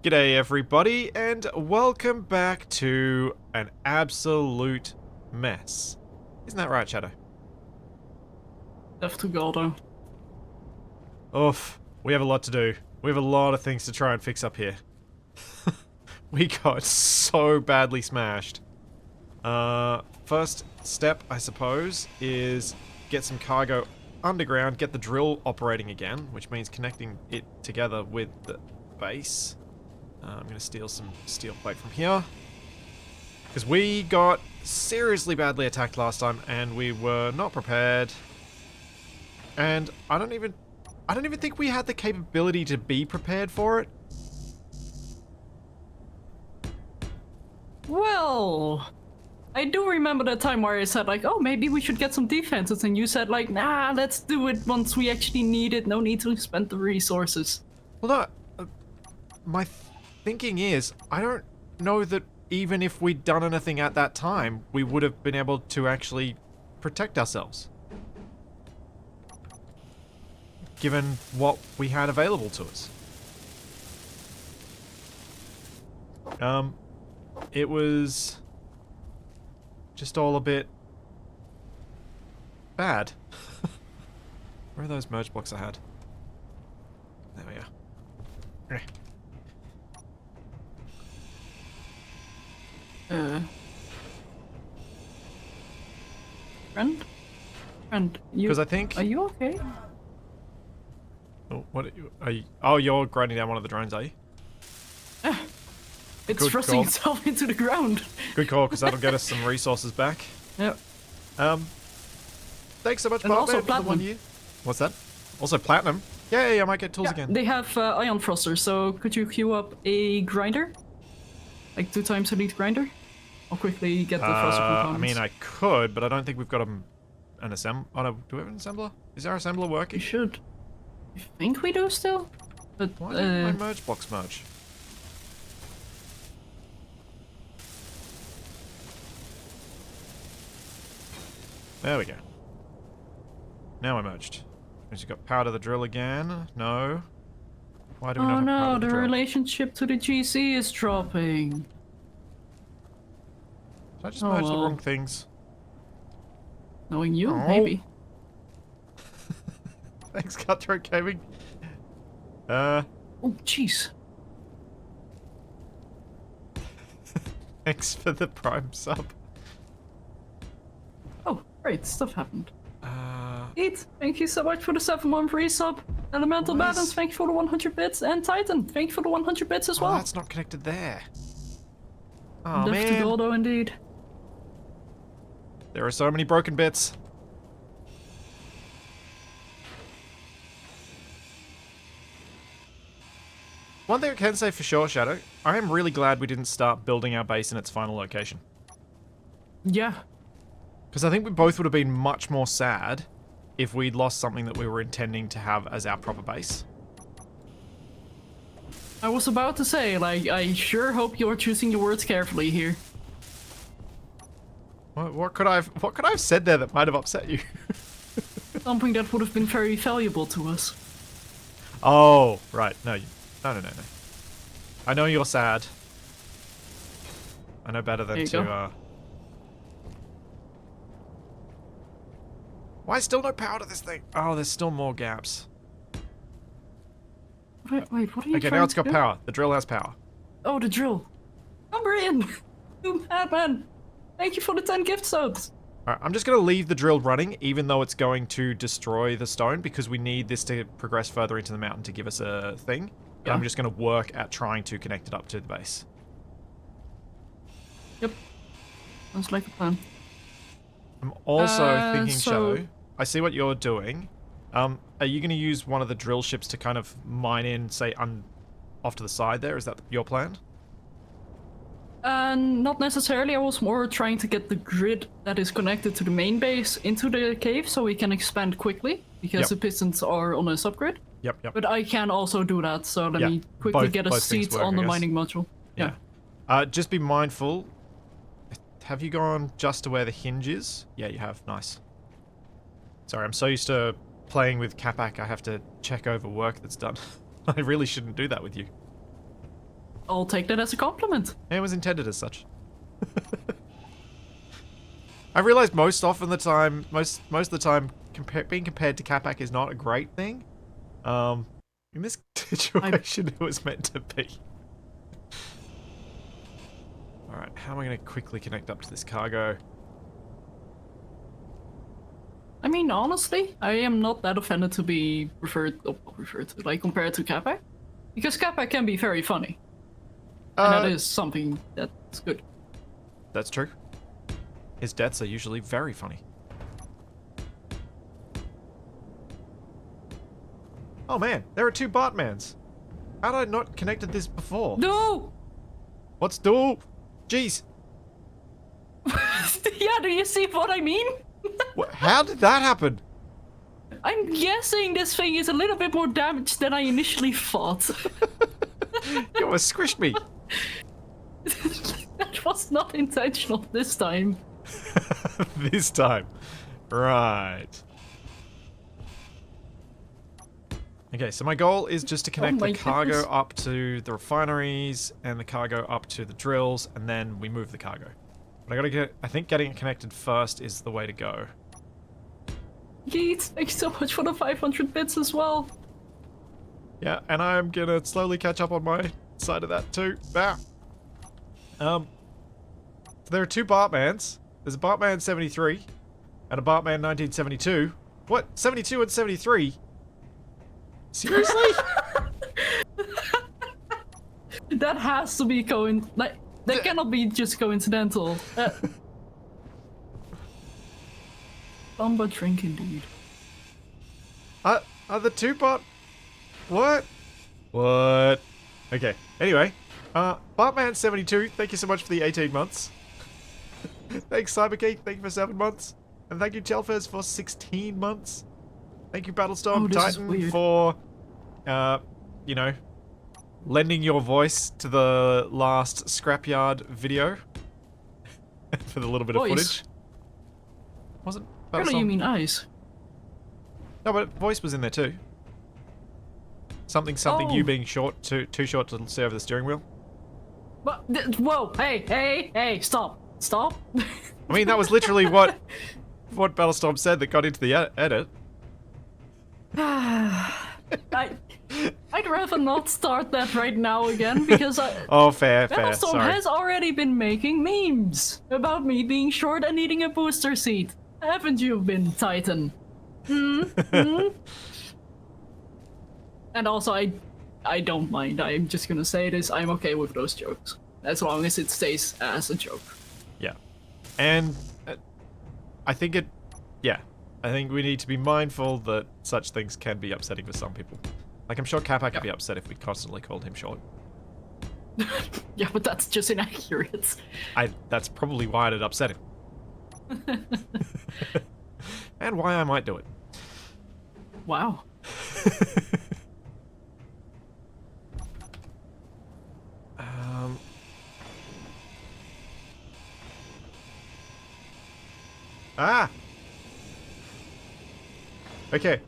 G'day everybody, and welcome back to an absolute mess. Isn't that right, Shadow? Have to go though. Oof, we have a lot to do. We have a lot of things to try and fix up here. We got so badly smashed. First step, I suppose, is get some cargo underground, get the drill operating again, which means connecting it together with the base. I'm going to steal some steel plate from here. Because we got seriously badly attacked last time and we were not prepared. And I don't even think we had the capability to be prepared for it. Well, I do remember that time where I said like, oh, maybe we should get some defenses, and you said like, nah, let's do it once we actually need it. No need to spend the resources. Well, no, my thinking is, I don't know that even if we'd done anything at that time, we would have been able to actually protect ourselves. Given what we had available to us. It was just all a bit bad. Where are those merge blocks I had? There we are. Friend, you. Because I think. Are you okay? Oh, what are you? Oh, you're grinding down one of the drones, are you? It's Good thrusting call. itself into the ground. Good call, because that'll get us some resources back. Yep. Thanks so much, And also Bartman, for the platinum. 1 year. What's that? Also platinum. Yay, I might get tools Yeah, again. they have ion thrusters, so could you queue up a grinder? Like 2 times elite grinder? I'll quickly get the thruster components. I mean, I could, but I don't think we've got an assembler. Oh no, do we have an assembler? Is our assembler We working? should. I think we do still, but Why didn't my merge blocks merge? There we go. Now I merged. Has you got power to the drill again? No. Why do we not oh have power no, to the the drill? relationship to the GC is dropping. Did I just Oh, merge the well. wrong things? Knowing you, Oh. maybe. Thanks, Cutthroat Gaming. Oh, jeez. Thanks for the prime sub. Oh, great, stuff happened. Uh, Eat, thank you so much for the 7-month resub. Elemental What is- Balance, thank you for the 100 bits. And Titan, thank you for the 100 bits as well. that's not connected there. Oh Left to man, go though, indeed. there are so many broken bits. One thing I can say for sure, Shadow, I am really glad we didn't start building our base in its final location. Yeah. Because I think we both would have been much more sad if we'd lost something that we were intending to have as our proper base. I was about to say, like, I sure hope you're choosing your words carefully here. What could I have said there that might have upset you? Something that would have been very valuable to us. Oh, right. No. No. I know you're sad. I know better than There you to, go. Why still no power to this thing? Oh, there's still more gaps. Wait, what are you Okay, trying now it's to got do? power. The drill has power. Oh, the drill. Number in! You madman! Thank you for the 10 gift subs! Alright, I'm just going to leave the drill running, even though it's going to destroy the stone, because we need this to progress further into the mountain to give us a thing. And Yeah. I'm just going to work at trying to connect it up to the base. Yep. Sounds like a plan. I'm also thinking, so- Shadow, I see what you're doing. Are you going to use one of the drill ships to kind of mine in, say, off to the side there? Is that your plan? Not necessarily. I was more trying to get the grid that is connected to the main base into the cave so we can expand quickly, because Yep. the pistons are on a subgrid. Yep. But I can also do that, so let Yeah, me quickly both- get a both things seat work, on I the guess. mining module. Yeah. Just be mindful. Have you gone just to where the hinge is? Yeah, you have. Nice. Sorry, I'm so used to playing with Capac, I have to check over work that's done. I really shouldn't do that with you. I'll take that as a compliment. It was intended as such. I realized most of the time, being compared to Capac is not a great thing. In this situation, it was meant to be. Alright, how am I going to quickly connect up to this cargo? I mean, honestly, I am not that offended to be compared to Capac. Because Capac can be very funny. And that is something that's good. That's true. His deaths are usually very funny. Oh man, there are 2 Bartmans. How did I not connected this before? No! What's do? Jeez. Yeah, do you see what I mean? How did that happen? I'm guessing this thing is a little bit more damaged than I initially thought. You almost squished me. That was not intentional this time. This time. Right. Okay, so my goal is just to connect the cargo up to the refineries and the cargo up to the drills, and then we move the cargo. But I think getting it connected first is the way to go. Yeet, thank you so much for the 500 bits as well. Yeah, and I'm gonna slowly catch up on my side of that too. Ah. So there are 2 Bartmans. There's a Bartman 73 and a Bartman 1972. What? 72 and 73? Seriously? That has to be that cannot be just coincidental. Bumba drink indeed. Are the 2 Bart... What? What? Okay, anyway. Bartman 72, thank you so much for the 18 months. Thanks Cybergeek, thank you for 7 months. And thank you Telfers for 16 months. Thank you Battlestorm Titan for, you know, lending your voice to the last Scrapyard video. For the little bit of footage. Wasn't Battlestorm? Really, you mean eyes? No, but voice was in there too. Something, you being short, too short to stay over the steering wheel. But, whoa, hey, stop. I mean, that was literally what Battlestorm said that got into the edit. I'd rather not start that right now again, because oh, fair, Battlestorm sorry. has already been making memes about me being short and needing a booster seat. Haven't you been, Titan? And also, I don't mind. I'm just gonna say this. I'm okay with those jokes. As long as it stays as a joke. Yeah. And I think I think we need to be mindful that such things can be upsetting for some people. Like, I'm sure Capac could be upset if we constantly called him short. Yeah, but that's just inaccurate. That's probably why it'd upset him. And why I might do it. Wow. Okay.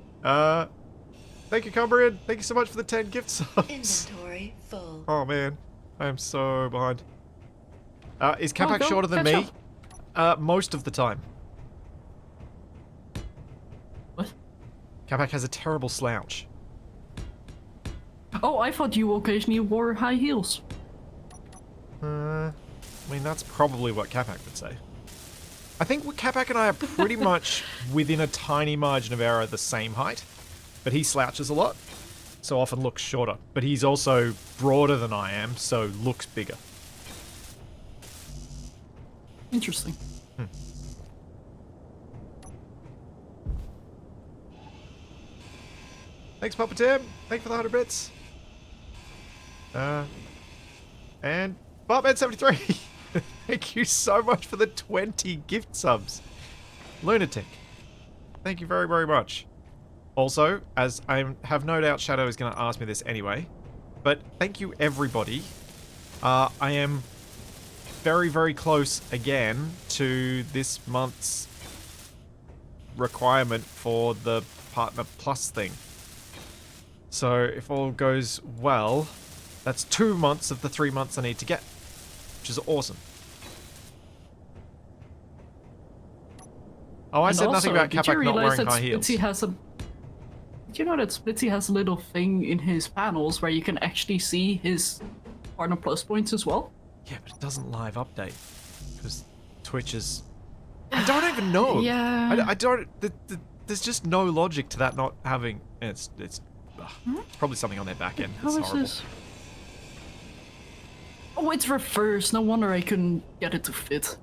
Thank you, Cumbrian. Thank you so much for the 10 gift subs. Inventory full. Oh man, I am so behind. Is Capac go shorter than catch me? Most of the time. What? Capac has a terrible slouch. Oh, I thought you occasionally wore high heels. I mean, that's probably what Capac would say. I think Capac and I are pretty much within a tiny margin of error the same height, but he slouches a lot, so often looks shorter. But he's also broader than I am, so looks bigger. Interesting. Thanks, Papa Tim. Thanks for the 100 bits. And Bartman73. Thank you so much for the 20 gift subs. Lunatic. Thank you very, very much. Also, as I have no doubt Shadow is going to ask me this anyway, but thank you everybody. I am very, very close again to this month's requirement for the Partner Plus thing. So if all goes well, That's 2 months of the 3 months I need to get, which is awesome. Oh, I And said nothing also, about did you Capac not realize wearing that high heels. Splitsy has a... Did you know that Splitsy has a little thing in his panels where you can actually see his partner plus points as well? Yeah, but it doesn't live update. Because Twitch is... I don't even know. Yeah. I don't... There's just no logic to that not having... It's probably something on their back end. It's How is horrible. this? Oh, it's reversed. No wonder I couldn't get it to fit.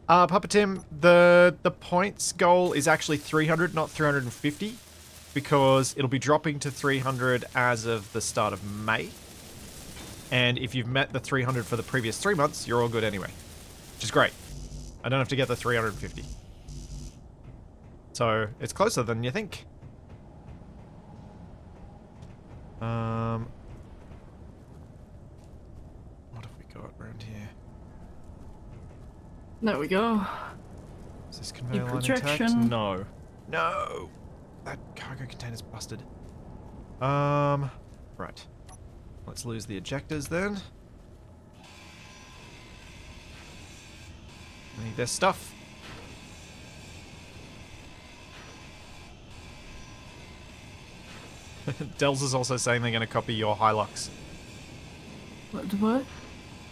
Papa Tim, the points goal is actually 300, not 350, because it'll be dropping to 300 as of the start of May. And if you've met the 300 for the previous 3 months, you're all good anyway, which is great. I don't have to get the 350. So it's closer than you think. What have we got around here? There we go. Is this conveyor line intact? projection. No. No! That cargo container's busted. Right. Let's lose the ejectors then. I need their stuff. Dells is also saying they're going to copy your Hilux. What?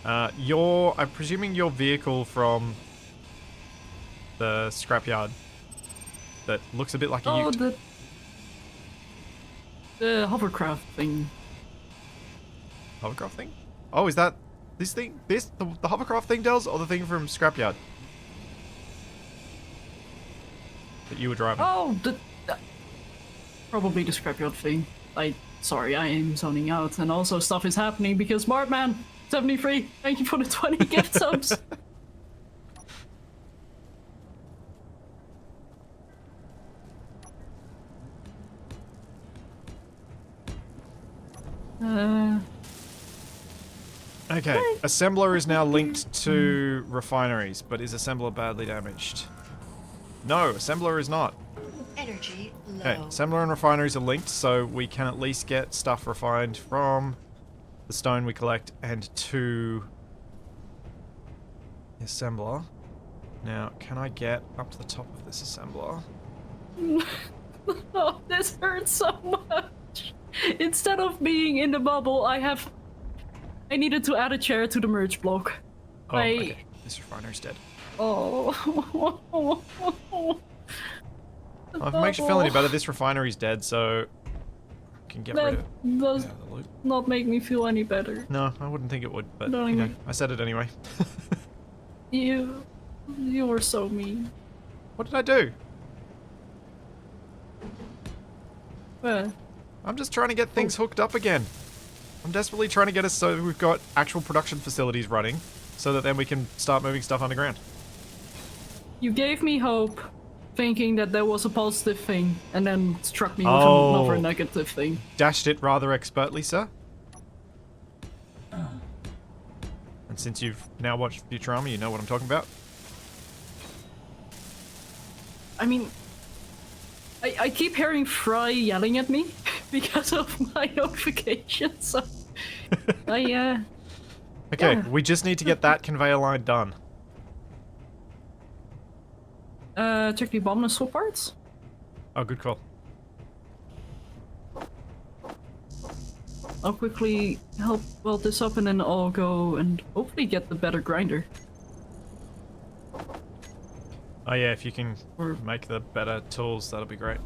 I'm presuming your vehicle from the scrapyard that looks a bit like a Oh, ute. the hovercraft thing. Hovercraft thing? Oh, is that this thing? The hovercraft thing, Dells, or the thing from scrapyard that you were driving? Oh, probably the scrapyard thing. Sorry, I am zoning out, and also stuff is happening because Martman 73. Thank you for the 20 gift subs. Okay, assembler is now linked to refineries, but is assembler badly damaged? No, assembler is not. Energy low. Okay, assembler and refineries are linked, so we can at least get stuff refined from the stone we collect and to the assembler. Now, can I get up to the top of this assembler? Oh, this hurts so much. Instead of being in the bubble, I needed to add a chair to the merge block. Oh, okay. This refinery's dead. Oh. Well, if it makes you feel any better, this refinery's dead, so I can get rid of it. That does Get out of the loop. not make me feel any better. No, I wouldn't think it would, but Don't you know, even- I said it anyway. You were so mean. What did I do? Well, I'm just trying to get things hooked up again. I'm desperately trying to get us so we've got actual production facilities running, so that then we can start moving stuff underground. you gave me hope, thinking that there was a positive thing, and then struck me with Oh. another negative thing. Dashed it rather expertly, sir. And since you've now watched Futurama, you know what I'm talking about. I mean, I keep hearing Fry yelling at me because of my notification, so Okay, Yeah. we just need to get that conveyor line done. check the bomb and swap parts. Oh, good call. I'll quickly help weld this up and then I'll go and hopefully get the better grinder. Oh yeah, if you can Or- make the better tools, that'll be great.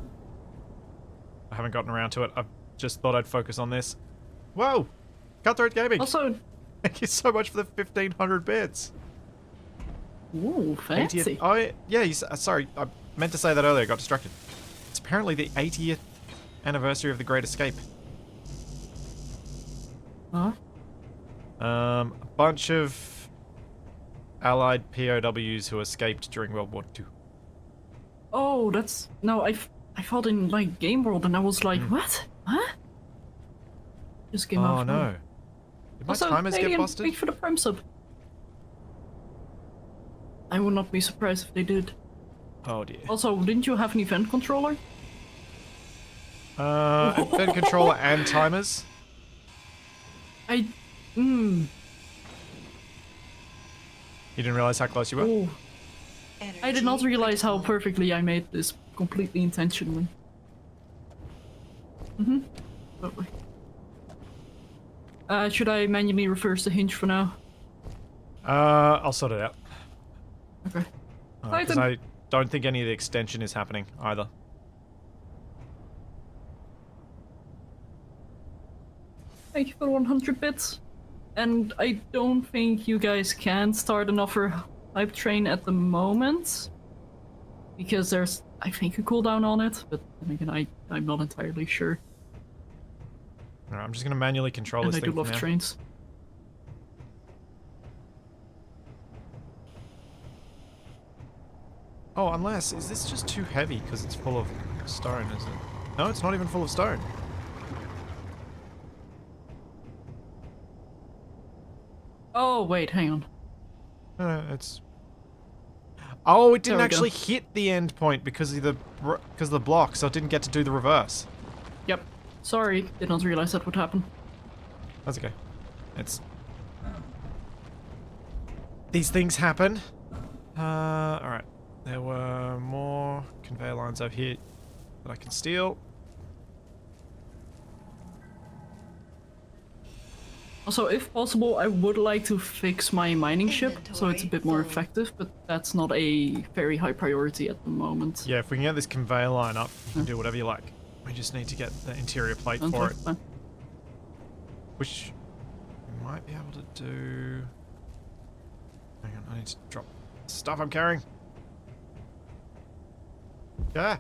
I haven't gotten around to it. I've just thought I'd focus on this. Whoa! Cutthroat Gaming! Also, Thank you so much for the 1,500 bits. ooh, fancy. 80th, oh, yeah, sorry, I meant to say that earlier, I got distracted. It's apparently the 80th anniversary of the Great Escape. Huh? A bunch of Allied POWs who escaped during World War II. Oh, that's no. I thought in like Game World, and I was like, Hmm. what? Huh? Just came Oh out. no. Did my Also, timers get Alien, busted? wait for the prime sub. I would not be surprised if they did. Oh dear. Also, didn't you have an event controller? Event controller and timers. I... You didn't realize how close you were? Oh. I did not realize how perfectly I made this completely intentionally. Lovely. Should I manually reverse the hinge for now? I'll sort it out. Okay. Because I don't think any of the extension is happening either. Thank you for 100 bits. And I don't think you guys can start another hype train at the moment. Because there's, I think, a cooldown on it. But then again, I'm not entirely sure. Alright, I'm just going to manually control And this I thing do love for now. trains. Oh, unless, is this just too heavy because it's full of stone, is it? No, it's not even full of stone. Oh, wait, hang on. No, it's... Oh, it didn't There we actually go. hit the end point because of the block, so it didn't get to do the reverse. Yep. Sorry, did not realize that would happen. That's okay. It's... These things happen. Alright. There were more conveyor lines over here that I can steal. Also, if possible, I would like to fix my mining ship so it's a bit more effective, but that's not a very high priority at the moment. Yeah, if we can get this conveyor line up, you can do whatever you like. We just need to get the interior plate for it. Fine. Which we might be able to do... Hang on, I need to drop stuff I'm carrying. Yeah.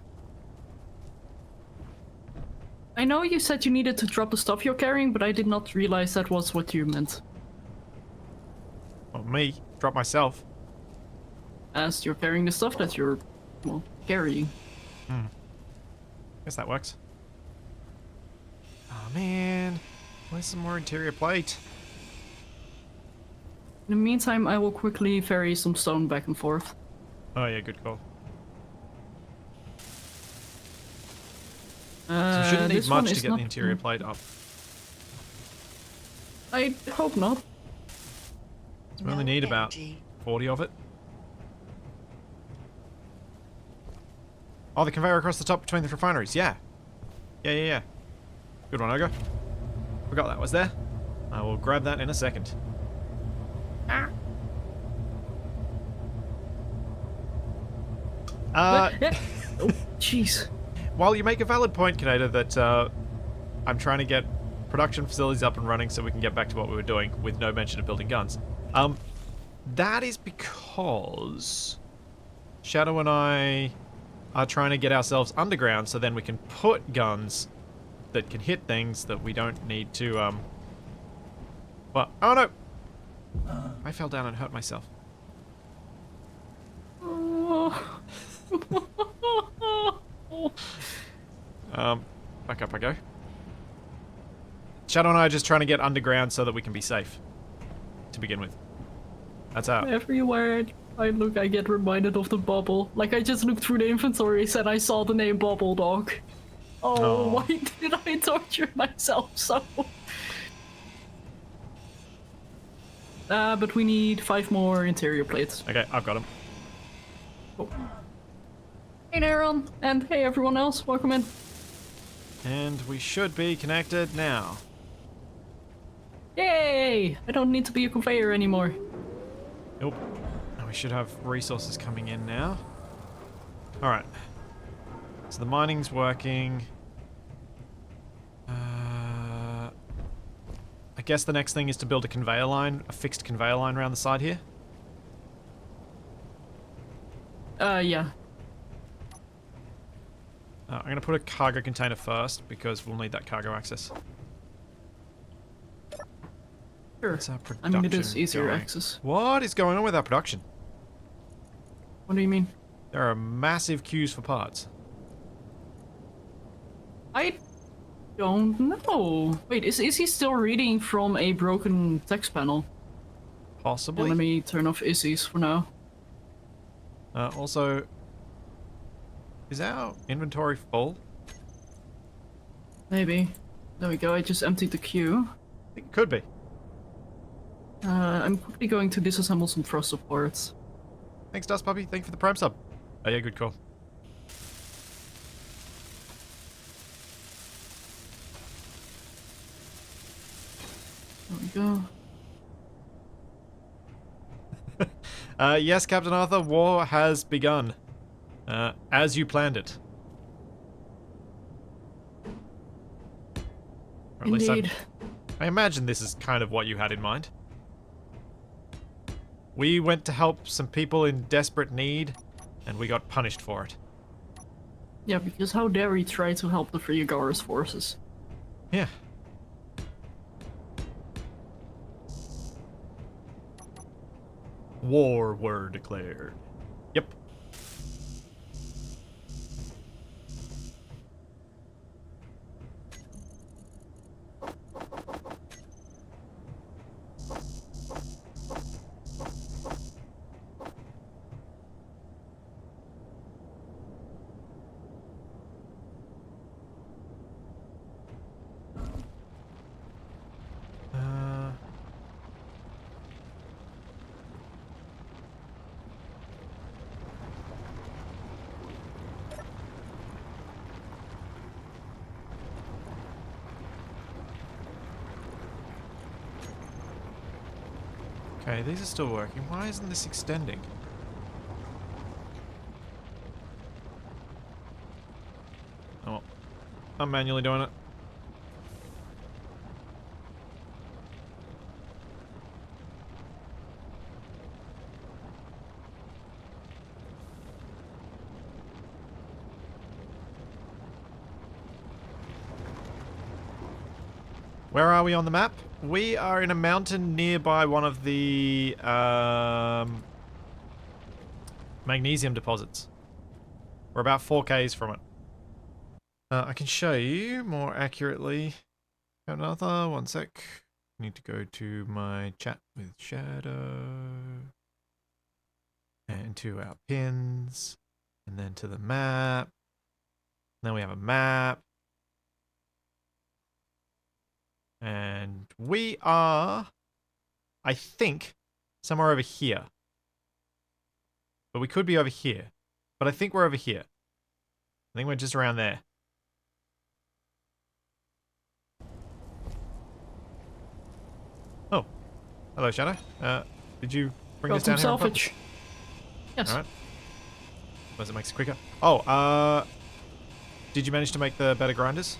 I know you said you needed to drop the stuff you're carrying, but I did not realize that was what you meant. Well, me. Drop myself. As you're carrying the stuff that you're, well, carrying. Guess that works. Oh man. Where's some more interior plate? In the meantime, I will quickly ferry some stone back and forth. Oh yeah, good call. So we shouldn't need this one much to is get not- the interior plate up. I hope not. So we only need about 40 of it. Oh, the conveyor across the top between the refineries. Yeah. Yeah. Good one, Ogre. Forgot that was there. I will grab that in a second. Ah. Uh, Oh, jeez. While you make a valid point, Kaneda, that I'm trying to get production facilities up and running so we can get back to what we were doing with no mention of building guns. That is because Shadow and I are trying to get ourselves underground so then we can put guns that can hit things that we don't need to, Well, oh no! I fell down and hurt myself. Back up I go. Shadow and I are just trying to get underground so that we can be safe. To begin with. That's out. Everywhere I look, I get reminded of the bubble. Like, I just looked through the inventories and I saw the name Bubble Dog. Oh, why did I torture myself so? But we need 5 more interior plates. Okay, I've got them. Oh. Hey, Aaron, and hey, everyone else, welcome in. And we should be connected now. Yay! I don't need to be a conveyor anymore. Nope. And we should have resources coming in now. Alright. So the mining's working. I guess the next thing is to build a conveyor line, a fixed conveyor line around the side here. Yeah. I'm going to put a cargo container first because we'll need that cargo access. Sure. What's our I mean, it is production easier going? access. What is going on with our production? What do you mean? There are massive queues for parts. I don't know. Wait, is he still reading from a broken text panel? Possibly. Let me turn off Izzy's for now. Also, Is our inventory full? Maybe. There we go, I just emptied the queue. I think it could be. I'm quickly going to disassemble some thrust supports. Thanks, Dust Puppy. Thank you for the Prime sub. Oh yeah, good call. There we go. Yes, Captain Arthur, war has begun. As you planned it. Or at least Indeed. I imagine this is kind of what you had in mind. We went to help some people in desperate need, and we got punished for it. Yeah, because how dare we try to help the Free Agara's forces? Yeah. War were declared. Yep. Okay, these are still working. Why isn't this extending? Oh, I'm manually doing it. Where are we on the map? We are in a mountain nearby one of the magnesium deposits. We're about 4Ks from it. I can show you more accurately. Another, one sec. Need to go to my chat with Shadow. And to our pins. And then to the map. Then we have a map. And we are, I think, somewhere over here. But we could be over here. But I think we're over here. I think we're just around there. Oh. Hello, Shadow. Did you bring Got this down some here on salvage. purpose? Yes. Alright. Does it make it quicker? Oh, did you manage to make the better grinders?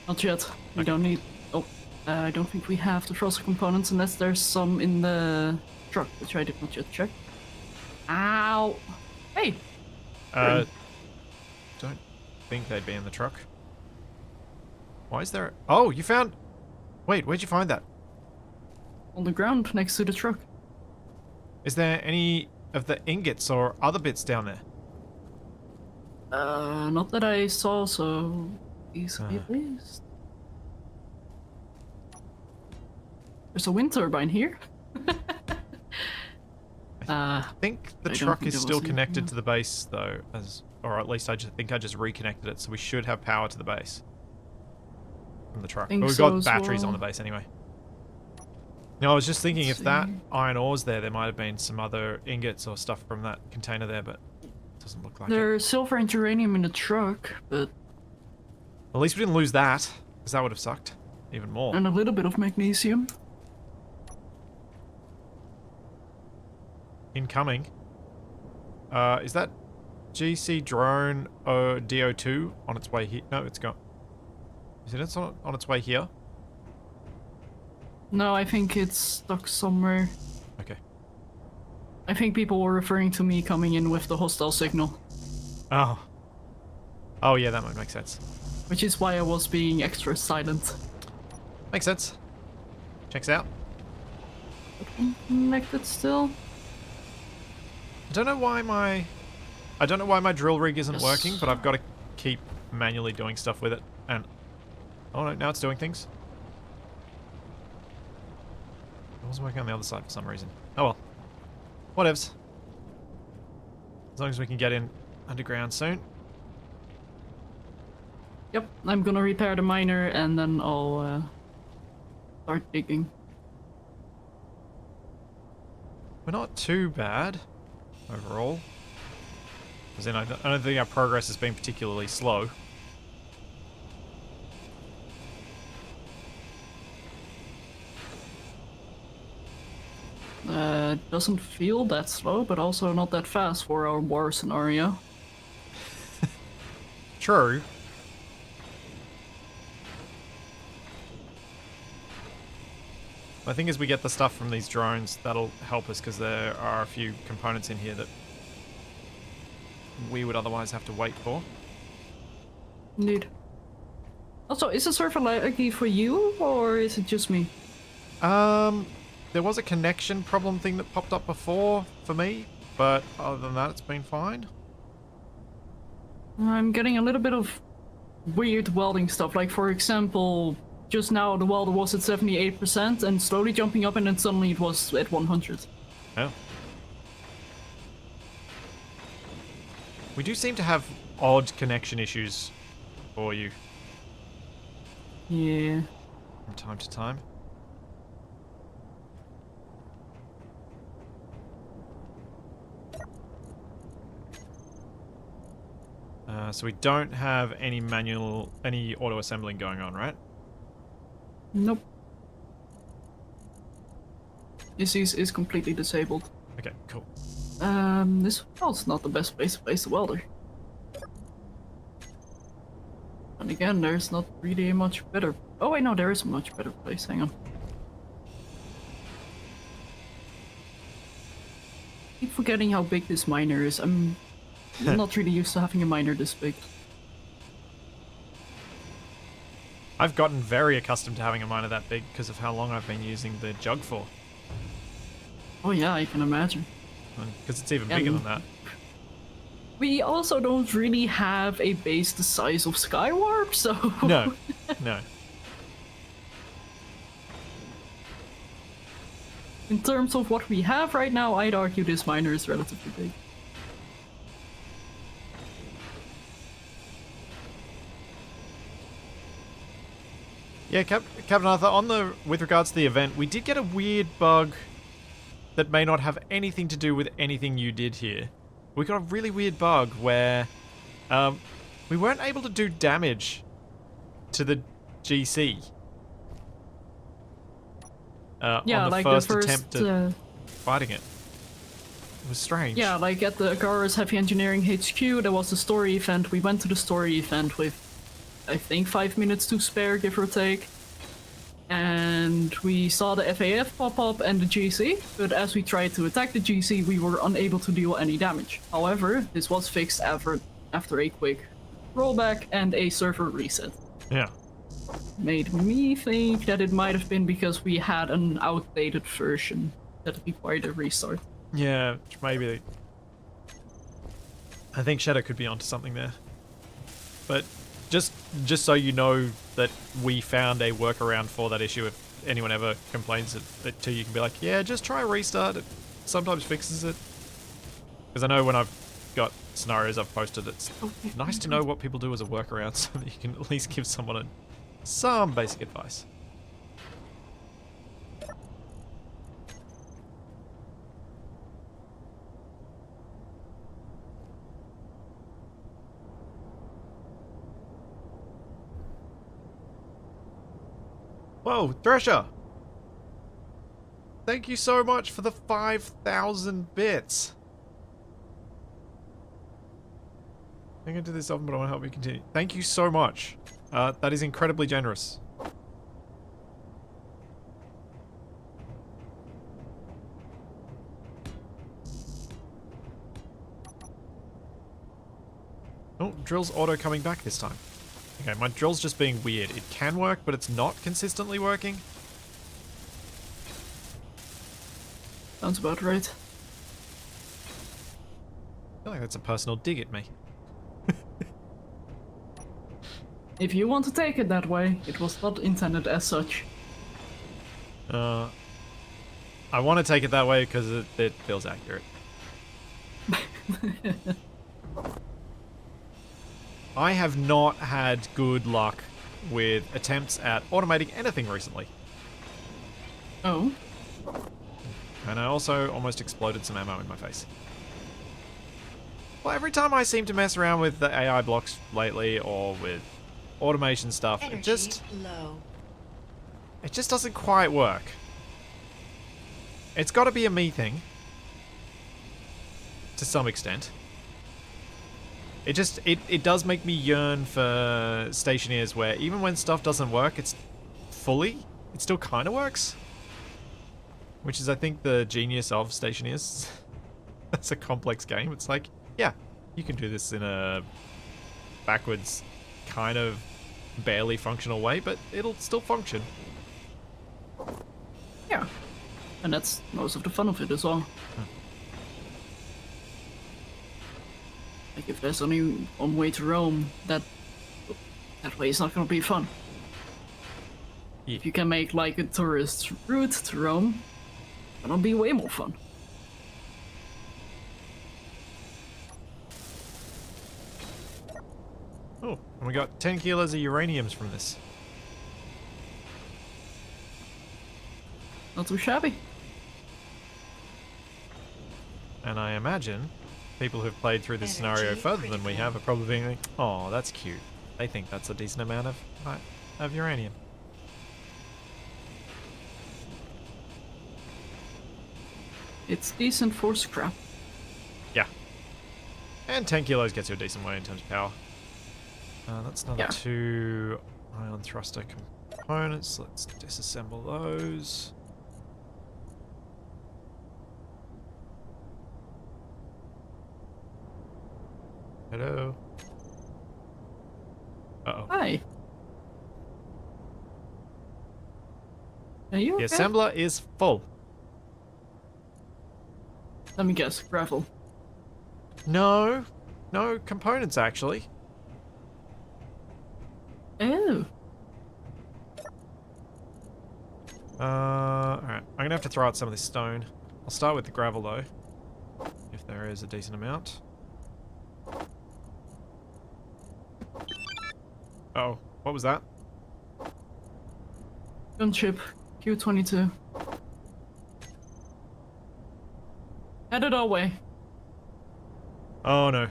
Not yet. We Okay. don't need... Oh, I don't think we have the thruster components unless there's some in the truck, which I did not yet check. Ow! Hey! Don't think they'd be in the truck. Why is there... Oh, you found... Wait, where'd you find that? On the ground next to the truck. Is there any of the ingots or other bits down there? Not that I saw, so easily at least. There's a wind turbine here. I think the I don't truck think is there still was connected anything. to the base, though, or at least I think I just reconnected it, so we should have power to the base from the truck. Think But we've so got as batteries on well. the base anyway. Now, I was just thinking Let's if that see. iron ore's there might have been some other ingots or stuff from that container there, but it doesn't look like it. There's silver and uranium in the truck, but... At least we didn't lose that, because that would have sucked even more. And a little bit of magnesium. Incoming. Is that GC drone DO2 on its way here? No, it's gone. Is it on its way here? No, I think it's stuck somewhere. Okay. I think people were referring to me coming in with the hostile signal. Oh. Oh yeah, that might make sense. Which is why I was being extra silent. Makes sense. Checks out. Connected still? I don't know why my drill rig isn't Yes. working, but I've got to keep manually doing stuff with it. And oh no, now it's doing things. It wasn't working on the other side for some reason. Oh well. Whatevs. As long as we can get in underground soon. Yep, I'm gonna repair the miner and then I'll start digging. We're not too bad overall. As in, I don't think our progress has been particularly slow. Doesn't feel that slow, but also not that fast for our war scenario. True. I think as we get the stuff from these drones, that'll help us because there are a few components in here that we would otherwise have to wait for. Indeed. Also, is the server laggy for you, or is it just me? There was a connection problem thing that popped up before for me, but other than that, it's been fine. I'm getting a little bit of weird welding stuff. Like, for example, just now the welder was at 78% and slowly jumping up, and then suddenly it was at 100. Yeah. We do seem to have odd connection issues for you Yeah. from time to time. So we don't have any auto assembling going on, right? Nope. This is completely disabled. Okay, cool. This well's not the best place to place the welder. And again, there's not really a much better... Oh wait, no, there is a much better place, hang on. Keep forgetting how big this miner is. I'm not really used to having a miner this big. I've gotten very accustomed to having a miner that big because of how long I've been using the jug for. Oh yeah, I can imagine. Because it's even bigger than that. We also don't really have a base the size of Skywarp, so... No, no. In terms of what we have right now, I'd argue this miner is relatively big. Yeah, Captain Arthur, with regards to the event, we did get a weird bug that may not have anything to do with anything you did here. We got a really weird bug where we weren't able to do damage to the GC. Yeah, on the like first the first attempt at fighting it. It was strange. Yeah, like at the Agara's Heavy Engineering HQ, there was a story event. We went to the story event with, I think, 5 minutes to spare, give or take. And we saw the FAF pop up and the GC, but as we tried to attack the GC, we were unable to deal any damage. However, this was fixed after a quick rollback and a server reset. Yeah. Made me think that it might have been because we had an outdated version that required a restart. Yeah, maybe. I think Shadow could be onto something there. But just so you know that we found a workaround for that issue, if anyone ever complains it to you, you can be like, yeah, just try restart. It sometimes fixes it. Because I know when I've got scenarios I've posted, it's nice to know what people do as a workaround so that you can at least give someone some basic advice. Whoa, Thresher! Thank you so much for the 5,000 bits. I'm going to do this often, but I want to help you continue. Thank you so much. That is incredibly generous. Oh, drill's auto coming back this time. Okay, my drill's just being weird. It can work, but it's not consistently working. Sounds about right. I feel like that's a personal dig at me. If you want to take it that way, it was not intended as such. I want to take it that way because it feels accurate. I have not had good luck with attempts at automating anything recently. Oh. And I also almost exploded some ammo in my face. Well, every time I seem to mess around with the AI blocks lately or with automation stuff, it just doesn't quite work. It's got to be a me thing. To some extent. It does make me yearn for stationeers where even when stuff doesn't work, it still kind of works. Which is, I think, the genius of stationeers. That's a complex game. It's like, yeah, you can do this in a backwards, kind of barely functional way, but it'll still function. Yeah. And that's most of the fun of it as well. Like, if there's only one way to Rome, that way is not gonna be fun. Yeah. If you can make, like, a tourist route to Rome, that'll be way more fun. Oh, and we got 10 kilos of uraniums from this. Not too shabby. And I imagine people who've played through this scenario further than we have are probably being like, oh, that's cute. They think that's a decent amount of uranium. It's decent for scrap. Yeah. And 10 kilos gets you a decent way in terms of power. That's another 2 ion thruster components. Let's disassemble those. Hello. Uh-oh. Hi. Are you The okay? assembler is full. Let me guess, gravel. No. No components, actually. Oh. Alright. I'm gonna have to throw out some of this stone. I'll start with the gravel, though. If there is a decent amount. Oh, what was that? Gunship, Q-22. Headed our way. Oh no.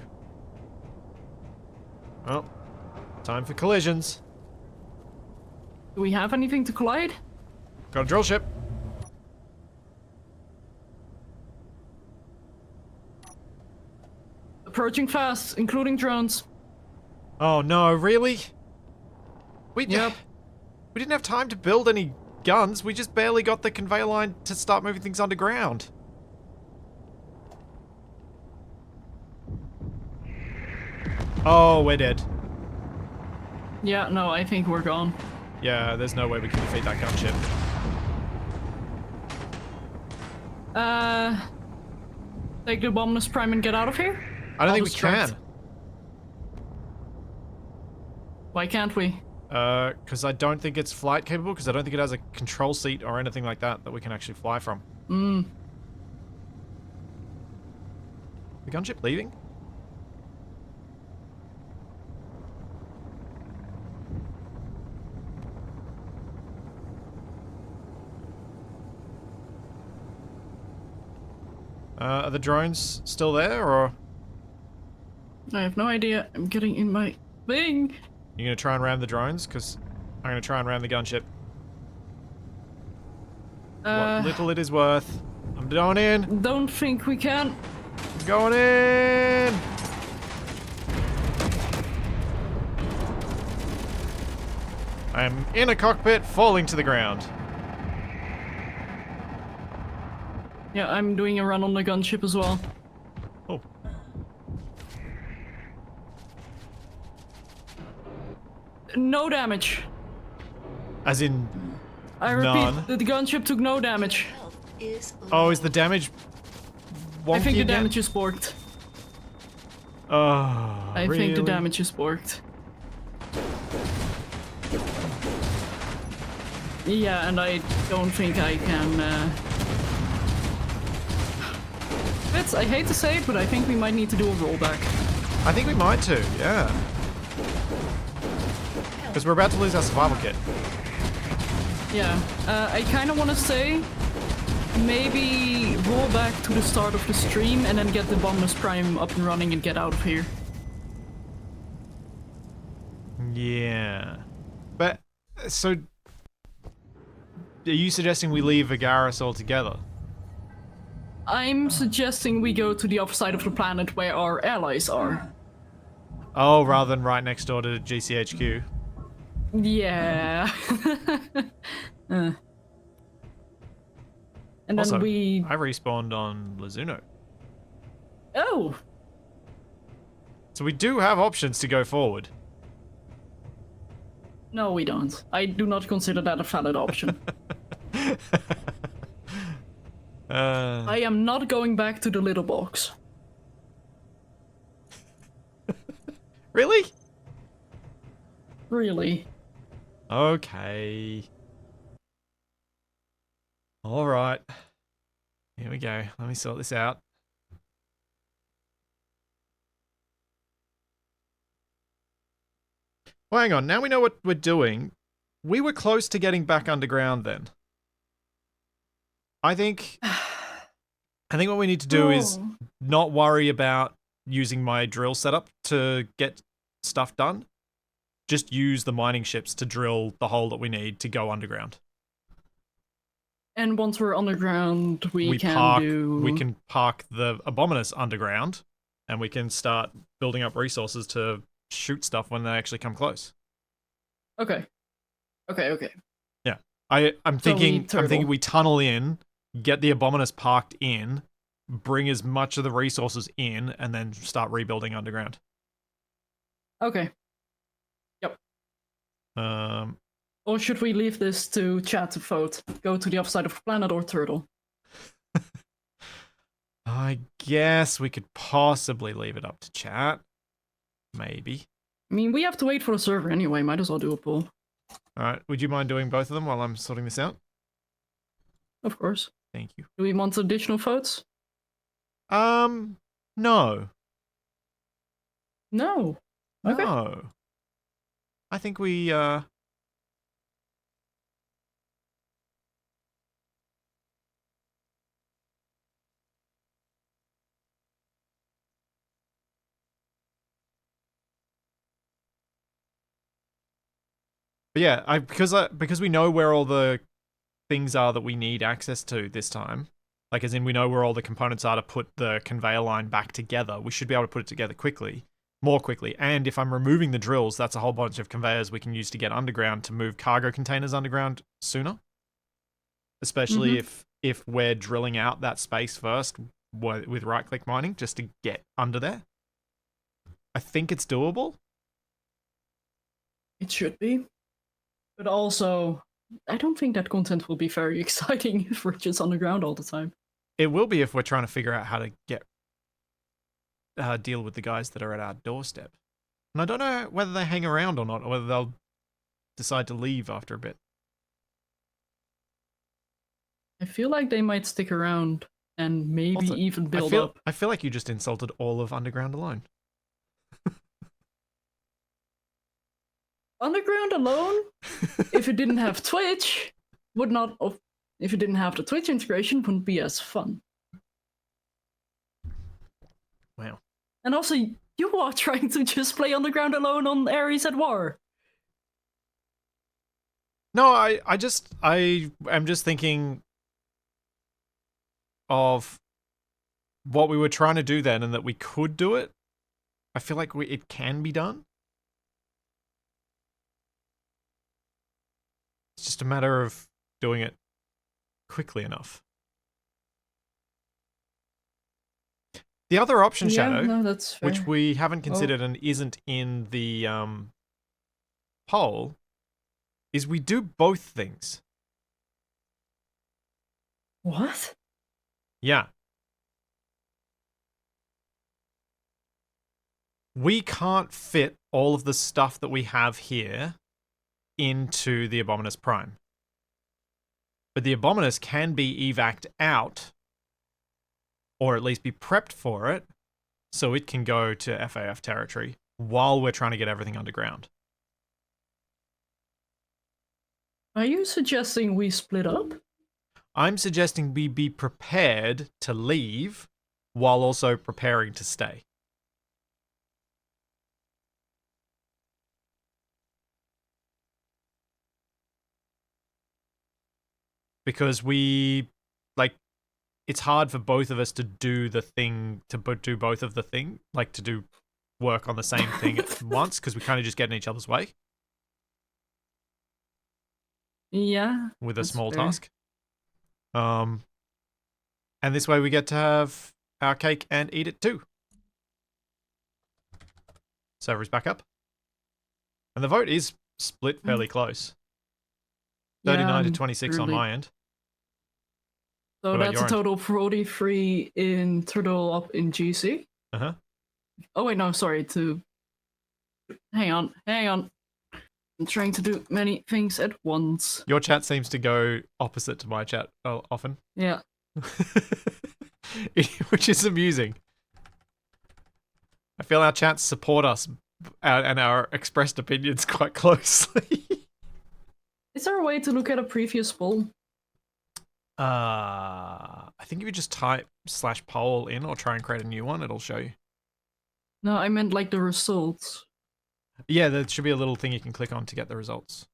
Well, time for collisions. Do we have anything to collide? Got a drill ship. Approaching fast, including drones. Oh no, really? Yep. We didn't have time to build any guns. We just barely got the conveyor line to start moving things underground. Oh, we're dead. Yeah, no, I think we're gone. Yeah, there's no way we can defeat that gunship. Take the Abominus Prime and get out of here? I don't think we can. Why can't we? Because I don't think it's flight capable, because I don't think it has a control seat or anything like that that we can actually fly from. The gunship leaving? Are the drones still there, or? I have no idea. I'm getting in my thing. You gonna try and ram the drones? Because I'm gonna try and ram the gunship. What little it is worth. I'm going in. Don't think we can. I'm going in. I am in a cockpit, falling to the ground. Yeah, I'm doing a run on the gunship as well. Oh. No damage. As in, I repeat, none. the gunship took no damage. Oh, is the damage wonky I think the again? damage is borked. Oh, I think the damage is borked. Yeah, and I don't think I can, Fitz, I hate to say it, but I think we might need to do a rollback. I think we might too, yeah. Because we're about to lose our survival kit. Yeah. I kind of want to say maybe roll back to the start of the stream and then get the Abominus Prime up and running and get out of here. Yeah. But, so... Are you suggesting we leave Agaris altogether? I'm suggesting we go to the other side of the planet where our allies are. Oh, rather than right next door to GCHQ. Yeah. And then Also, we... I respawned on Lazuno. Oh! So we do have options to go forward. No, we don't. I do not consider that a valid option. I am not going back to the little box. Really? Really? Okay. Alright. Here we go. Let me sort this out. Well, hang on. Now we know what we're doing. We were close to getting back underground then. I think what we need to do is not worry about using my drill setup to get stuff done. Just use the mining ships to drill the hole that we need to go underground. And once we're underground, we can park the Abominus underground, and we can start building up resources to shoot stuff when they actually come close. Okay. Yeah. I'm thinking we tunnel in, get the Abominus parked in, bring as much of the resources in, and then start rebuilding underground. Okay. Yep. Or should we leave this to chat to vote? Go to the other side of the planet or turtle? I guess we could possibly leave it up to chat. Maybe. I mean, we have to wait for the server anyway. Might as well do a poll. Alright, would you mind doing both of them while I'm sorting this out? Of course. Thank you. Do we want additional votes? No. No. Okay. No. I think we, But yeah, because we know where all the things are that we need access to this time, like as in we know where all the components are to put the conveyor line back together, we should be able to put it together more quickly. And if I'm removing the drills, that's a whole bunch of conveyors we can use to get underground to move cargo containers underground sooner. Especially if we're drilling out that space first with right-click mining just to get under there. I think it's doable. It should be. But also, I don't think that content will be very exciting if we're just underground all the time. It will be if we're trying to figure out how to get deal with the guys that are at our doorstep. And I don't know whether they hang around or not, or whether they'll decide to leave after a bit. I feel like they might stick around and maybe Also, even build up. I feel like you just insulted all of Underground alone. Underground alone, if it didn't have Twitch, if it didn't have the Twitch integration, wouldn't be as fun. Wow. And also, you are trying to just play Underground alone on Ares at War. No, I am just thinking of what we were trying to do then and that we could do it. I feel like it can be done. It's just a matter of doing it quickly enough. The other option, Shadow, that's fair. which we haven't considered and isn't in the poll, is we do both things. What? Yeah. We can't fit all of the stuff that we have here into the Abominus Prime. But the Abominus can be evac'd out, or at least be prepped for it, so it can go to FAF territory while we're trying to get everything underground. Are you suggesting we split up? I'm suggesting we be prepared to leave while also preparing to stay. Because like, it's hard for both of us to do the thing, to do both of the thing, like to do work on the same thing at once, because we kind of just get in each other's way Yeah. with a that's small fair. task. And this way we get to have our cake and eat it too. Server's back up. And the vote is split fairly close. 39 to 26 on my end. So What about that's your a end? total of 43 in Turtle Up in GC. Uh-huh. Oh wait, no, sorry, hang on. I'm trying to do many things at once. Your chat seems to go opposite to my chat often. Yeah. Which is amusing. I feel our chats support us and our expressed opinions quite closely. Is there a way to look at a previous poll? I think if you just type /poll in or try and create a new one, it'll show you. No, I meant like the results. Yeah, there should be a little thing you can click on to get the results.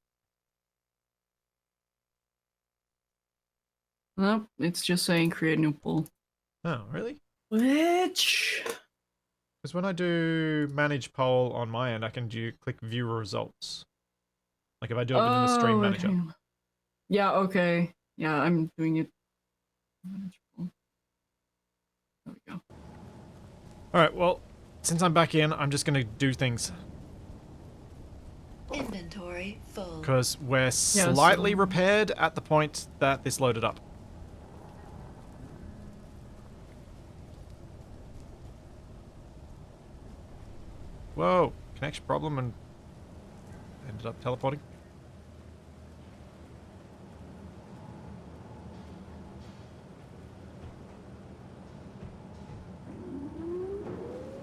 Nope, it's just saying create new poll. Oh, really? Which? Because when I do manage poll on my end, I can click view results. Like if I do it within the stream manager. Okay. Yeah, okay. Yeah, I'm doing it. There we go. Alright, well, since I'm back in, I'm just going to do things. Inventory full. Because we're slightly repaired at the point that this loaded up. Whoa, connection problem and ended up teleporting.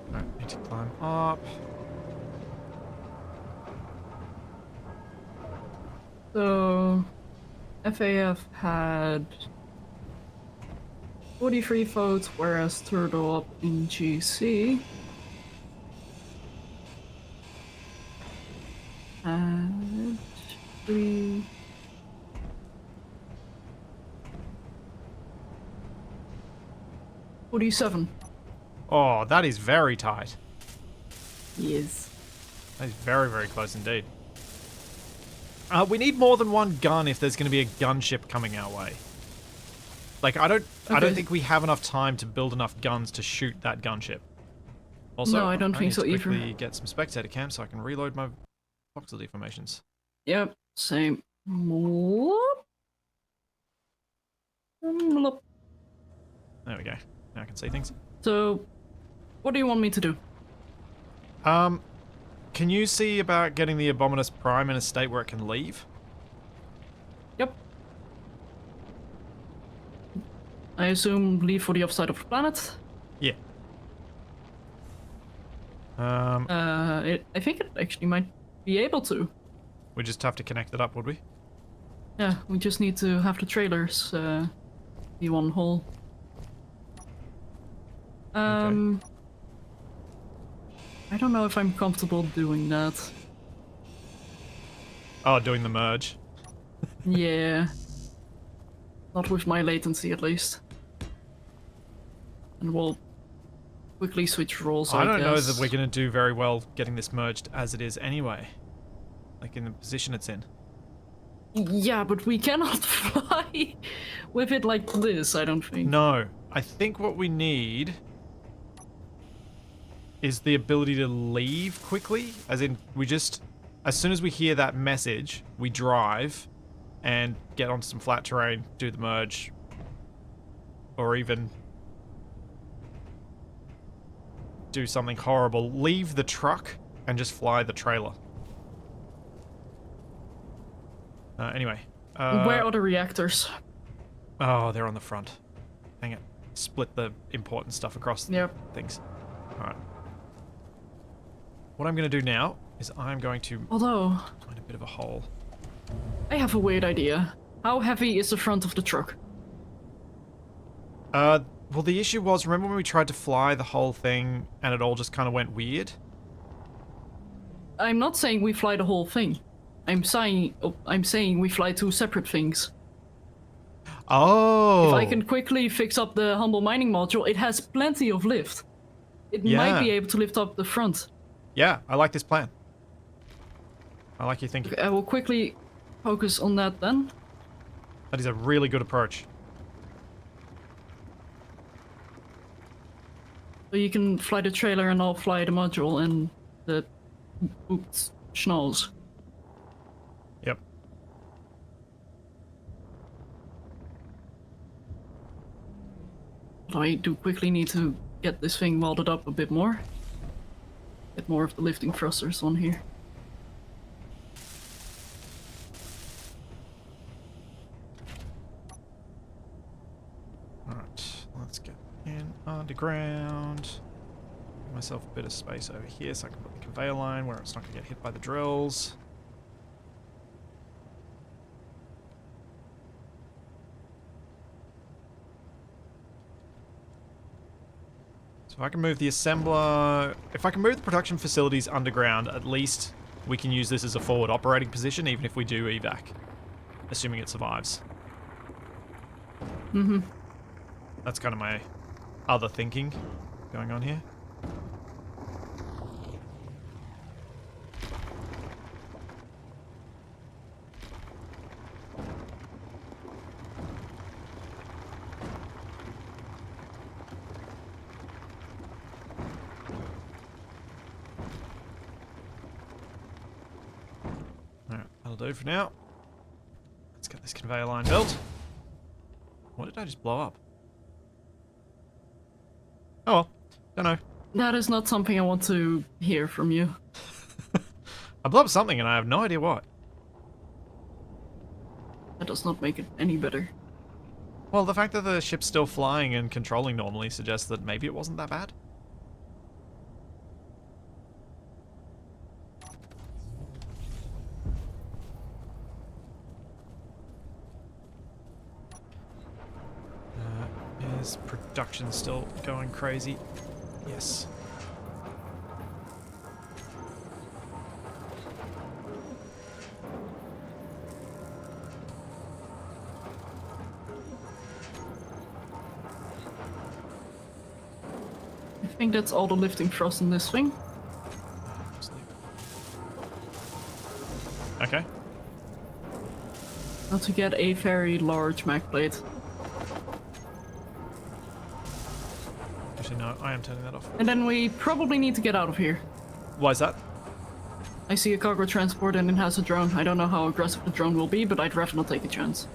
Alright, need to climb up. So, FAF had 43 votes, whereas Turtle Up in GC had 47. Oh, that is very tight. Yes. That is very, very close indeed. We need more than one gun if there's going to be a gunship coming our way. Like, I don't think we have enough time to build enough guns to shoot that gunship. Also, No, I don't think so need to either. quickly get some spectator cam so I can reload my voxel deformations. Yep, same. Whoop. Whoop. There we go. Now I can see things. So, what do you want me to do? Can you see about getting the Abominus Prime in a state where it can leave? Yep. I assume leave for the offside of the planet. Yeah. I think it actually might be able to. We just have to connect it up, would we? Yeah, we just need to have the trailers be one whole. Okay. I don't know if I'm comfortable doing that. Oh, doing the merge. Yeah. Not with my latency, at least. And we'll quickly switch roles, I don't know guess. that we're going to do very well getting this merged as it is anyway. Like in the position it's in. Yeah, but we cannot fly with it like this, I don't think. No. I think what we need is the ability to leave quickly. As in, we just... As soon as we hear that message, we drive and get onto some flat terrain, do the merge. Or even... do something horrible. Leave the truck and just fly the trailer. Anyway. Where are the reactors? Oh, they're on the front. Hang it. Split the important stuff across things. Alright. What I'm going to do now is I'm going to Although... find a bit of a hole. I have a weird idea. How heavy is the front of the truck? Well, the issue was, remember when we tried to fly the whole thing and it all just kind of went weird? I'm not saying we fly the whole thing. I'm saying we fly two separate things. Oh! If I can quickly fix up the humble mining module, it has plenty of lift. It might be Yeah. able to lift up the front. Yeah, I like this plan. I like your thinking. Okay, I will quickly focus on that then. That is a really good approach. So you can fly the trailer and I'll fly the module and the boots schnoz. Yep. But I do quickly need to get this thing welded up a bit more. Get more of the lifting thrusters on here. Alright, let's get in underground. Give myself a bit of space over here so I can put the conveyor line where it's not going to get hit by the drills. So if I can move the assembler... If I can move the production facilities underground, at least we can use this as a forward operating position, even if we do evac. Assuming it survives. Mm-hmm. That's kind of my other thinking going on here. Alright, that'll do for now. Let's get this conveyor line built. What did I just blow up? Oh well, don't know. That is not something I want to hear from you. I blew up something and I have no idea what. That does not make it any better. Well, the fact that the ship's still flying and controlling normally suggests that maybe it wasn't that bad. Is production still going crazy? Yes. I think that's all the lifting thrust in this thing. Okay. Now to get a very large mag plate. Actually, no, I am turning that off. And then we probably need to get out of here. Why is that? I see a cargo transport and it has a drone. I don't know how aggressive the drone will be, but I'd rather not take a chance.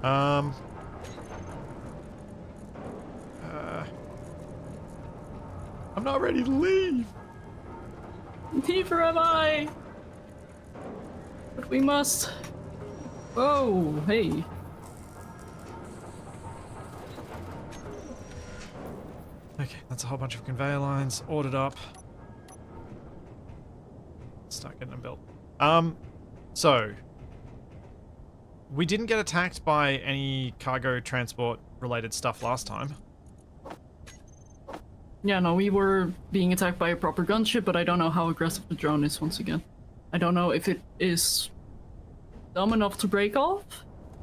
I'm not ready to leave. Neither am I! But we must. Oh, hey. Okay, that's a whole bunch of conveyor lines ordered up. Let's start getting them built. So we didn't get attacked by any cargo transport related stuff last time. Yeah, no, we were being attacked by a proper gunship, but I don't know how aggressive the drone is once again. I don't know if it is dumb enough to break off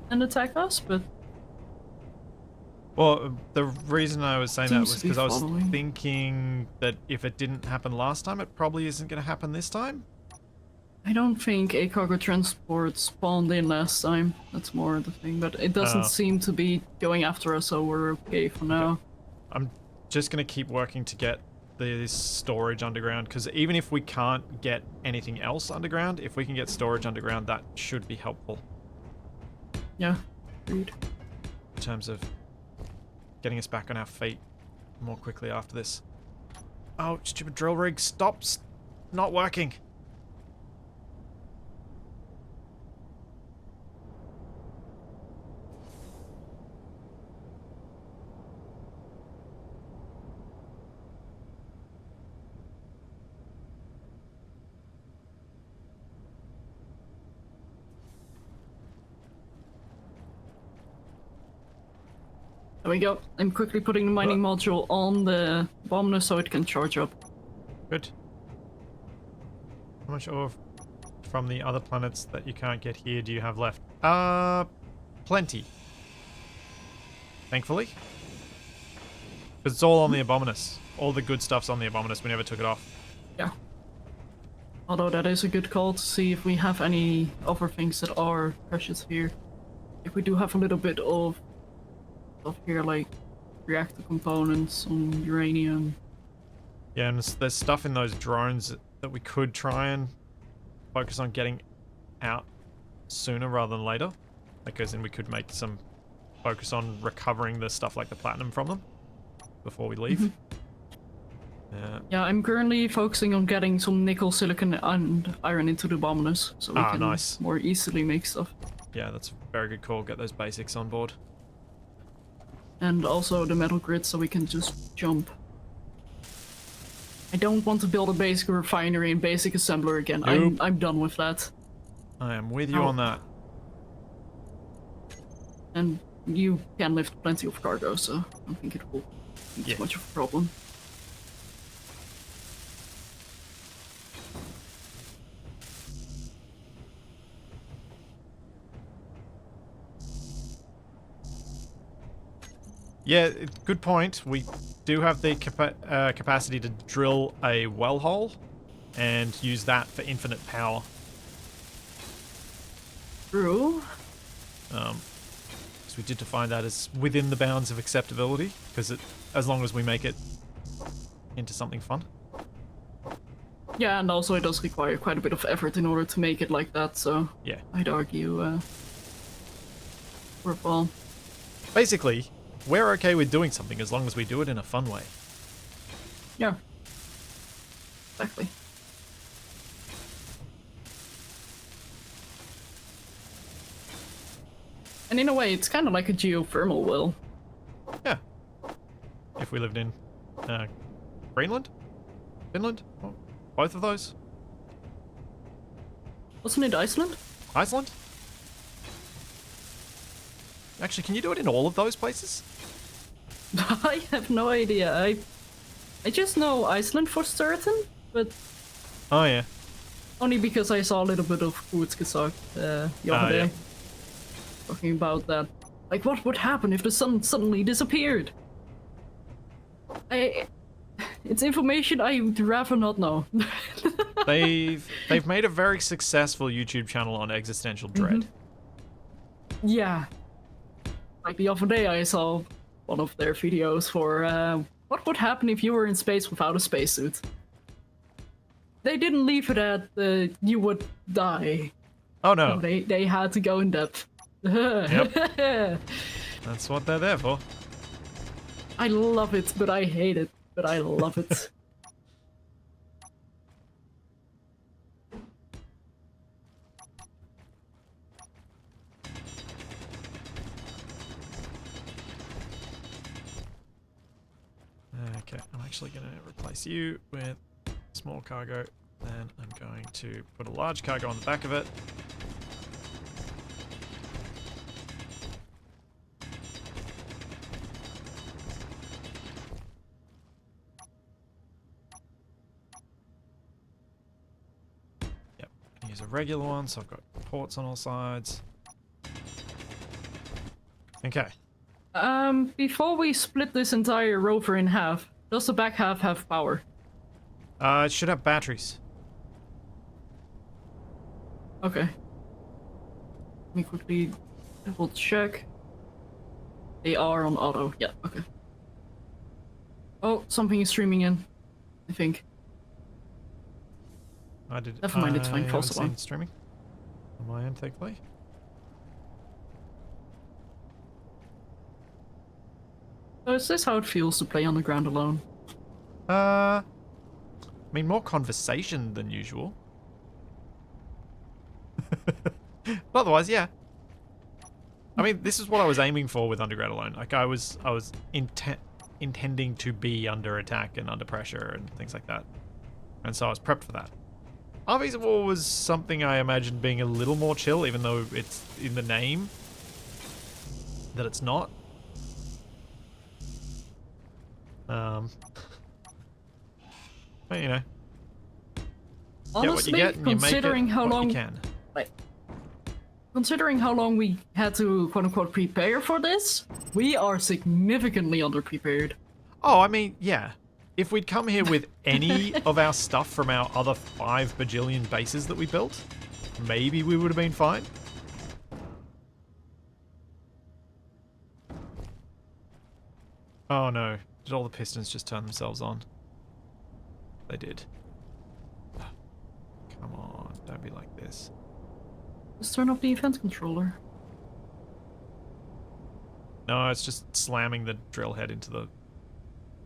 and attack us, but... Well, the reason I was saying that was because I was following. thinking that if it didn't happen last time, it probably isn't going to happen this time. I don't think a cargo transport spawned in last time. That's more the thing, but it doesn't seem to be going after us, so we're okay for now. I'm just going to keep working to get this storage underground, because even if we can't get anything else underground, if we can get storage underground, that should be helpful. Yeah, agreed. In terms of getting us back on our feet more quickly after this. Oh, stupid drill rig, stops not working. There we go. I'm quickly putting the mining module on the bomber so it can charge up. Good. How much ore from the other planets that you can't get here do you have left? Plenty. Thankfully. Because it's all on the Abominus. All the good stuff's on the Abominus. We never took it off. Yeah. Although that is a good call to see if we have any other things that are precious here. If we do have a little bit of stuff here, like reactor components, some uranium. Yeah, and there's stuff in those drones that we could try and focus on getting out sooner rather than later. Like, as in we could make some focus on recovering the stuff like the platinum from them before we leave. Yeah, I'm currently focusing on getting some nickel, silicon, and iron into the Abominus, so we can nice. more easily make stuff. Yeah, that's a very good call. Get those basics on board. And also the metal grid, so we can just jump. I don't want to build a basic refinery and basic assembler again. Nope. I'm done with that. I am with you on that. And you can lift plenty of cargo, so I don't think it will be too much of a problem. Yeah, good point. We do have the capacity to drill a well hole and use that for infinite power. True. So we did define that as within the bounds of acceptability, because as long as we make it into something fun. Yeah, and also it does require quite a bit of effort in order to make it like that, so yeah, I'd argue worthwhile. Basically, we're okay with doing something as long as we do it in a fun way. Yeah. Exactly. And in a way, it's kind of like a geothermal well. Yeah. If we lived in Greenland? Finland? Oh, both of those? Wasn't it Iceland? Iceland? Actually, can you do it in all of those places? I have no idea. I just know Iceland for certain, but... Oh, yeah. Only because I saw a little bit of Kurzgesagt the other day. Yeah. Talking about that. Like, what would happen if the sun suddenly disappeared? It's information I'd rather not know. They've made a very successful YouTube channel on existential dread. Yeah. Like the other day I saw one of their videos for what would happen if you were in space without a spacesuit. They didn't leave it at you would die. Oh no. They had to go in depth. Yep. That's what they're there for. I love it, but I hate it. But I love it. Okay, I'm actually going to replace you with small cargo. Then I'm going to put a large cargo on the back of it. Yep, use a regular one, so I've got ports on all sides. Okay. Before we split this entire rover in half, does the back half have power? It should have batteries. Okay. Let me quickly double check. They are on auto. Yeah, okay. Oh, something is streaming in, I think. I did. Never mind, it's fine. I False haven't alarm. seen streaming on my end, thankfully. So is this how it feels to play on the ground alone? I mean, more conversation than usual. But otherwise, yeah. I mean, this is what I was aiming for with Underground Alone. Like, I was intending to be under attack and under pressure and things like that. And so I was prepped for that. Armies of War was something I imagined being a little more chill, even though it's in the name that it's not. But, you know, Honestly, get what you get and you make it considering how what long, you can. like, considering how long we had to quote unquote prepare for this, we are significantly underprepared. Oh, I mean, yeah. If we'd come here with any of our stuff from our other 5 bajillion bases that we built, maybe we would have been fine. Oh no. Did all the pistons just turn themselves on? They did. Come on, don't be like this. Let's turn off the event controller. No, it's just slamming the drill head into the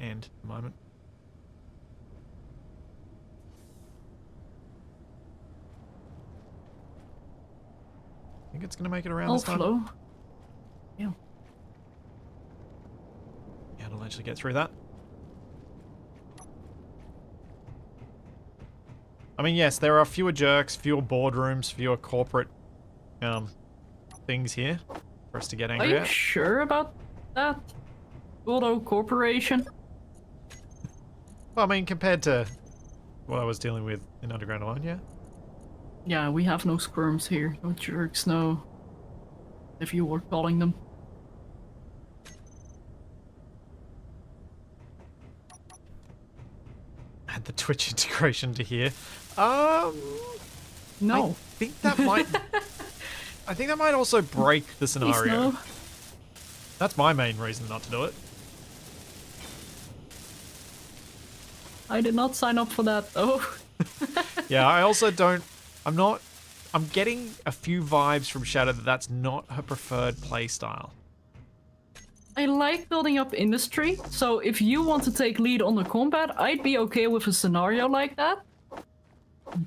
end at the moment. Think it's gonna make it around All this time? flow. Yeah. Yeah, it'll actually get through that. I mean, yes, there are fewer jerks, fewer boardrooms, fewer corporate things here for us to get Are angry you at. sure about that? Although corporation? Well, I mean, compared to what I was dealing with in Underground 1, yeah. Yeah, we have no squirms here. No jerks, no. If you were calling them. Add the Twitch integration to here. No. I think that might. I think that might also break the Please scenario. no. That's my main reason not to do it. I did not sign up for that though. Yeah, I also don't. I'm getting a few vibes from Shadow that that's not her preferred playstyle. I like building up industry, so if you want to take lead on the combat, I'd be okay with a scenario like that.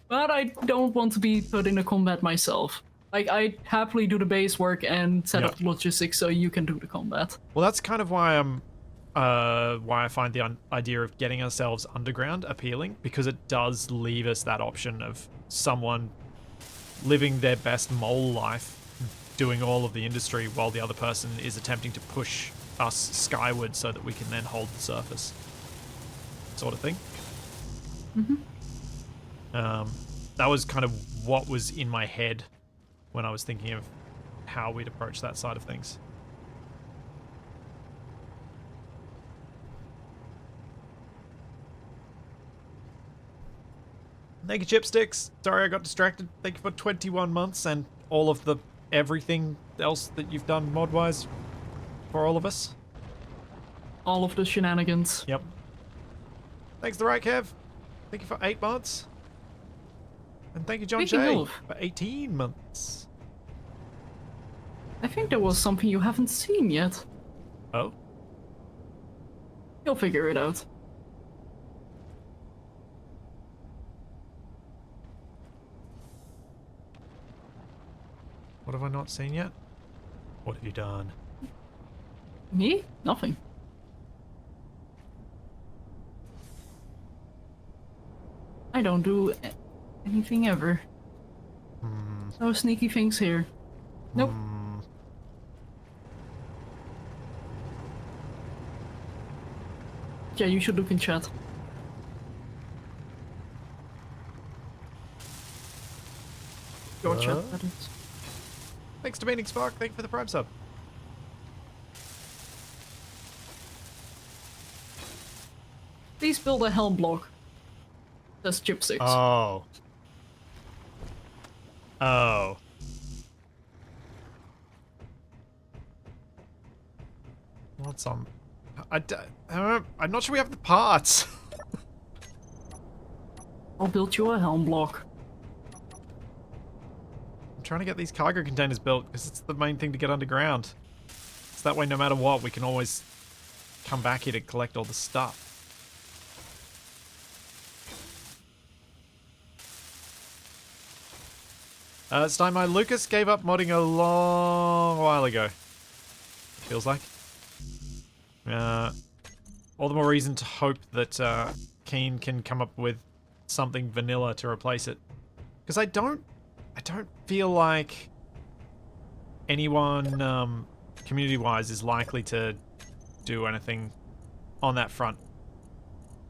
But I don't want to be put in a combat myself. Like, I'd happily do the base work and set up logistics so you can do the combat. Well, that's kind of why why I find the idea of getting ourselves underground appealing, because it does leave us that option of someone living their best mole life, doing all of the industry while the other person is attempting to push us skyward so that we can then hold the surface, sort of thing. That was kind of what was in my head when I was thinking of how we'd approach that side of things. Thank you, Chipsticks. Sorry I got distracted. Thank you for 21 months and all of the everything else that you've done mod-wise for all of us. All of the shenanigans. Yep. Thanks, The Right Kev. Thank you for 8 months. And thank you, John Speaking Shea, of- for 18 months. I think there was something you haven't seen yet. Oh? You'll figure it out. What have I not seen yet? What have you done? Me? Nothing. I don't do anything ever. No sneaky things here. Nope. Yeah, you should look in chat. Your chat, that is. Thanks to Meaning Spark. Thank you for the Prime sub. Please build a helm block. That's chipsticks. Oh. Oh. What's on? I'm not sure we have the parts. I'll build you a helm block. I'm trying to get these cargo containers built because it's the main thing to get underground. So that way, no matter what, we can always come back here to collect all the stuff. It's time my Lucas gave up modding a long while ago. Feels like. All the more reason to hope that Keen can come up with something vanilla to replace it. Because I don't feel like anyone community-wise is likely to do anything on that front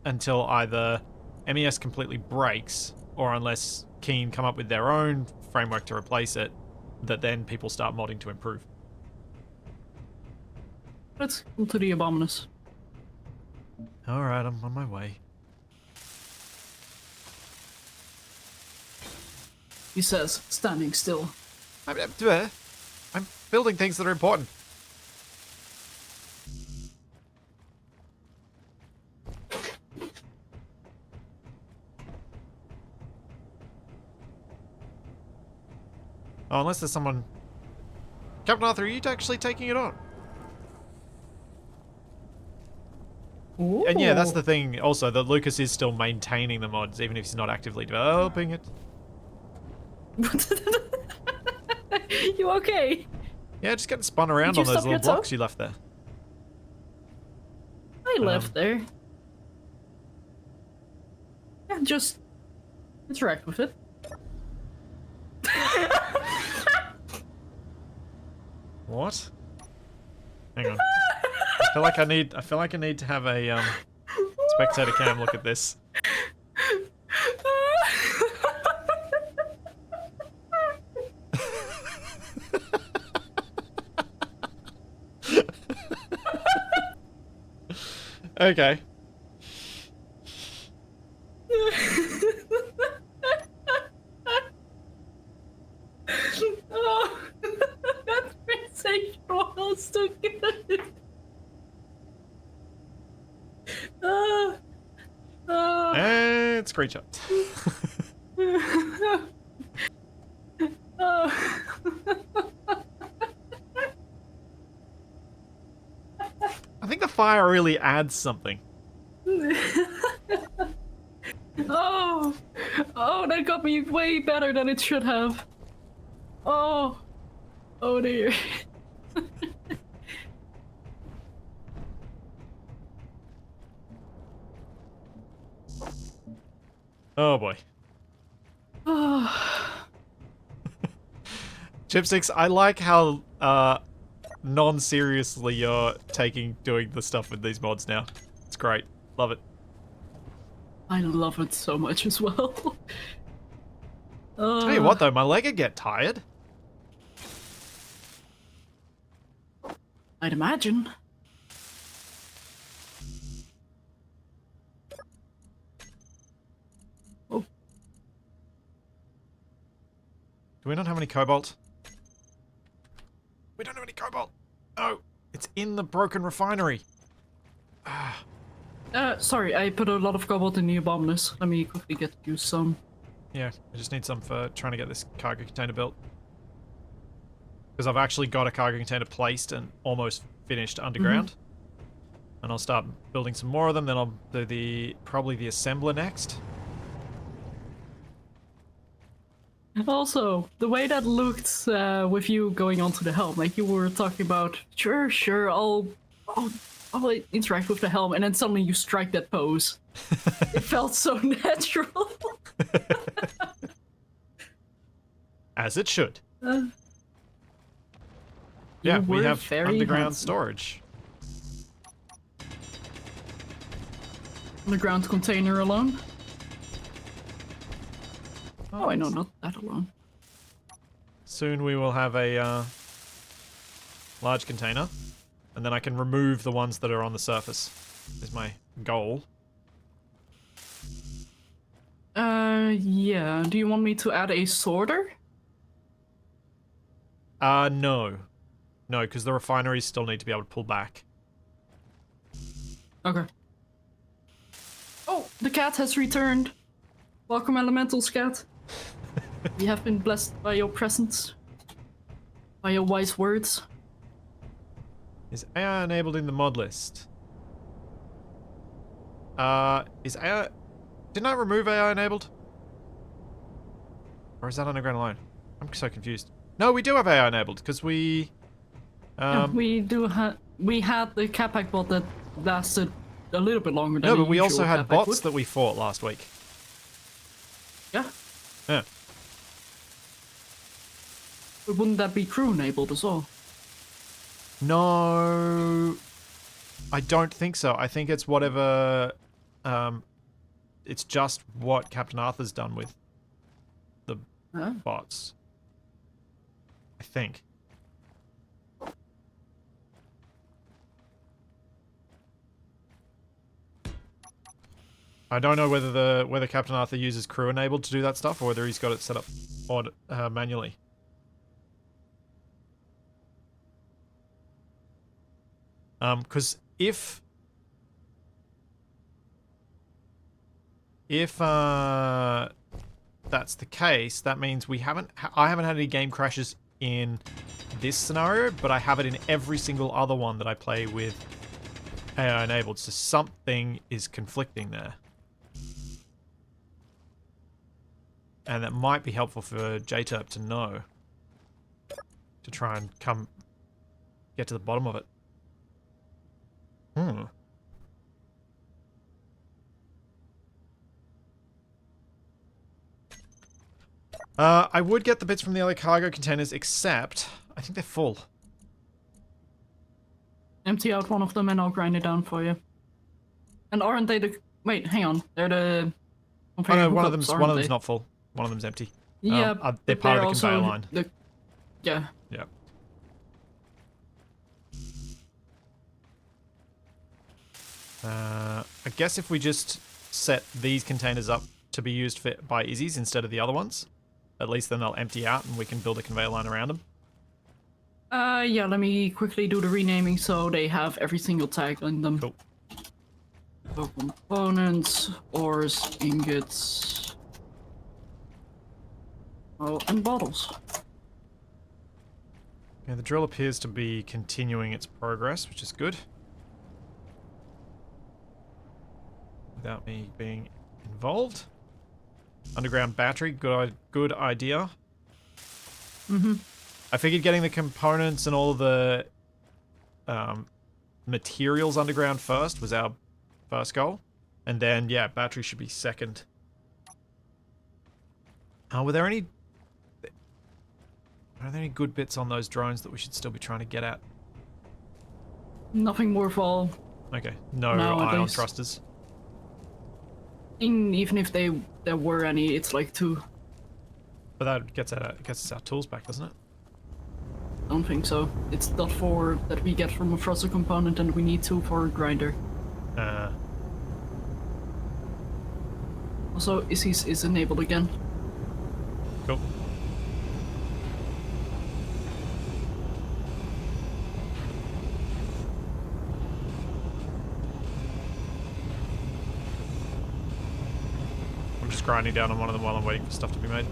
until either MES completely breaks, or unless Keen come up with their own framework to replace it, that then people start modding to improve. Let's go to the Abominus. Alright, I'm on my way. He says, standing still. I'm building things that are important. Oh, unless there's someone... Captain Arthur, are you actually taking it on? Ooh. And yeah, that's the thing also, that Lucas is still maintaining the mods, even if he's not actively developing it. You okay? Yeah, just getting spun around Did on you those stub your little blocks toe? you left there. I left there. Yeah, just interact with it. What? Hang on. I feel like I need to have a spectator cam look at this. Okay. Oh, that sensational was too good. And screenshot. I think the fire really adds something. Oh, that got me way better than it should have. Oh dear. Oh boy. Chipsticks, I like how non-seriously you're doing the stuff with these mods now. It's great. Love it. I love it so much as well. Tell you what though, my leg would get tired. I'd imagine. Oh. Do we not have any cobalt? We don't have any cobalt. Oh, it's in the broken refinery. Sorry, I put a lot of cobalt in the Abominus. Let me quickly get you some. Yeah, I just need some for trying to get this cargo container built. Because I've actually got a cargo container placed and almost finished underground. And I'll start building some more of them, then I'll do probably the assembler next. Also, the way that looked with you going onto the helm, like you were talking about, sure, I'll interact with the helm, and then suddenly you strike that pose. It felt so natural. As it should. You Yeah, we were have very underground handsome. storage. Underground container alone? Oh, I know, not that alone. Soon we will have a large container, and then I can remove the ones that are on the surface, is my goal. Yeah. Do you want me to add a sorter? No. No, because the refineries still need to be able to pull back. Okay. Oh, the cat has returned. Welcome, Elementals cat. We have been blessed by your presence. By your wise words. Is AI enabled in the mod list? Is AI... Didn't I remove AI enabled? Or is that underground alone? I'm so confused. No, we do have AI enabled, because we... Yeah, we had the Capac bot that lasted a little bit longer than No, but we usual also had Capac bots would. that we fought last week. Yeah. Yeah. But wouldn't that be crew enabled as well? No... I don't think so. I think it's whatever... it's just what Captain Arthur's done with the bots. I think. I don't know whether Captain Arthur uses crew enabled to do that stuff or whether he's got it set up manually. Because if that's the case, that means I haven't had any game crashes in this scenario, but I have it in every single other one that I play with AI enabled. So something is conflicting there. And that might be helpful for JTurp to know. To try and get to the bottom of it. I would get the bits from the other cargo containers, except I think they're full. Empty out one of them and I'll grind it down for you. And aren't they the... Wait, hang on. They're the... Oh no, one of them's not full. One of them's empty. Yeah, they're part of the conveyor line. Yeah. Yeah. I guess if we just set these containers up to be used by Izzy's instead of the other ones, at least then they'll empty out and we can build a conveyor line around them. Yeah, let me quickly do the renaming so they have every single tag in them. Cool. So components, ores, ingots, and bottles. Yeah, the drill appears to be continuing its progress, which is good. Without me being involved. Underground battery, good idea. I figured getting the components and all of the materials underground first was our first goal. And then, yeah, battery should be second. Are there any good bits on those drones that we should still be trying to get at? Nothing worthwhile. Okay, no ion thrusters. Even if there were any, it's like 2. But that gets us our tools back, doesn't it? Don't think so. It's .4 that we get from a thruster component and we need 2 for a grinder. Also, Izzy's is enabled again. Cool. I'm just grinding down on one of them while I'm waiting for stuff to be made.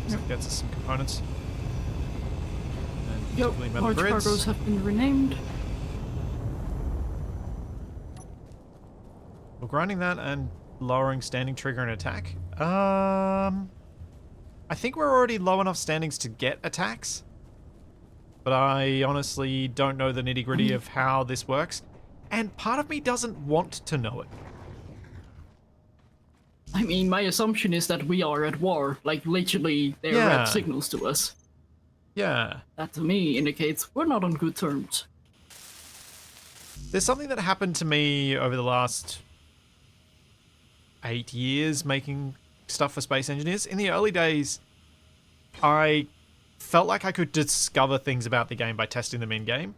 So it gets us some components. Yep, large cargoes have been renamed. We're grinding that and lowering standing trigger and attack. I think we're already low enough standings to get attacks. But I honestly don't know the nitty-gritty of how this works. And part of me doesn't want to know it. I mean, my assumption is that we are at war. Like, literally, they're red signals to us. Yeah. That to me indicates we're not on good terms. There's something that happened to me over the last 8 years making stuff for Space Engineers. In the early days, I felt like I could discover things about the game by testing them in-game.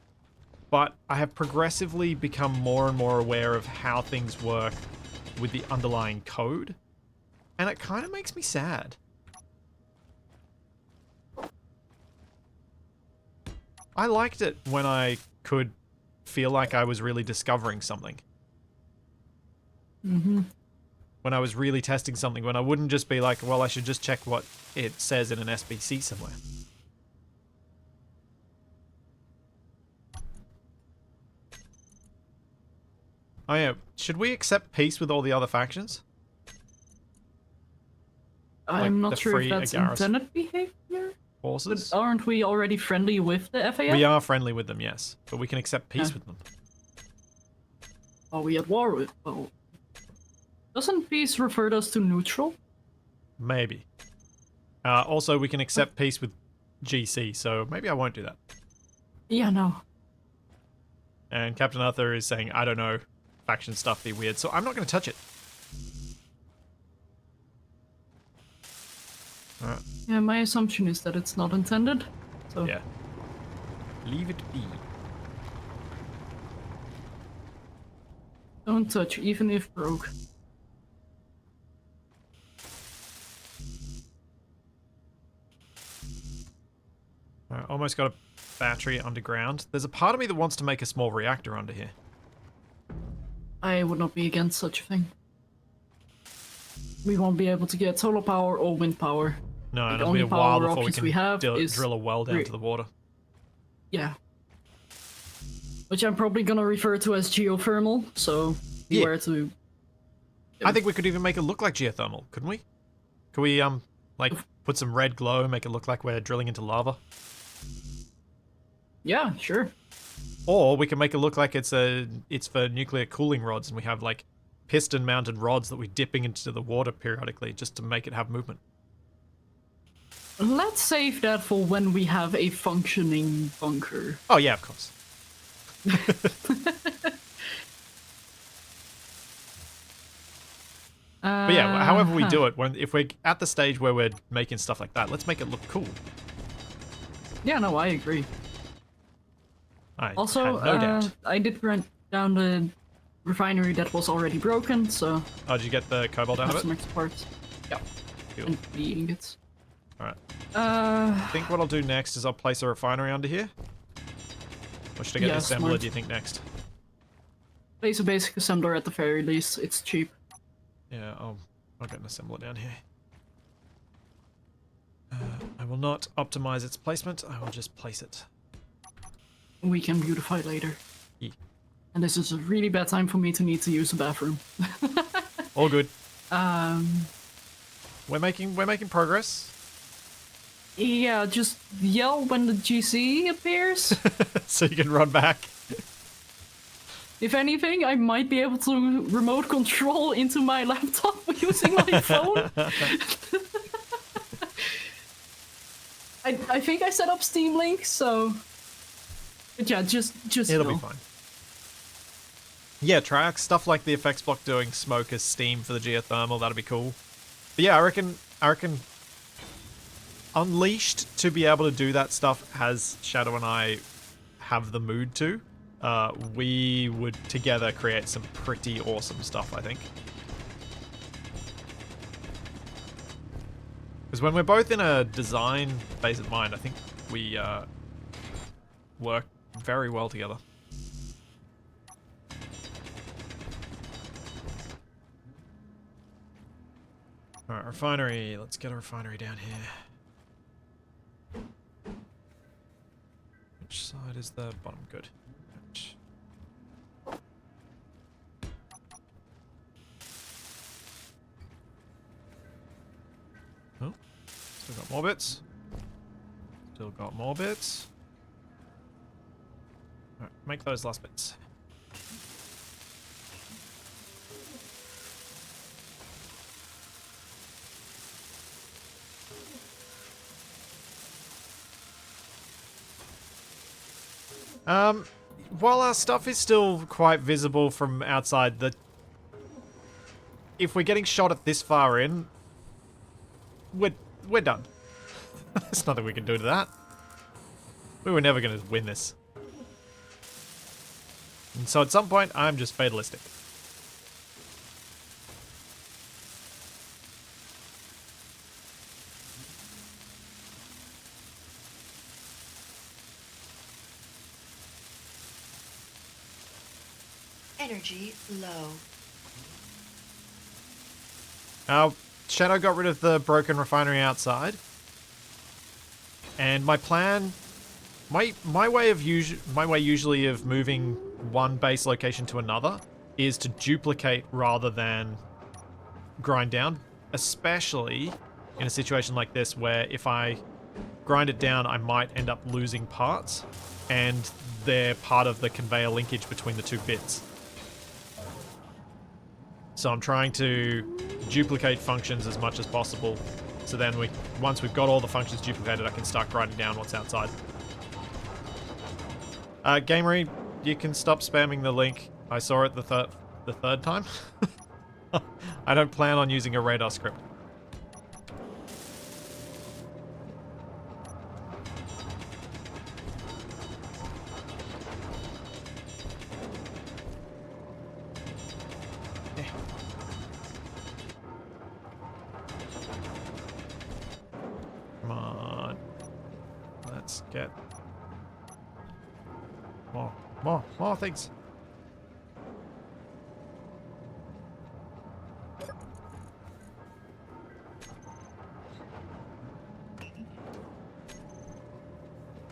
But I have progressively become more and more aware of how things work with the underlying code. And it kind of makes me sad. I liked it when I could feel like I was really discovering something. When I was really testing something, when I wouldn't just be like, well, I should just check what it says in an SBC somewhere. Oh yeah, should we accept peace with all the other factions? I'm not sure if that's intended behavior. Forces? But aren't we already friendly with the FAF? We are friendly with them, yes. But we can accept peace with them. Are we at war with... Oh. Doesn't peace refer us to neutral? Maybe. Also, we can accept peace with GC, so maybe I won't do that. Yeah, no. And Captain Arthur is saying, I don't know, faction stuff be weird, so I'm not going to touch it. Alright. Yeah, my assumption is that it's not intended. So Yeah. Leave it be. don't touch, even if broke. Alright, almost got a battery underground. There's a part of me that wants to make a small reactor under here. I would not be against such a thing. We won't be able to get solar power or wind power. No, The it'll be only a while power before we options can we have is drill a well down re- to the water. Yeah. Which I'm probably gonna refer to as geothermal, so Yeah. beware to... I think we could even make it look like geothermal, couldn't we? Could we, like, put some red glow, make it look like we're drilling into lava? Yeah, sure. Or we can make it look like it's for nuclear cooling rods, and we have, like, piston-mounted rods that we're dipping into the water periodically just to make it have movement. Let's save that for when we have a functioning bunker. Oh, yeah, of course. But yeah, however we do it, if we're at the stage where we're making stuff like that, let's make it look cool. Yeah, no, I agree. I Also, had no doubt. I did run down the refinery that was already broken, so Oh, did you get the cobalt out have of some it? extra parts. Yeah, Cool. and the ingots. Alright. Uh, I think what I'll do next is I'll place a refinery under here. Or should I get Yeah, an assembler, smart. do you think, next? place a basic assembler at the very least. It's cheap. Yeah, I'll get an assembler down here. I will not optimize its placement, I will just place it. We can beautify later. Yeah. And this is a really bad time for me to need to use the bathroom. All good. Um, We're making progress. yeah, just yell when the GC appears. So you can run back. If anything, I might be able to remote control into my laptop using my phone. I think I set up Steam Link, so... But yeah, just It'll go. be fine. Yeah, tracks, stuff like the effects block doing smoke as steam for the geothermal, that'd be cool. But yeah, I reckon Unleashed to be able to do that stuff as Shadow and I have the mood to. We would together create some pretty awesome stuff, I think. Because when we're both in a design phase of mind, I think we work very well together. Alright, refinery. Let's get a refinery down here. Which side is the bottom? Good. Which... Oh, still got more bits. Still got more bits. Alright, make those last bits. While our stuff is still quite visible from outside, if we're getting shot at this far in, we're done. There's nothing we can do to that. We were never going to win this. And so at some point, I'm just fatalistic. Energy low. Shadow got rid of the broken refinery outside. And my plan... My way usually of moving one base location to another is to duplicate rather than grind down. Especially in a situation like this where if I grind it down, I might end up losing parts. And they're part of the conveyor linkage between the two bits. So I'm trying to duplicate functions as much as possible. So then once we've got all the functions duplicated, I can start grinding down what's outside. Gamery, you can stop spamming the link. I saw it the third time. I don't plan on using a radar script. Yeah. Come on. Let's get more things.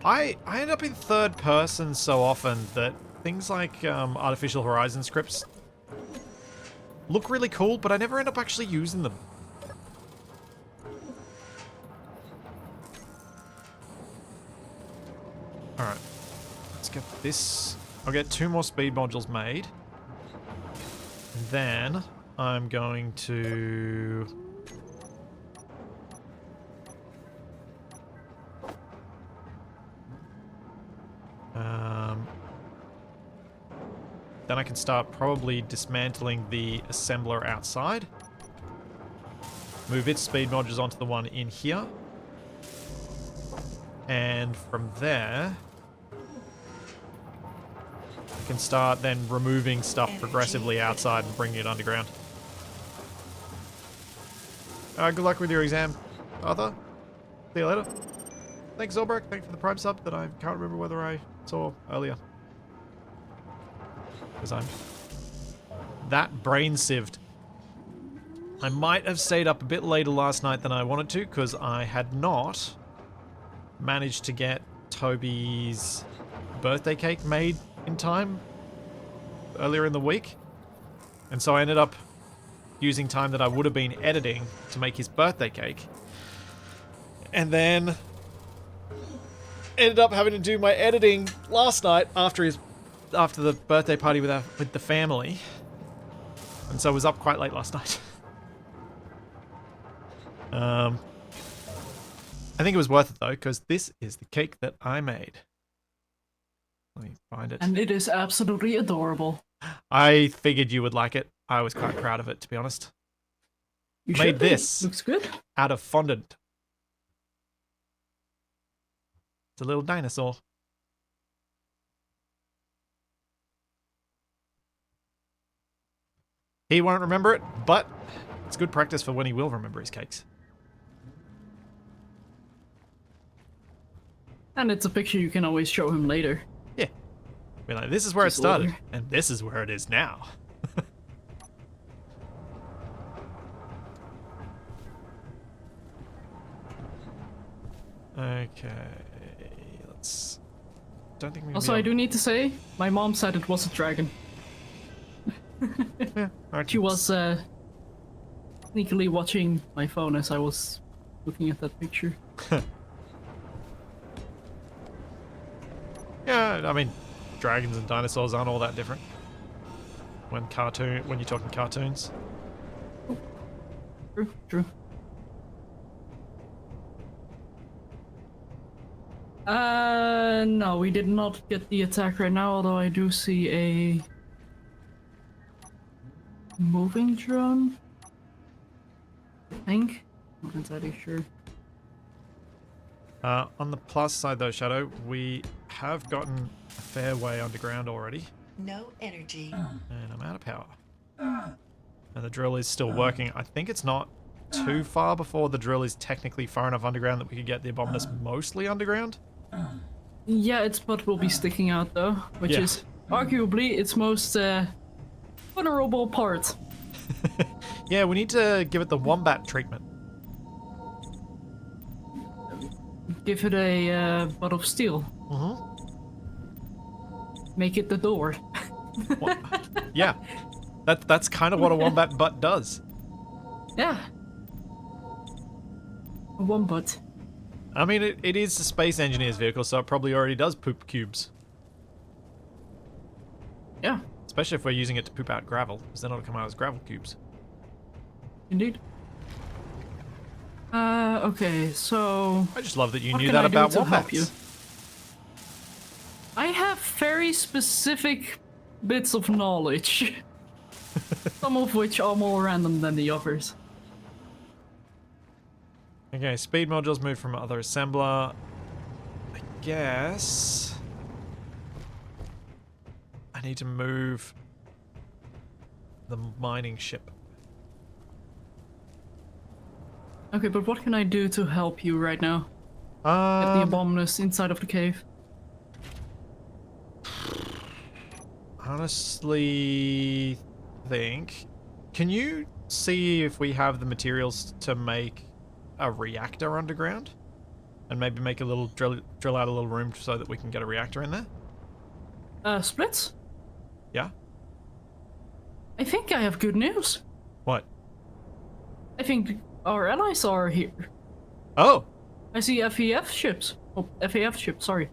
I end up in third person so often that things like artificial horizon scripts look really cool, but I never end up actually using them. Alright. Let's get this. I'll get 2 more speed modules made. And then I'm going to... then I can start probably dismantling the assembler outside. Move its speed modules onto the one in here. And from there, I can start then removing stuff progressively outside and bringing it underground. Good luck with your exam, Arthur. See you later. Thanks, Zolbrek. Thanks for the Prime sub that I can't remember whether I saw earlier. Because I'm that brain sieved. I might have stayed up a bit later last night than I wanted to because I had not managed to get Toby's birthday cake made in time earlier in the week. And so I ended up using time that I would have been editing to make his birthday cake. And then ended up having to do my editing last night after the birthday party with the family. And so I was up quite late last night. I think it was worth it though, because this is the cake that I made. Let me find it. And it is absolutely adorable. I figured you would like it. I was quite proud of it, to be honest. You Made should be. this. Looks good. Out of fondant. It's a little dinosaur. He won't remember it, but it's good practice for when he will remember his cakes. And it's a picture you can always show him later. Yeah. Be like, this is where Just it started, later. and this is where it is now. Okay. Let's... Don't think we can Also, be I on- do need to say, my mom said it was a dragon. Yeah, alright. She was sneakily watching my phone as I was looking at that picture. Yeah, I mean, dragons and dinosaurs aren't all that different. When you're talking cartoons. True, true. No, we did not get the attack right now, although I do see a moving drone. I think. Not entirely sure. On the plus side though, Shadow, we have gotten a fair way underground already. No energy. And I'm out of power. And the drill is still working. I think it's not too far before the drill is technically far enough underground that we could get the Abominus mostly underground. Yeah, its butt will be sticking out though, which Yeah. is arguably its most vulnerable part. Yeah, we need to give it the wombat treatment. Give it a butt of steel. Mm-hmm. Make it the door. Yeah. That's kind of what a wombat butt does. Yeah. A wombat. I mean, it is a space engineer's vehicle, so it probably already does poop cubes. Yeah, Especially if we're using it to poop out gravel, because then it'll come out as gravel cubes. indeed. Okay, so I just love that you what knew can that I do about to help wombats. you? I have very specific bits of knowledge. Some of which are more random than the others. Okay, speed modules moved from other assembler. I guess I need to move the mining ship. Okay, but what can I do to help you right now? Get the Um, Abominus inside of the cave. honestly, think. Can you see if we have the materials to make a reactor underground, and maybe make a little drill out a little room so that we can get a reactor in there? Splits? Yeah. I think I have good news. What? I think our allies are here. Oh, I see FEF ships. Oh, FAF ships, sorry.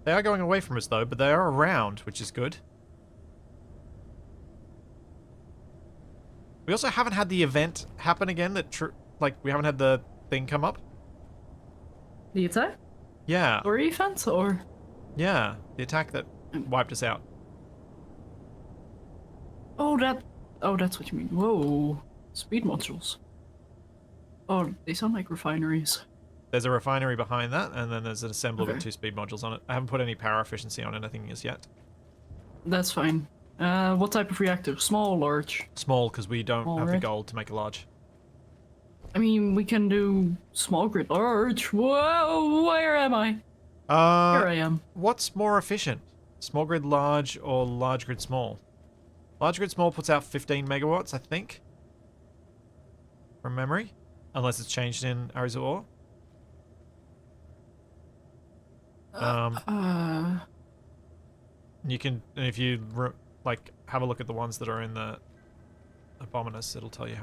they are going away from us though, but they are around, which is good. We also haven't had the event happen again. Like we haven't had the thing come up. The attack? Yeah, Or event? Or... yeah, the attack that wiped us out. Oh, that's what you mean. Whoa. Speed modules. Oh, they sound like refineries. There's a refinery behind that, and then there's an assembler with Okay. 2 speed modules on it. I haven't put any power efficiency on anything as yet. That's fine. What type of reactor? Small, large? Small, because we don't have the Alright. gold to make a large. I mean, we can do small grid large. Whoa, where am I? Here I am. What's more efficient? Small grid large or large grid small? Large grid small puts out 15 megawatts, I think. From memory. Unless it's changed in Arizona. You can, if you like have a look at the ones that are in the Abominus, it'll tell you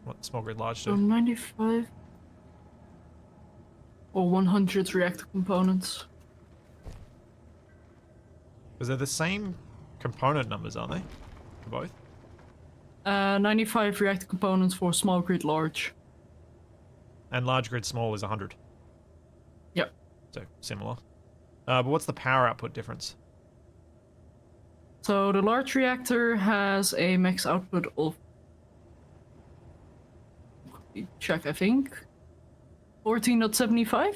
what small grid large So do. 95 or 100 reactor components. Because they're the same component numbers, aren't they? For both. 95 reactor components for small grid large. And large grid small is 100. Yep. So similar. But what's the power output difference? So the large reactor has a max output of, check, I think 14.75.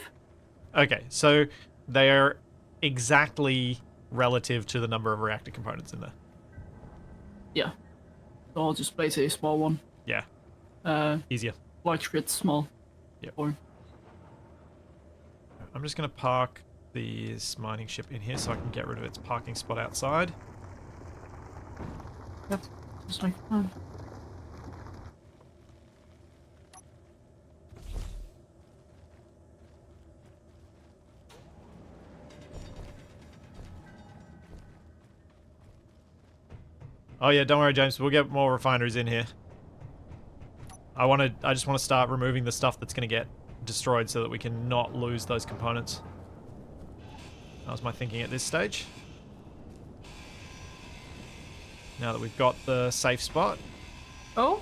Okay, so they are exactly relative to the number of reactor components in there. Yeah. So I'll just place a small one. Yeah, easier. Large grid small. Yep. Or I'm just going to park this mining ship in here so I can get rid of its parking spot outside. that's just like that. Oh yeah, don't worry, James. We'll get more refineries in here. I just want to start removing the stuff that's going to get destroyed so that we can not lose those components. That was my thinking at this stage. Now that we've got the safe spot. Oh,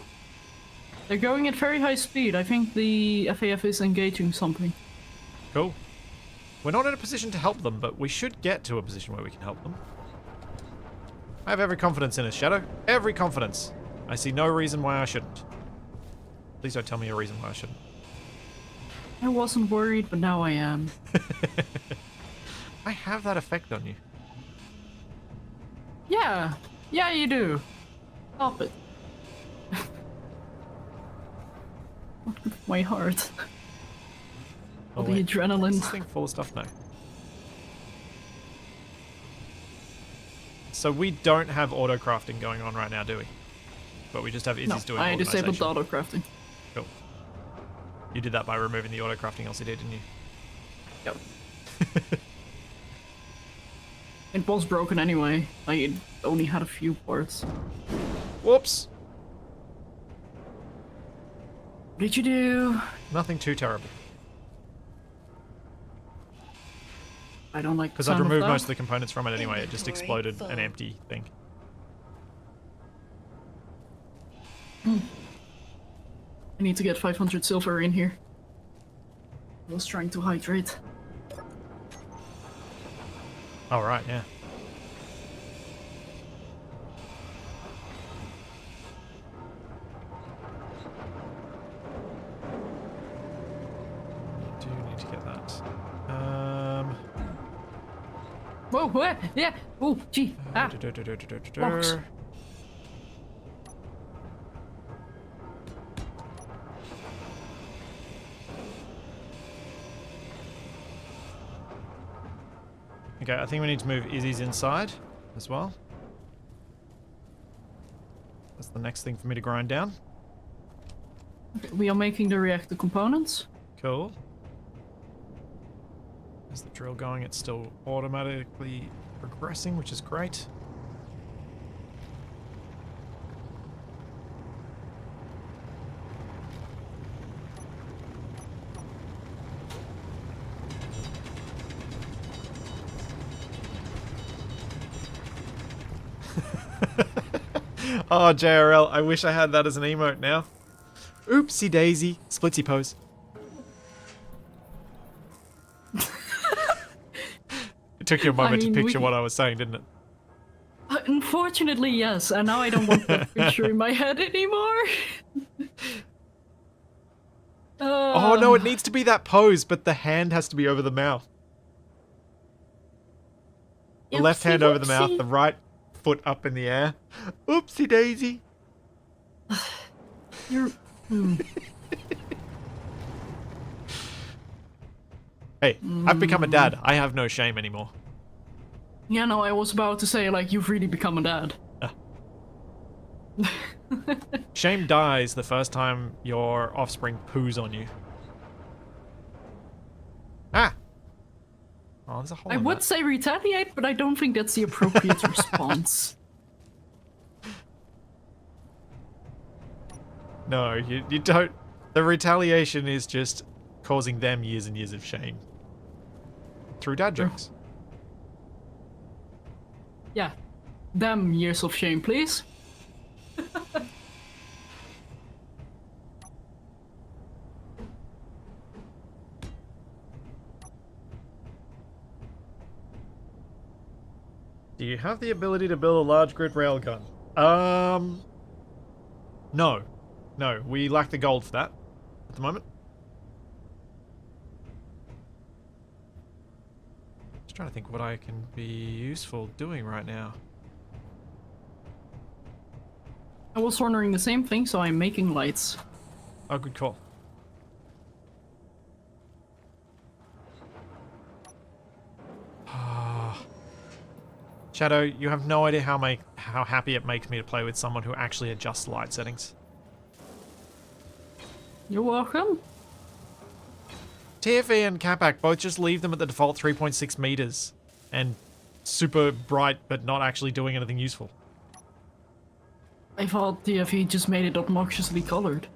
they're going at very high speed. I think the FAF is engaging something. Cool. We're not in a position to help them, but we should get to a position where we can help them. I have every confidence in us, Shadow. Every confidence. I see no reason why I shouldn't. Please don't tell me a reason why I shouldn't. I wasn't worried, but now I am. I have that effect on you. Yeah, you do. Stop it. My heart. Oh, All the wait. adrenaline. Is this thing full of stuff? No. So we don't have auto crafting going on right now, do we? But we just have Izzy's doing I disabled the organization. auto crafting. Cool. You did that by removing the auto crafting LCD, didn't you? Yep. It was broken anyway. It only had a few parts. Whoops! What did you do? Nothing too terrible. I don't like the Because I've sound of removed that. most of the components from it anyway, it just Inventory exploded an full. empty thing. I need to get 500 silver in here. I was trying to hydrate. Oh, right, yeah. Do need to get that. Whoa, what? Yeah. Oh, gee. Ah, blocks. Okay, I think we need to move Izzy's inside as well. That's the next thing for me to grind down. Okay, we are making the reactor components. Cool. Is the drill going? It's still automatically progressing, which is great. Oh, JRL, I wish I had that as an emote now. Oopsie daisy. Splitsy pose. It took you a moment to picture what I was saying, didn't it? Unfortunately, yes. And now I don't want that picture in my head anymore. Oh no, it needs to be that pose, but the hand has to be over the mouth. The left hand over the mouth, the right foot up in the air. Oopsie daisy. You're... Hey, I've become a dad. I have no shame anymore. Yeah, no, I was about to say, like, you've really become a dad. Shame dies the first time your offspring poos on you. Ah! Oh, there's a hole I in would that. say retaliate, but I don't think that's the appropriate response. No, you don't. The retaliation is just causing them years and years of shame. Through dad jokes. Yeah. Damn years of shame, please. Do you have the ability to build a large grid railgun? No. No, we lack the gold for that at the moment. Just trying to think what I can be useful doing right now. I was wondering the same thing, so I'm making lights. Oh, good call. Shadow, you have no idea how happy it makes me to play with someone who actually adjusts light settings. You're welcome. TFE and Capac both just leave them at the default 3.6 meters and super bright but not actually doing anything useful. I thought DFE just made it obnoxiously colored.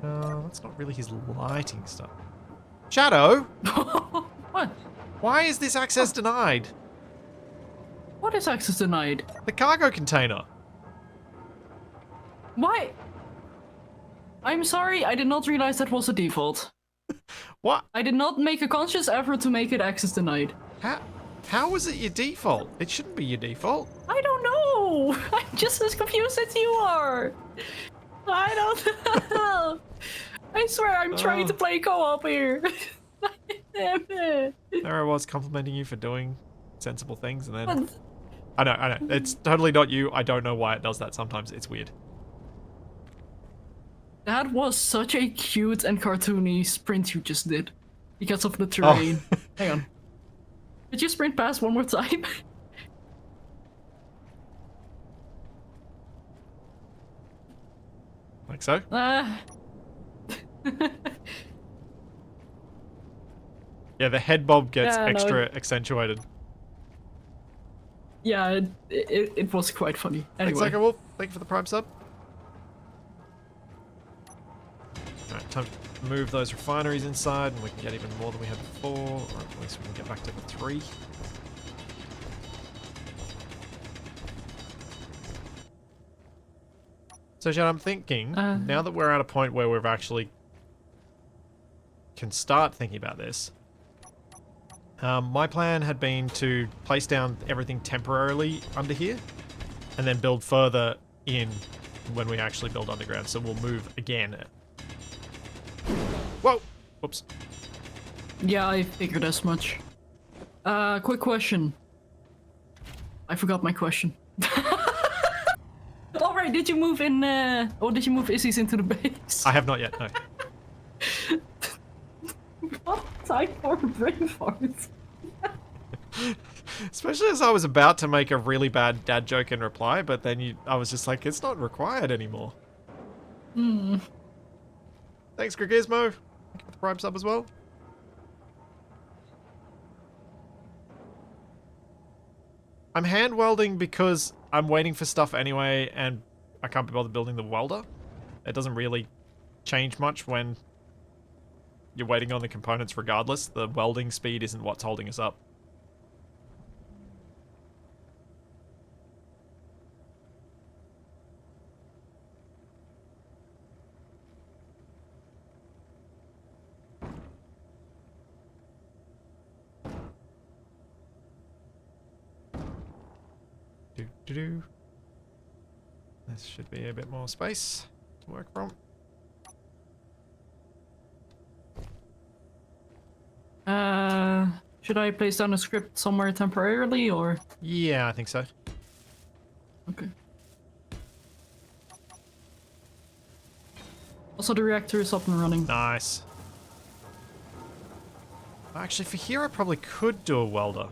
That's not really his lighting stuff. Shadow? What? Why is this access denied? What is access denied? The cargo container. Why? I'm sorry, I did not realize that was a default. What? I did not make a conscious effort to make it access denied. How was it your default? It shouldn't be your default. I don't know! I'm just as confused as you are! I don't know! I swear I'm trying to play co-op here. Damn it. There I was complimenting you for doing sensible things and then... I know. It's totally not you. I don't know why it does that sometimes. It's weird. That was such a cute and cartoony sprint you just did. Because of the terrain. Oh. Hang on. Did you sprint past one more time? Like so? Yeah, the head bob gets extra accentuated. Yeah, it was quite funny. Anyway. Thanks, Wolf. Thank you for the prime sub. Alright, time to move those refineries inside and we can get even more than we had before, or at least we can get back to the 3. So, Jen, I'm thinking, now that we're at a point where we've actually can start thinking about this, My plan had been to place down everything temporarily under here, and then build further in when we actually build underground. So we'll move again. Whoa! Whoops. Yeah, I figured as much. Quick question. I forgot my question. Alright, did you move in, or did you move Izzy's into the base? I have not yet, no. What? Time for a brain fart. Especially as I was about to make a really bad dad joke in reply, but then I was just like, it's not required anymore. Thanks, Gregizmo. Thank you for the Prime sub as well. I'm hand welding because I'm waiting for stuff anyway, and I can't be bothered building the welder. It doesn't really change much when you're waiting on the components regardless. The welding speed isn't what's holding us up. This should be a bit more space to work from. Should I place down a script somewhere temporarily, or? Yeah, I think so. Okay. Also, the reactor is up and running. Nice. Actually, for here I probably could do a welder.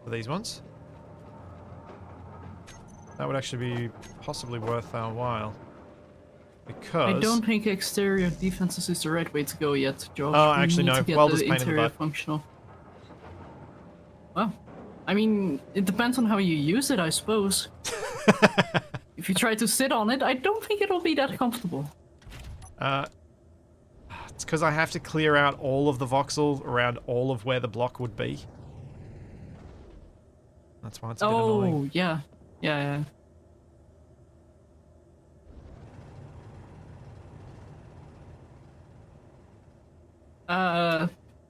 For these ones. That would actually be possibly worth our while. Because... I don't think exterior defenses is the right way to go yet, Josh. Oh, We actually need no. to get Welder's the pain in the interior butt. functional. Well, I mean, it depends on how you use it, I suppose. If you try to sit on it, I don't think it'll be that comfortable. It's because I have to clear out all of the voxel around all of where the block would be. That's why it's a bit annoying. Oh, yeah. Yeah.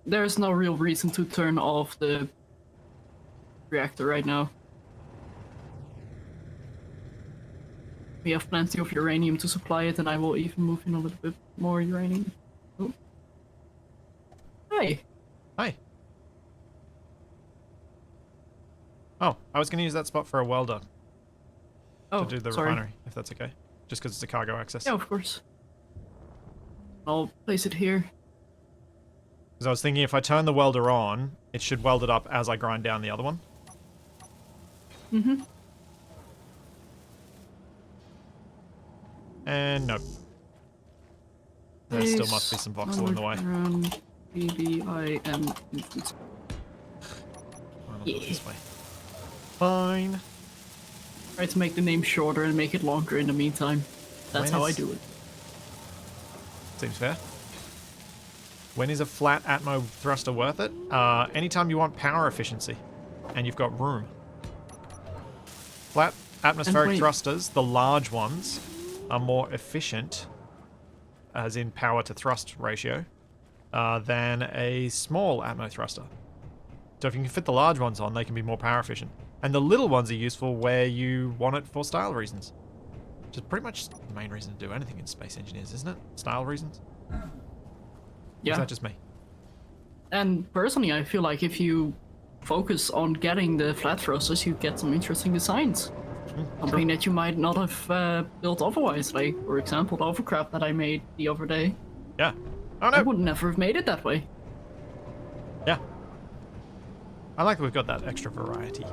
There's no real reason to turn off the reactor right now. We have plenty of uranium to supply it, and I will even move in a little bit more uranium. Oh. Hi. Hi. Oh, I was going to use that spot for a welder Oh, to do the sorry. refinery, if that's okay. Just because it's a cargo access. Yeah, of course. I'll place it here. Because I was thinking if I turn the welder on, it should weld it up as I grind down the other one. Mm-hmm. And nope. There still must be some voxel in the way. BBIM. I'll do it this way. Fine. Try to make the name shorter and make it longer in the meantime. That's how I do it. Seems fair. When is a flat atmo thruster worth it? Anytime you want power efficiency and you've got room. Flat atmospheric thrusters, the large ones, are more efficient, as in power to thrust ratio, than a small atmo thruster. So if you can fit the large ones on, they can be more power efficient. And the little ones are useful where you want it for style reasons. Which is pretty much the main reason to do anything in Space Engineers, isn't it? Style reasons? Yeah. Is that just me? And personally, I feel like if you focus on getting the flat thrusters, you get some interesting designs. Something that you might not have built otherwise. Like, for example, the overcraft that I made the other day. Yeah. Oh no! I would never have made it that way. Yeah. I like that we've got that extra variety.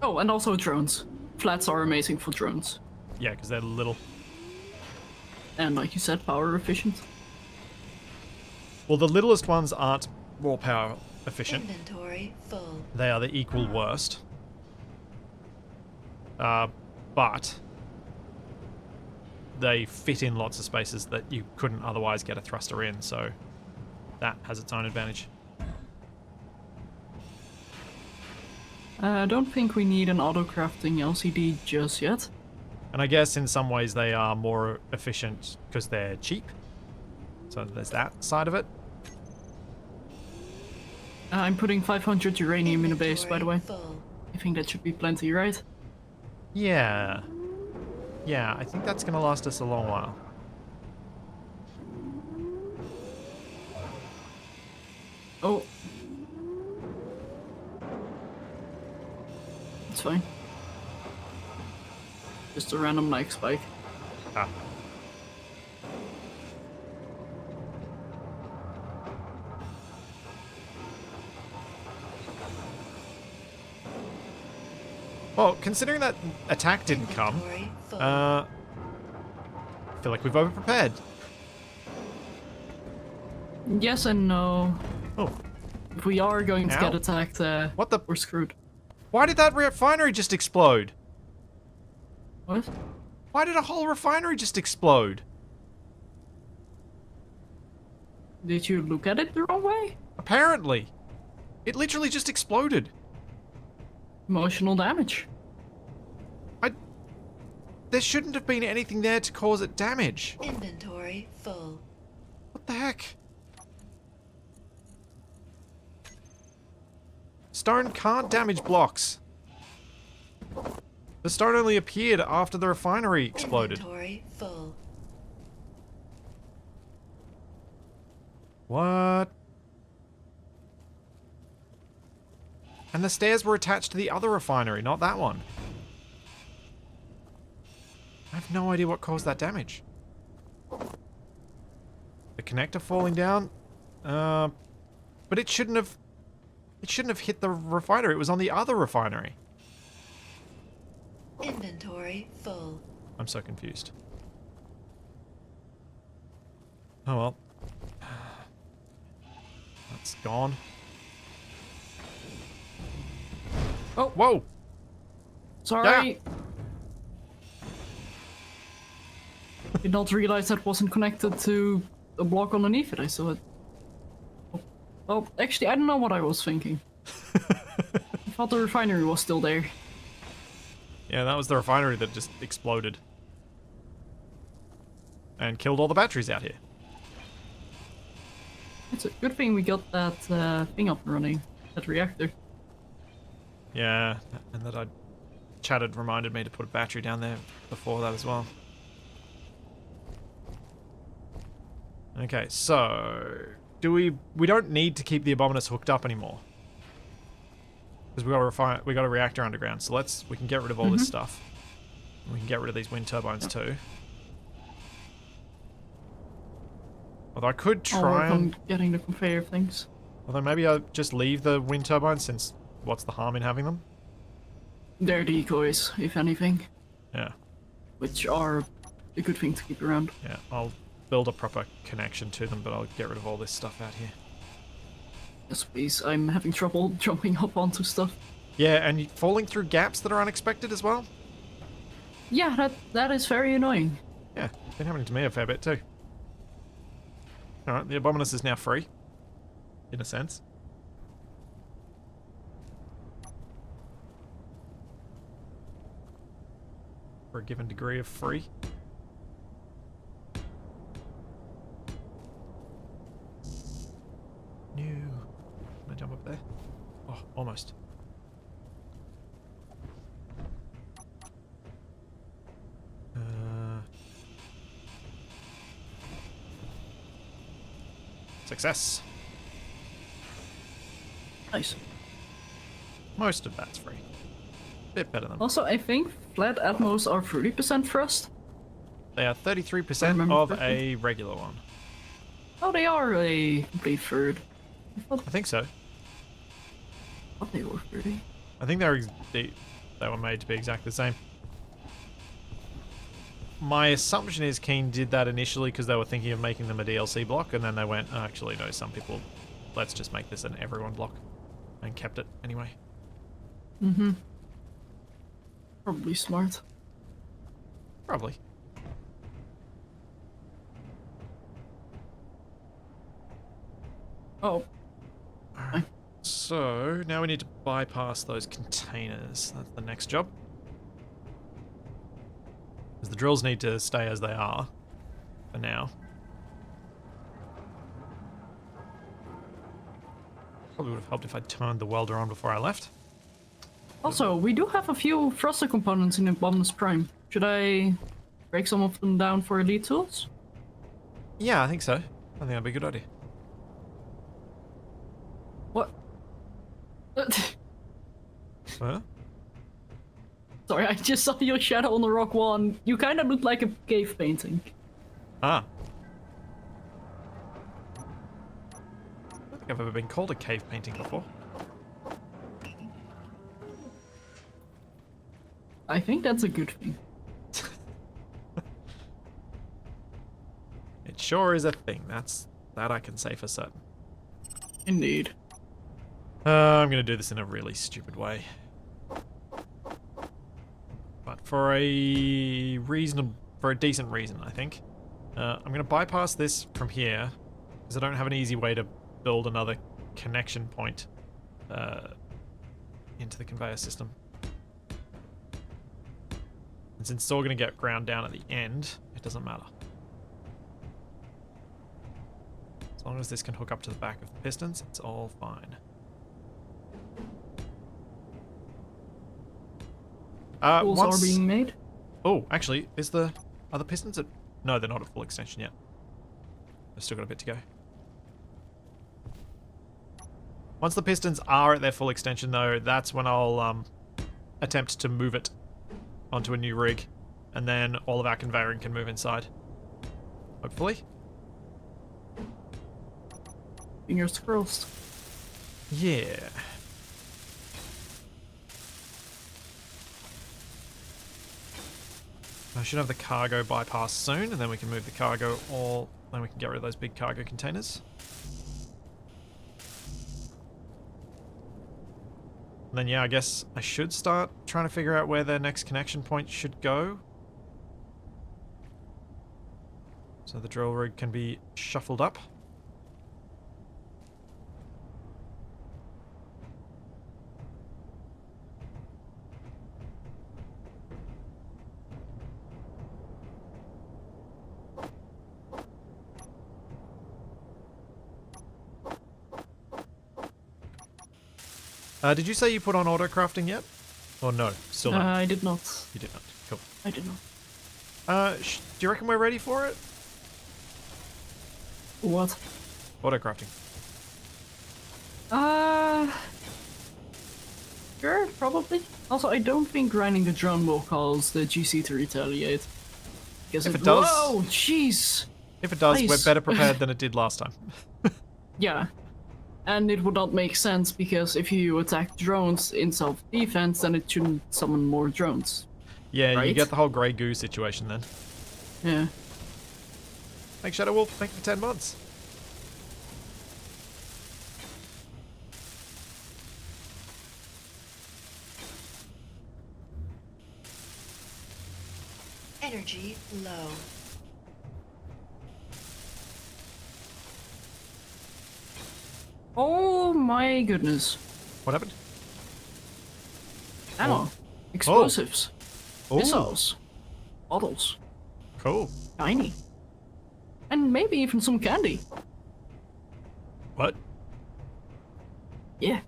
Oh, and also drones. Flats are amazing for drones. Yeah, because they're little. And like you said, power efficient. Well, the littlest ones aren't more power efficient. Inventory full. They are the equal worst. But they fit in lots of spaces that you couldn't otherwise get a thruster in, so that has its own advantage. I don't think we need an auto-crafting LCD just yet. And I guess in some ways they are more efficient because they're cheap. So there's that side of it. I'm putting 500 uranium in a base, by the way. Full. I think that should be plenty, right? Yeah. Yeah, I think that's gonna last us a long while. Oh. It's fine. Just a random knife spike. Ah. Well, considering that attack didn't come, Inventory full. I feel like we've overprepared. Yes and no. Oh, If we are going to Ow. get attacked, what the? we're screwed. Why did that refinery just explode? What? Why did a whole refinery just explode? Did you look at it the wrong way? Apparently. It literally just exploded. Emotional damage. There shouldn't have been anything there to cause it damage. Inventory full. What the heck? Stone can't damage blocks. The stone only appeared after the refinery exploded. Inventory full. What? And the stairs were attached to the other refinery, not that one. I have no idea what caused that damage. The connector falling down? But it shouldn't have... It shouldn't have hit the refinery. It was on the other refinery. Inventory full. I'm so confused. Oh well. That's gone. Oh. Whoa! Sorry. Did not realize that wasn't connected to a block underneath it. I saw it. Oh, actually, I don't know what I was thinking. I thought the refinery was still there. Yeah, that was the refinery that just exploded. And killed all the batteries out here. It's a good thing we got that thing up and running, that reactor. Yeah, and that I chatted reminded me to put a battery down there before that as well. Okay, so do we don't need to keep the Abominus hooked up anymore. Because we got a reactor underground, so we can get rid of all this stuff. And we can get rid of these wind turbines too. Although I could I'll try work on and getting the conveyor things. although maybe I'll just leave the wind turbines since what's the harm in having them? They're decoys, if anything, Yeah. which are a good thing to keep around. Yeah, I'll build a proper connection to them, but I'll get rid of all this stuff out here. Yes, please. I'm having trouble jumping up onto stuff. Yeah, and falling through gaps that are unexpected as well? Yeah, that is very annoying. Yeah, it's been happening to me a fair bit too. Alright, the Abominus is now free. In a sense. For a given degree of free. No. Can I jump up there? Oh, almost. Success. Nice. Most of that's free. Bit better than. Also, I think flat atmos are 30% thrust. They are 33% remember of correctly. a regular one. Oh, they are a complete third. I think so. I thought they were 30. I think they were made to be exactly the same. My assumption is Keen did that initially because they were thinking of making them a DLC block, and then they went, oh, actually, no, some people, let's just make this an everyone block, and kept it anyway. Mm-hmm. Probably smart. Probably. Oh. Alright. So, now we need to bypass those containers. That's the next job. Because the drills need to stay as they are for now. Probably would have helped if I turned the welder on before I left. Also, we do have a few thruster components in Abominus Prime. Should I break some of them down for elite tools? Yeah, I think so. I think that'd be a good idea. What? Well, Sorry, I just saw your shadow on the rock wall and you kind of look like a cave painting. ah. I don't think I've ever been called a cave painting before. I think that's a good thing. It sure is a thing. That I can say for certain. Indeed. I'm gonna do this in a really stupid way. But for a decent reason, I think. I'm gonna bypass this from here, because I don't have an easy way to build another connection point into the conveyor system. And since it's all gonna get ground down at the end, it doesn't matter. As long as this can hook up to the back of the pistons, it's all fine. Tools are being made. Oh, actually, are the pistons at... No, they're not at full extension yet. They've still got a bit to go. Once the pistons are at their full extension, though, that's when I'll attempt to move it onto a new rig, and then all of our conveyoring can move inside. Hopefully. Fingers crossed. Yeah. I should have the cargo bypass soon, and then we can move the cargo all... Then we can get rid of those big cargo containers. And then, yeah, I guess I should start trying to figure out where their next connection point should go. So the drill rig can be shuffled up. Did you say you put on auto crafting yet? Or no? Still not? I did not. You did not. Cool. I did not. Do you reckon we're ready for it? What? Auto crafting. Sure, probably. Also, I don't think grinding the drone will cause the GC to retaliate. Because If it does- Whoa, jeez! If it does, we're Nice. better prepared than it did last time. Yeah. And it would not make sense because if you attack drones in self-defense, then it shouldn't summon more drones. Yeah, you Right? get the whole grey goo situation then. Yeah. Thanks, Shadow Wolf. Thank you for 10 months. Energy low. Oh my goodness. What happened? Ammo. Explosives. Oh, Missiles. Bottles. cool. Tiny. And maybe even some candy. What? Yeah.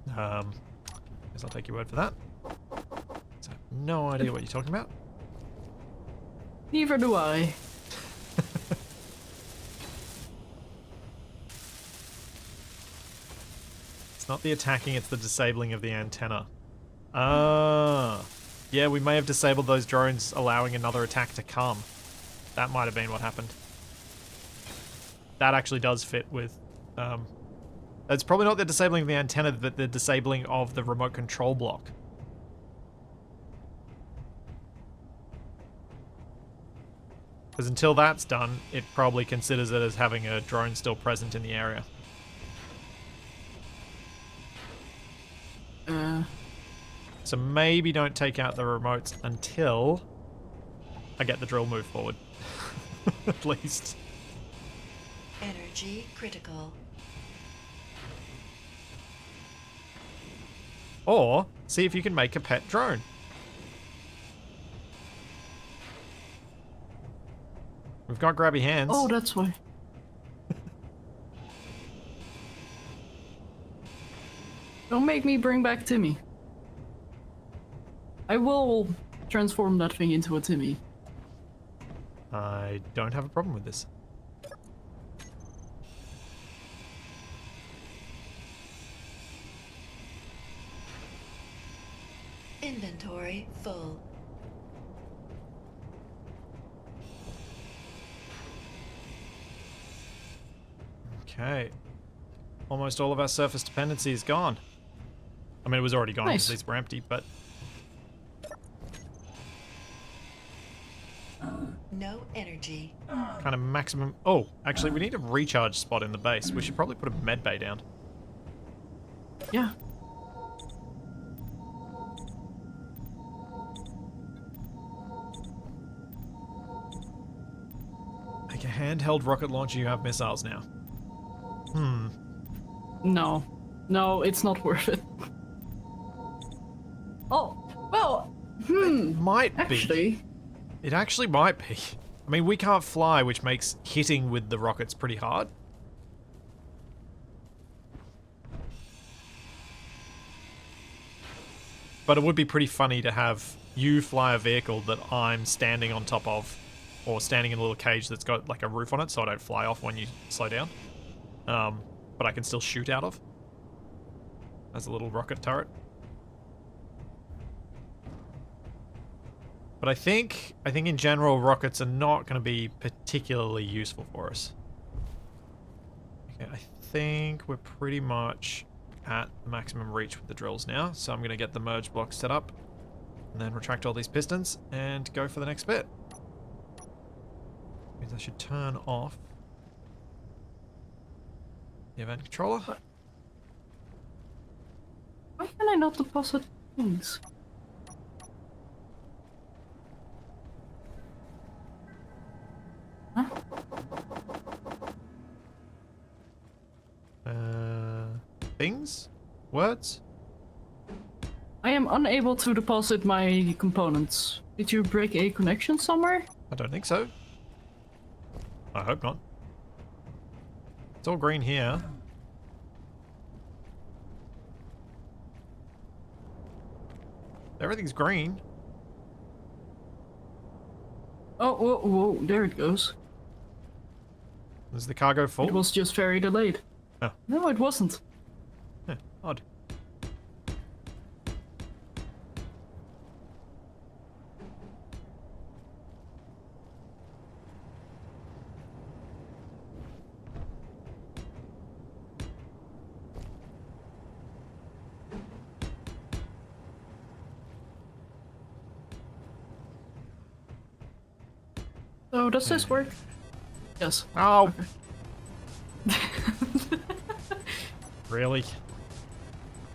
Guess I'll take your word for that. So I have no idea what you're talking about. Neither do I. It's not the attacking, it's the disabling of the antenna. Ah. Yeah, we may have disabled those drones, allowing another attack to come. That might have been what happened. That actually does fit with... it's probably not the disabling of the antenna, but the disabling of the remote control block. Because until that's done, it probably considers it as having a drone still present in the area. So maybe don't take out the remotes until I get the drill moved forward. At least. Energy critical. Or see if you can make a pet drone. We've got grabby hands. Oh, that's why. Don't make me bring back Timmy. I will transform that thing into a Timmy. I don't have a problem with this. Inventory full. Okay. Almost all of our surface dependency is gone. I mean, it was already gone because Nice. these were empty, but No energy. kind of maximum... Oh, actually, we need a recharge spot in the base. We should probably put a med bay down. Yeah. Like a handheld rocket launcher, you have missiles now. Hmm. No. No, it's not worth it. Oh, well, Might be. actually, It actually might be. I mean, we can't fly, which makes hitting with the rockets pretty hard. But it would be pretty funny to have you fly a vehicle that I'm standing on top of, or standing in a little cage that's got like a roof on it so I don't fly off when you slow down. But I can still shoot out of. As a little rocket turret. But I think in general rockets are not going to be particularly useful for us. Okay, I think we're pretty much at the maximum reach with the drills now, so I'm going to get the merge block set up and then retract all these pistons and go for the next bit. Means I should turn off the event controller. why can I not deposit things? Huh? Things? Words? I am unable to deposit my components. Did you break a connection somewhere? I don't think so. I hope not. It's all green here. Everything's green. Oh, whoa, whoa, there it goes. Is the cargo full? It was just very delayed. Oh. No, it wasn't. Huh, odd. So, does this work? Yes. Oh, Okay. really?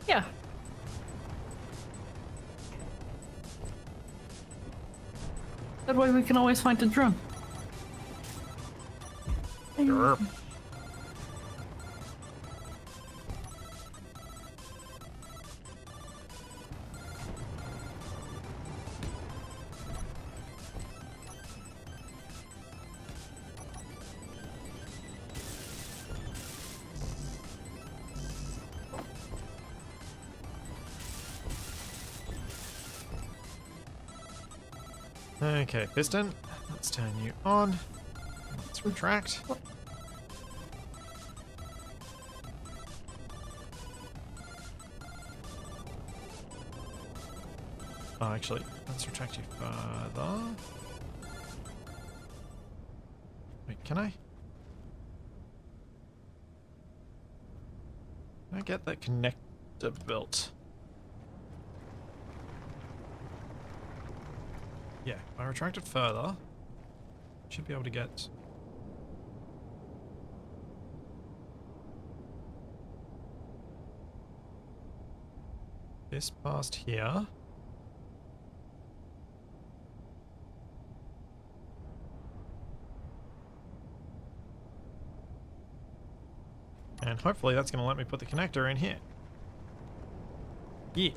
Yeah. That way we can always find the drone. Sure. Okay, piston. Let's turn you on. Let's retract. Oh, actually, let's retract you further. Wait, can I? Can I get that connector built? Yeah, if I retract it further, should be able to get... this past here. And hopefully that's going to let me put the connector in here. Yeah.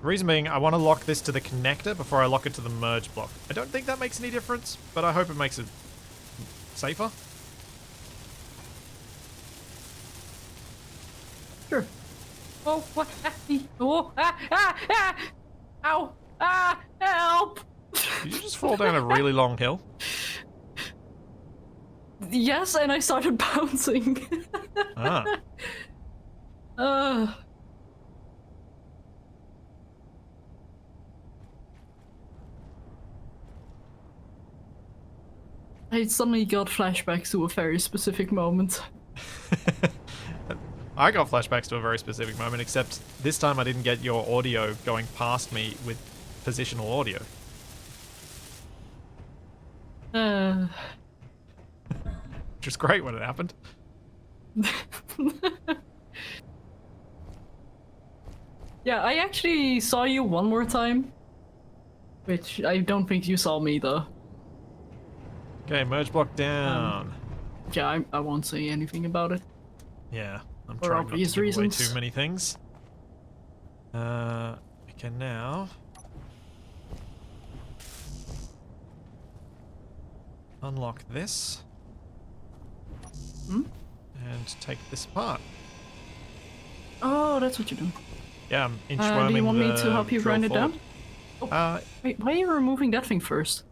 The reason being, I want to lock this to the connector before I lock it to the merge block. I don't think that makes any difference, but I hope it makes it safer. Sure. Oh, what? Oh, ow! Help! Did you just fall down a really long hill? Yes, and I started bouncing. Ah. uh, I suddenly got flashbacks to a very specific moment. I got flashbacks to a very specific moment, except this time I didn't get your audio going past me with positional audio. Which was great when it happened. Yeah, I actually saw you one more time. Which I don't think you saw me though. Okay, merge block down. Yeah, I won't say anything about it. Yeah, I'm For trying not to obvious give away reasons. too many things. We can now unlock this. Hmm? And take this apart. Oh, that's what you're doing. Yeah, I'm inchworming Do you want me the to help you drill grind it forward. down? Wait, why are you removing that thing first?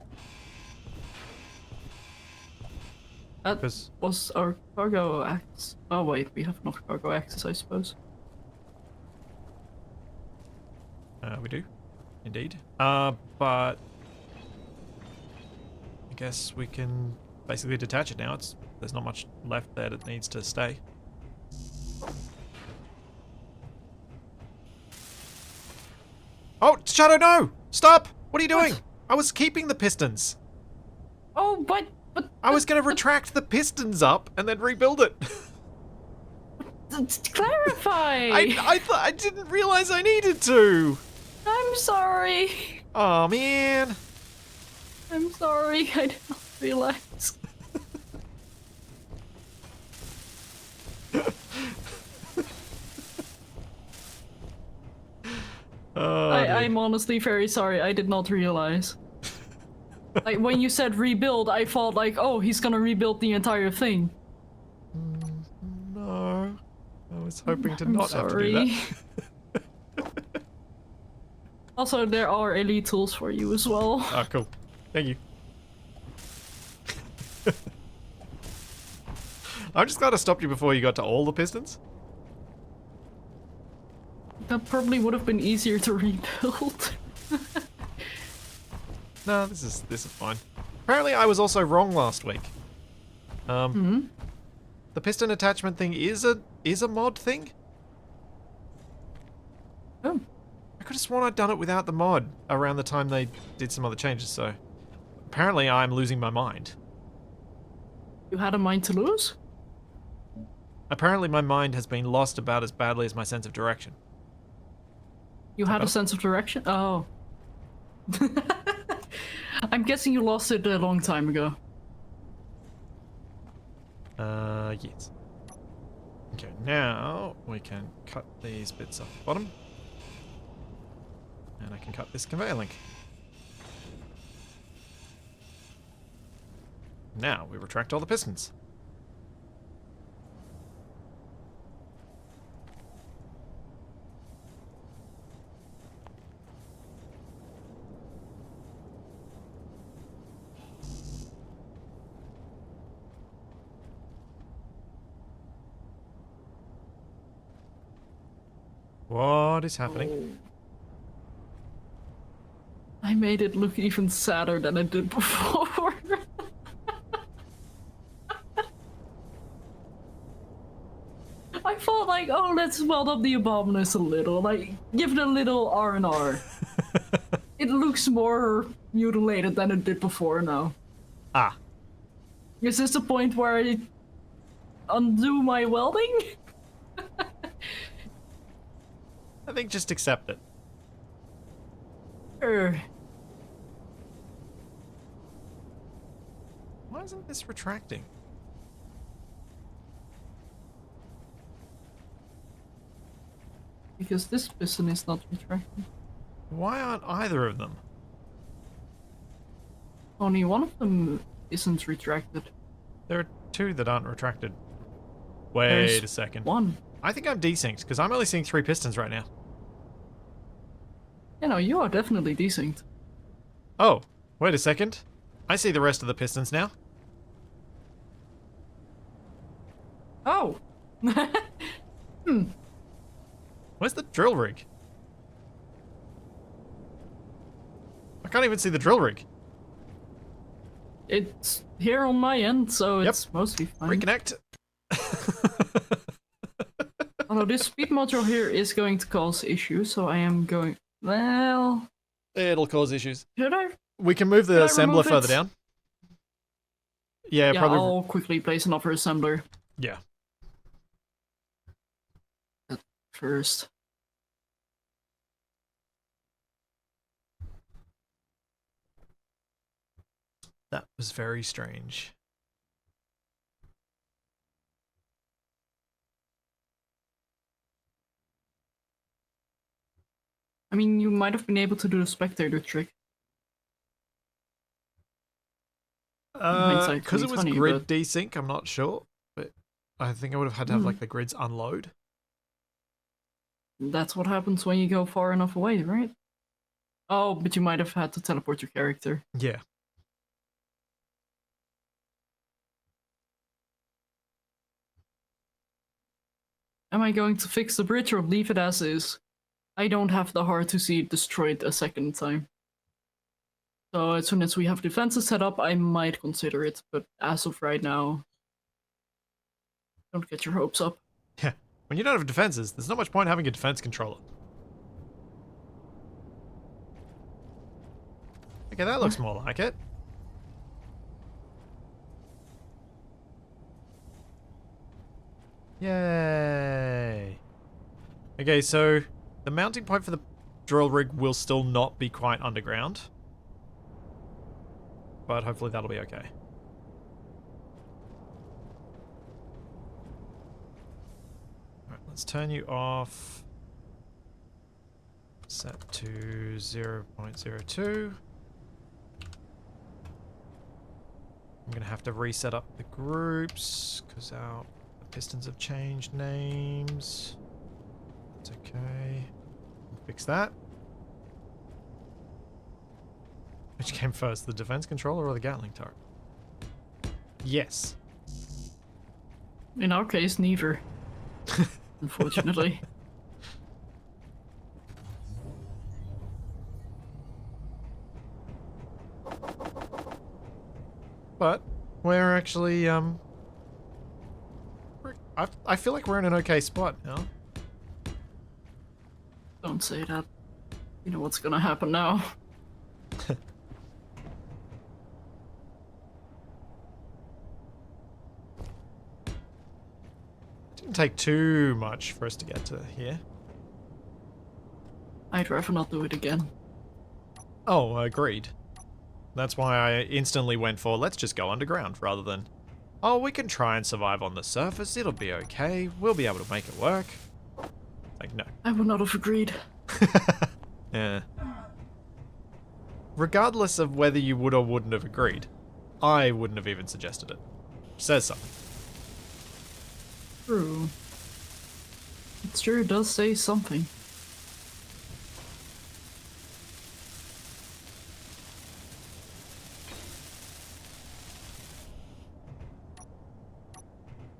That 'Cause- was our cargo access. Oh wait, we have enough cargo access, I suppose. We do, indeed. But I guess we can basically detach it now. There's not much left there that needs to stay. Oh, Shadow, no! Stop! What are you doing? What? I was keeping the pistons. Oh, but I was going to retract the pistons up and then rebuild it. clarify. I didn't realize I needed to. I'm sorry. Oh man. I'm sorry. I did not realize. Oh, I'm honestly very sorry. I did not realize. Like when you said rebuild, I thought like, oh, he's gonna rebuild the entire thing. no. I was hoping to I'm not have to do that. Also, there are elite tools for you as well. Oh, cool. Thank you. I'm just glad I stopped you before you got to all the pistons. That probably would have been easier to rebuild. No, this is fine. Apparently, I was also wrong last week. The piston attachment thing is a mod thing. Oh. I could have sworn I'd done it without the mod around the time they did some other changes. So apparently, I'm losing my mind. You had a mind to lose? Apparently, my mind has been lost about as badly as my sense of direction. You had a better? sense of direction? Oh. I'm guessing you lost it a long time ago. Yes. Okay, now we can cut these bits off the bottom. And I can cut this conveyor link. Now we retract all the pistons. What is happening? I made it look even sadder than it did before. I thought like, oh, let's weld up the abominus a little, like give it a little R&R. It looks more mutilated than it did before now. Ah. Is this the point where I undo my welding? I think just accept it. Sure. Why isn't this retracting? Because this piston is not retracting. Why aren't either of them? Only one of them isn't retracted. There are two that aren't retracted. Wait There's a second. One. I think I'm desynced, because I'm only seeing 3 pistons right now. You know, you are definitely decent. Oh, wait a second. I see the rest of the pistons now. Oh! Where's the drill rig? I can't even see the drill rig. It's here on my end, so Yep. it's mostly fine. Reconnect. Although this speed module here is going to cause issues, so I am going... Well... It'll cause issues. Should I? We can move the Can I assembler remove further it? down. Yeah, Yeah, probably. I'll quickly place another assembler Yeah. first. That was very strange. I mean, you might have been able to do the spectator trick. Hindsight Because it was 2020, grid but- desync, I'm not sure. But I think I would have had to have like the grids unload. That's what happens when you go far enough away, right? Oh, but you might have had to teleport your character. Yeah. Am I going to fix the bridge or leave it as is? I don't have the heart to see it destroyed a second time. So as soon as we have defenses set up, I might consider it, but as of right now, don't get your hopes up. Yeah. When you don't have defenses, there's not much point having a defense controller. Okay, that looks more like it. Yay. Okay, so the mounting point for the drill rig will still not be quite underground. But hopefully that'll be okay. Alright, let's turn you off. Set to 0.02. I'm going to have to reset up the groups because our pistons have changed names. It's okay. We'll fix that. Which came first, the defense controller or the Gatling turret? Yes. In our case, neither. Unfortunately. But we're actually I feel like we're in an okay spot now. Don't say that. You know what's gonna happen now. Didn't take too much for us to get to here. I'd rather not do it again. Oh, agreed. That's why I instantly went for let's just go underground rather than, oh, we can try and survive on the surface, it'll be okay, we'll be able to make it work. Like, no. I would not have agreed. Yeah. Regardless of whether you would or wouldn't have agreed, I wouldn't have even suggested it. Says something. True. It sure does say something.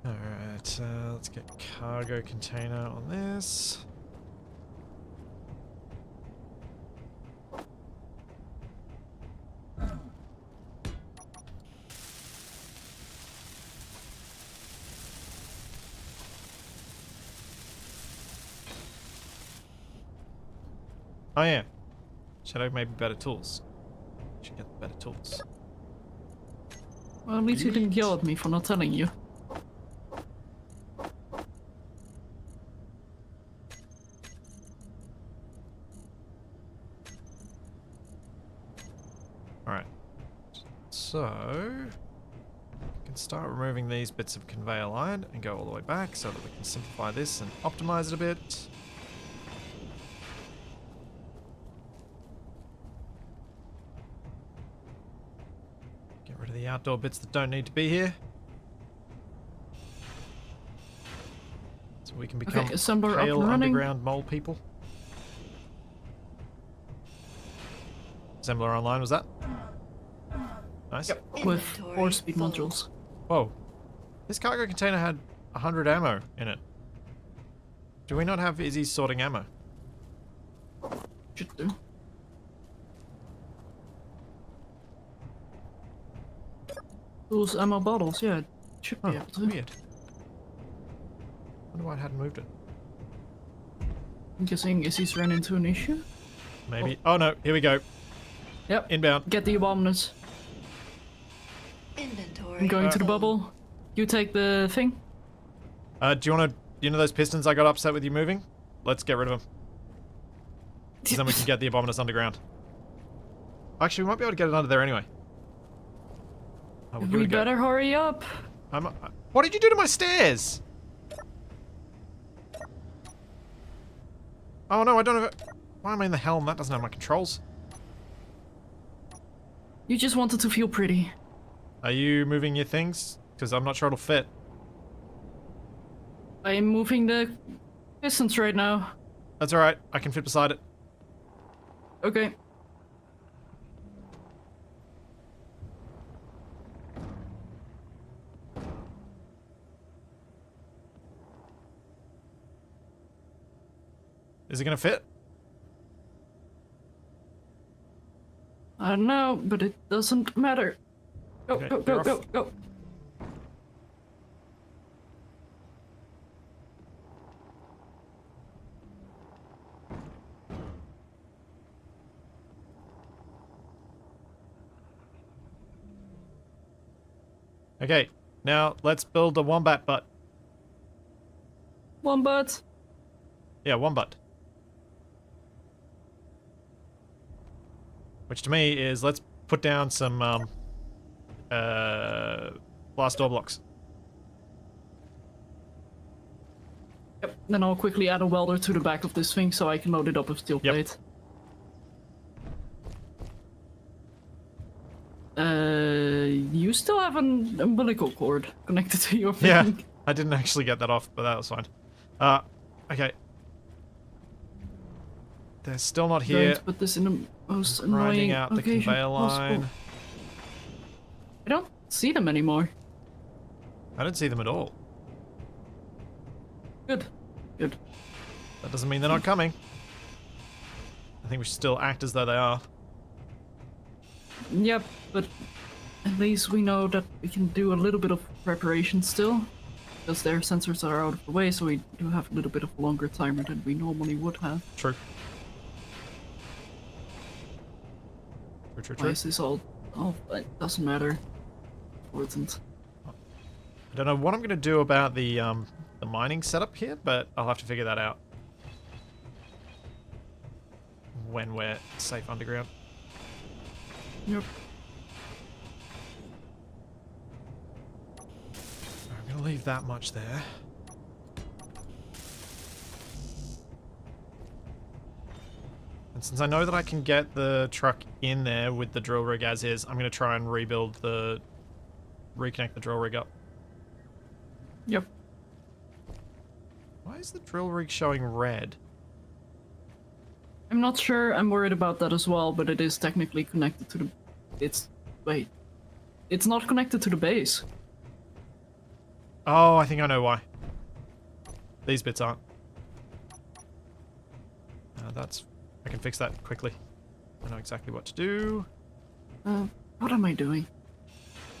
Alright, let's get cargo container on this. Oh yeah. Should I maybe better tools? Should get the better tools. Well, at least you didn't yell at me for not telling you. Alright. So we can start removing these bits of conveyor line and go all the way back so that we can simplify this and optimize it a bit. Get rid of the outdoor bits that don't need to be here. So We can become Okay, assembler up pale and running. underground mole people. Assembler online, was that? Nice. Yep, with Inventory 4-speed full. modules. Whoa. This cargo container had 100 ammo in it. Do we not have Izzy sorting ammo? Should do. Those ammo bottles, yeah, should be Oh, able to. weird. Wonder why it hadn't moved it. I'm guessing Izzy's ran into an issue? Maybe. Oh no, here we go. Yep. Inbound. Get the abominants. Inventory. I'm going to the full. bubble. You take the thing. Do you want to... You know those pistons I got upset with you moving? Let's get rid of them. 'Cause then we can get the abominants underground. Actually, we might be able to get it under there anyway. Oh, we'll give it We a go. better hurry up. What did you do to my stairs? Oh no, I don't have it. Why am I in the helm? That doesn't have my controls. You just wanted to feel pretty. Are you moving your things? Because I'm not sure it'll fit. I am moving the pistons right now. That's alright, I can fit beside it. Okay. Is it gonna fit? I don't know, but it doesn't matter. Go, Okay, go, go, you're go, off. go. Okay, now let's build a wombat butt. Wombat. Yeah, wombat. Which to me is, let's put down some, glass door blocks. Yep. Then I'll quickly add a welder to the back of this thing so I can load it up with steel Yep. plate. You still have an umbilical cord connected to your thing. Yeah, I didn't actually get that off, but that was fine. Okay. They're still not Going here. to put this in the most Grinding annoying out the location conveyor possible. line. I don't see them anymore. I don't see them at all. Good. Good. That doesn't mean they're not coming. I think we should still act as though they are. Yep, but at least we know that we can do a little bit of preparation still. Because their sensors are out of the way, so we do have a little bit of a longer timer than we normally would have. True. True, Why true. is this all... Oh, it doesn't matter. Important. I don't know what I'm going to do about the mining setup here, but I'll have to figure that out when we're safe underground. Yep. I'm going to leave that much there. And since I know that I can get the truck in there with the drill rig as is, I'm going to try and reconnect the drill rig up. Yep. Why is the drill rig showing red? I'm not sure. I'm worried about that as well, but it is technically connected to the... Wait. It's not connected to the base. Oh, I think I know why. These bits aren't. I can fix that quickly. I know exactly what to do. What am I doing?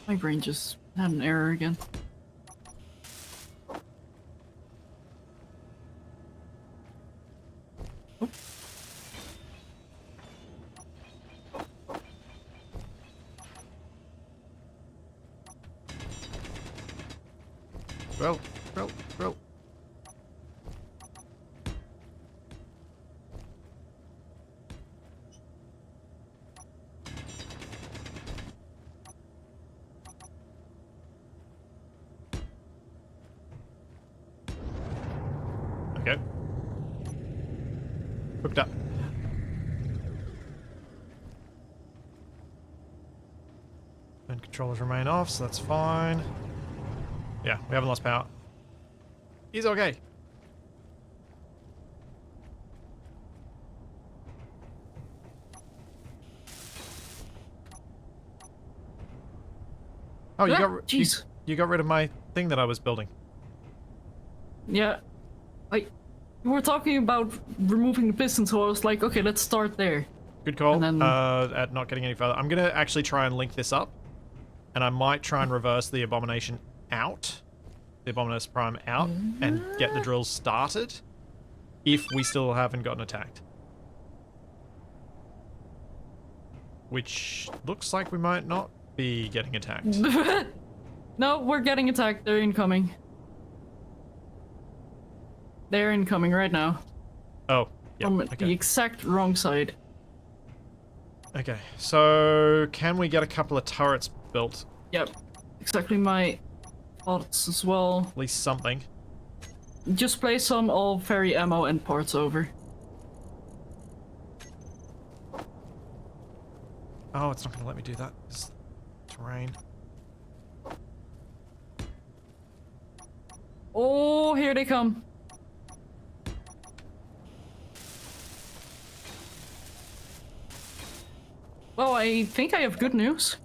My brain just had an error again. Oh. Drill, drill, drill. Okay. Hooked up. And controllers remain off, so that's fine. Yeah, we haven't lost power. He's okay. Oh, you Ah, got you, jeez. you got rid of my thing that I was building. Yeah. We were talking about removing the piston, so I was like, okay, let's start there. Good call. And then- At not getting any further. I'm gonna actually try and link this up, and I might try and reverse the Abomination out, the Abominus Prime out, and get the drills started, if we still haven't gotten attacked. Which looks like we might not be getting attacked. No, we're getting attacked. They're incoming. They're incoming right now. Oh, yeah. From the Okay. exact wrong side. Okay. So can we get a couple of turrets built? Yep. Exactly my thoughts as well. At least something. Just place some all ferry ammo and parts over. Oh, it's not going to let me do that. It's terrain. Oh, here they come. Well, I think I have good news.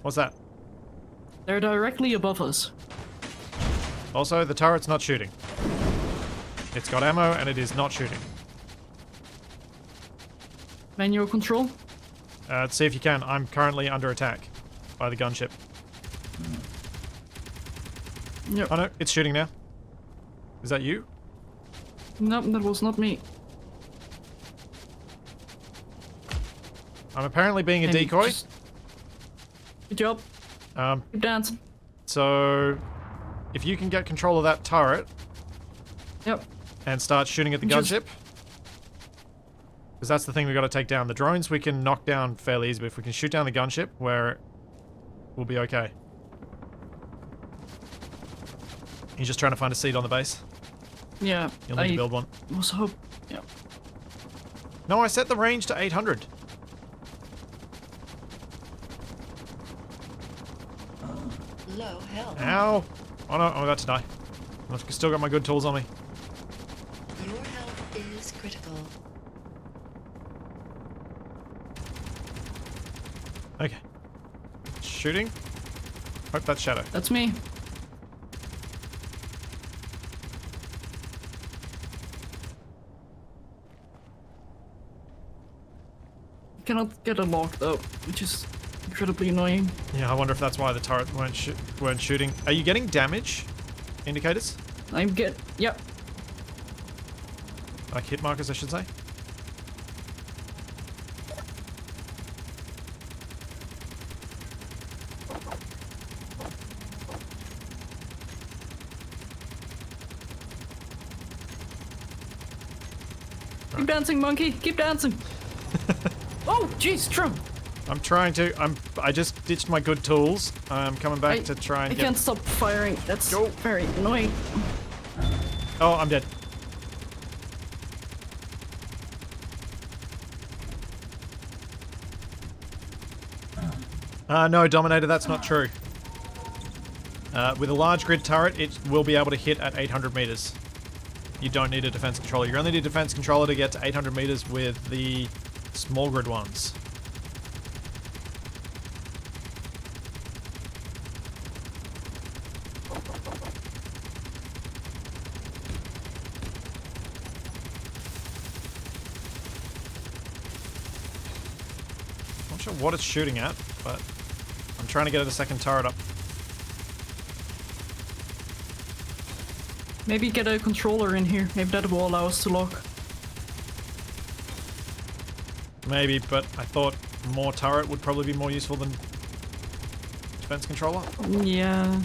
What's that? They're directly above us. Also, the turret's not shooting. It's got ammo and it is not shooting. Manual control. Let's see if you can. I'm currently under attack by the gunship. Yep. Oh no, it's shooting now. Is that you? Nope, that was not me. I'm apparently being a Maybe decoy. just- Good job. Keep dancing. So, if you can get control of that turret Yep. and start shooting at the Just- gunship, because that's the thing we got to take down. The drones we can knock down fairly easy, but if we can shoot down the gunship, we'll be okay. He's just trying to find a seat on the base. Yeah. You'll need to build one. Was hope. Yeah. No, I set the range to 800. Low health. Ow! Oh no, I'm about to die. I've still got my good tools on me. Your health is critical. Okay. Shooting. Hope that's Shadow. That's me. Cannot get a lock though, which is incredibly annoying. Yeah, I wonder if that's why the turret weren't shooting. Are you getting damage indicators? Yep. Like hit markers, I should say. Keep dancing, monkey. Keep dancing. Oh, jeez, Trump. I'm trying to. I just ditched my good tools. I'm coming back to try and I can't stop firing. That's Go. very annoying. Oh, I'm dead. No, Dominator, that's not true. With a large grid turret, it will be able to hit at 800 meters. You don't need a defense controller. You only need a defense controller to get to 800 meters with the small grid ones. Not sure what it's shooting at, but I'm trying to get a second turret up. Maybe get a controller in here. Maybe that will allow us to lock. Maybe, but I thought more turret would probably be more useful than defense controller. Yeah.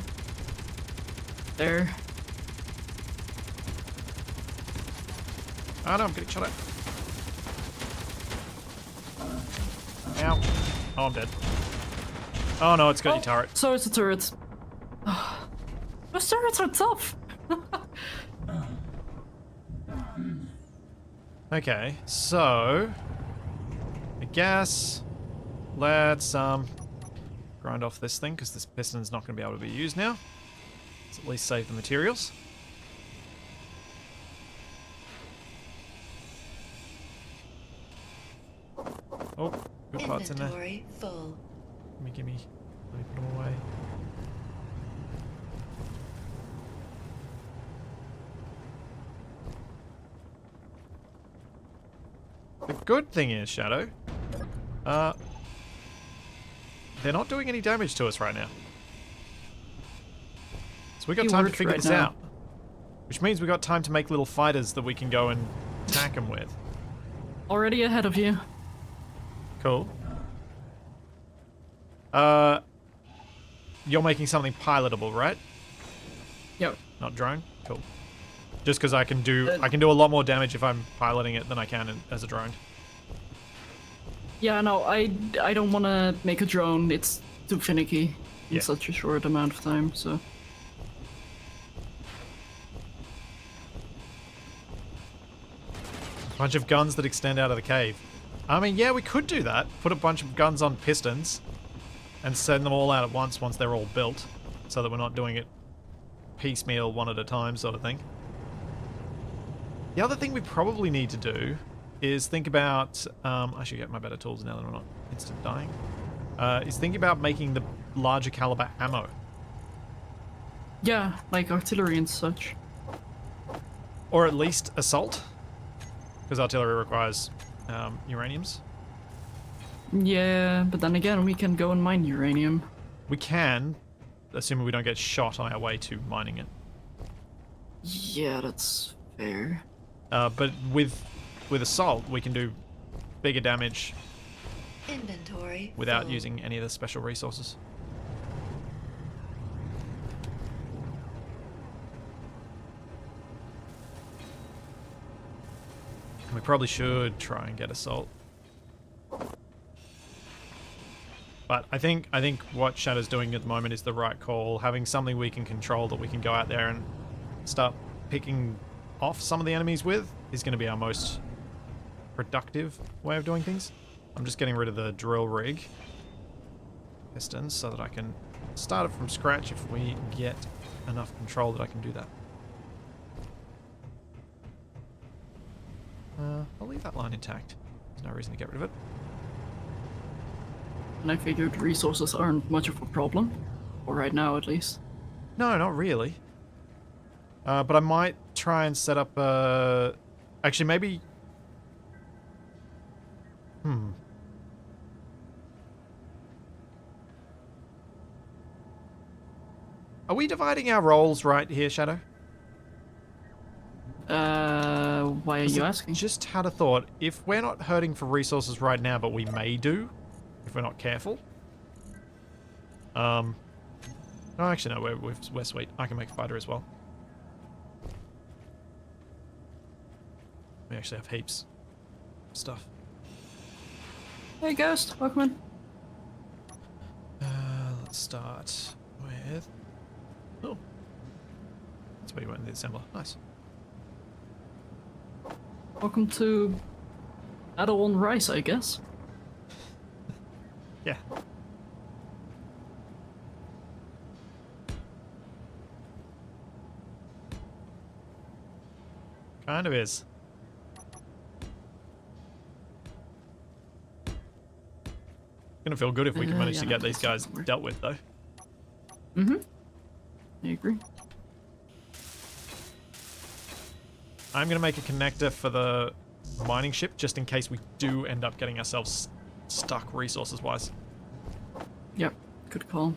There. Oh no, I'm getting shot at. Ow. Oh, I'm dead. Oh no, it's got your turret. So it's a turret. Those turrets are tough. Okay, so I guess let's grind off this thing because this piston's not going to be able to be used now. Let's at least save the materials. Oh, good parts in there. Inventory full. Gimme. Let me put them away. good thing is, Shadow, they're not doing any damage to us right now. So we got time to figure this out. Which means we got time to make little fighters that we can go and attack them with. Already ahead of you. Cool. You're making something pilotable, right? Yep. Not drone? Cool. Just because I can do a lot more damage if I'm piloting it than I can as a drone. Yeah, no, I don't want to make a drone. It's too finicky in Yeah. such a short amount of time, so... Bunch of guns that extend out of the cave. I mean, yeah, we could do that. Put a bunch of guns on pistons and send them all out at once they're all built, so that we're not doing it piecemeal, one at a time sort of thing. The other thing we probably need to do is think about... I should get my better tools now that I'm not instant dying. Is think about making the larger caliber ammo. Yeah, like artillery and such. Or at least assault. Because artillery requires uraniums. Yeah, but then again, we can go and mine uranium. We can, assuming we don't get shot on our way to mining it. Yeah, that's fair. But with assault, we can do bigger damage Inventory. without full. using any of the special resources. We probably should try and get assault. But I think what Shadow's doing at the moment is the right call. Having something we can control that we can go out there and start picking off some of the enemies with is going to be our most productive way of doing things. I'm just getting rid of the drill rig pistons so that I can start it from scratch if we get enough control that I can do that. I'll leave that line intact. There's no reason to get rid of it. And I figured resources aren't much of a problem. For right now, at least. No, not really. But I might try and set up a... Actually, maybe... Are we dividing our roles right here, Shadow? Why are you asking? Just had a thought. If we're not hurting for resources right now, but we may do, if we're not careful. Oh, actually, no, we're sweet. I can make a fighter as well. We actually have heaps of stuff. Hey, Ghost, welcome in. Let's start with... Oh. That's where you went in the assembler. Nice. Welcome to Adel Rice, I guess. Yeah. Kind of is. Gonna feel good if we can manage yeah, to get no, these guys somewhere. dealt with, though. Mm-hmm. I agree. I'm gonna make a connector for the mining ship, just in case we do end up getting ourselves stuck resources-wise. Yep, good call.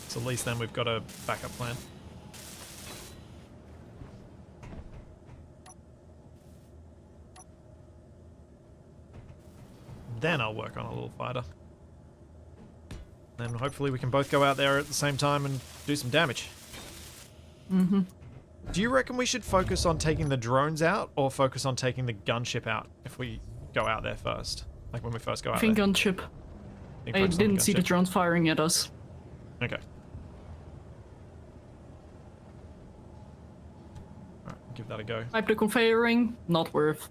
So at least then we've got a backup plan. Then I'll work on a little fighter. Then hopefully we can both go out there at the same time and do some damage. Mm-hmm. Do you reckon we should focus on taking the drones out or focus on taking the gunship out if we go out there first? Like when we first go I out think there? gunship. Think I focus on didn't see the gunship? drones firing at us. Okay. Alright, give that a go. Type the conveyor ring, not worth.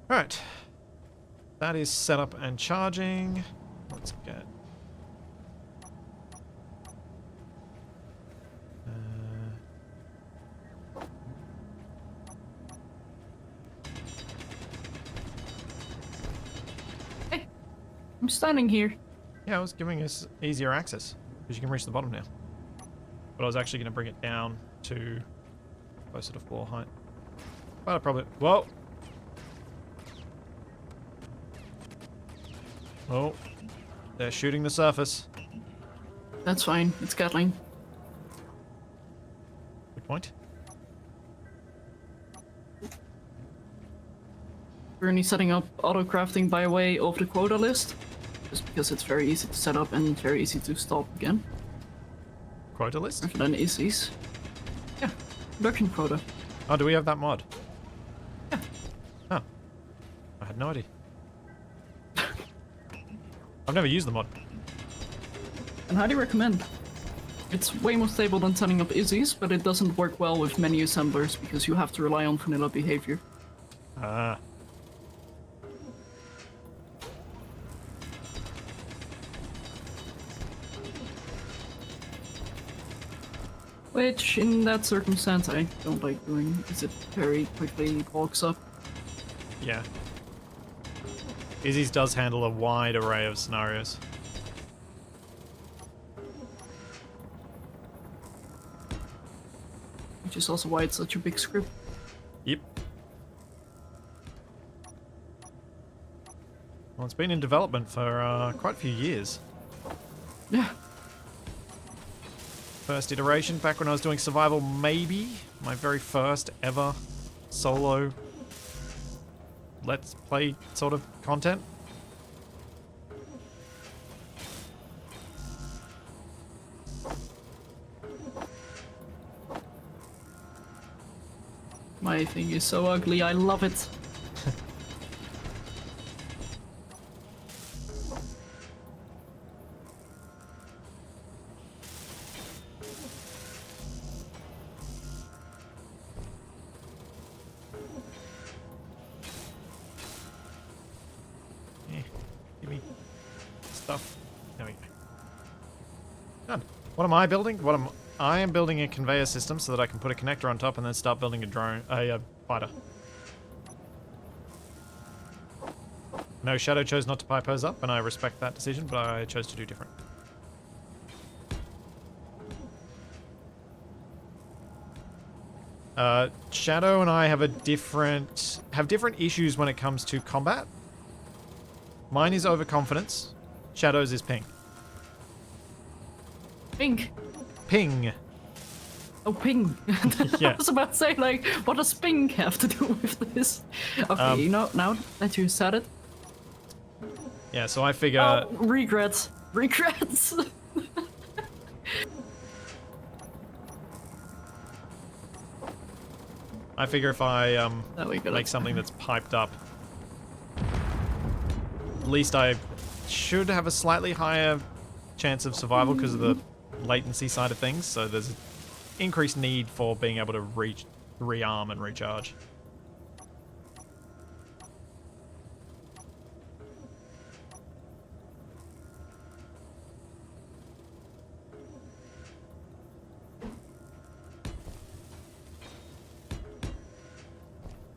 Alright. That is set up and charging. Let's get... Hey, I'm standing here. Yeah, I was giving us easier access, because you can reach the bottom now. But I was actually going to bring it down to closer to floor height. But I probably... Whoa! Oh. They're shooting the surface. That's fine. It's Gatling. Good point. Currently setting up auto crafting by way of the quota list, just because it's very easy to set up and very easy to stop again. Quota list? Rather than ISIs. Yeah, production quota. Oh, do we have that mod? Yeah. Oh. I had no idea. I've never used the mod. And highly recommend. It's way more stable than setting up ISIs, but it doesn't work well with many assemblers because you have to rely on vanilla behavior. Ah. Which, in that circumstance, I don't like doing, because it very quickly bulks up. Yeah. Izzy's does handle a wide array of scenarios. Which is also why it's such a big script. Yep. Well, it's been in development for quite a few years. Yeah. First iteration, back when I was doing survival, maybe my very first ever solo let's play sort of content. My thing is so ugly, I love it. Give me stuff. There we go. Done. What am I building? I am building a conveyor system so that I can put a connector on top and then start building a drone, a fighter. No, Shadow chose not to pipe hers up, and I respect that decision, but I chose to do different. Shadow and I have different issues when it comes to combat. Mine is overconfidence. Shadow's is ping. Pink. Ping. Oh, ping. Yeah. I was about to say, like, what does ping have to do with this? Okay, you know, now that you said it. Yeah, so I figure... Oh, regrets. Regrets! I figure if I go. make something that's piped up, at least I should have a slightly higher chance of survival because of the latency side of things. So there's an increased need for being able to rearm and recharge.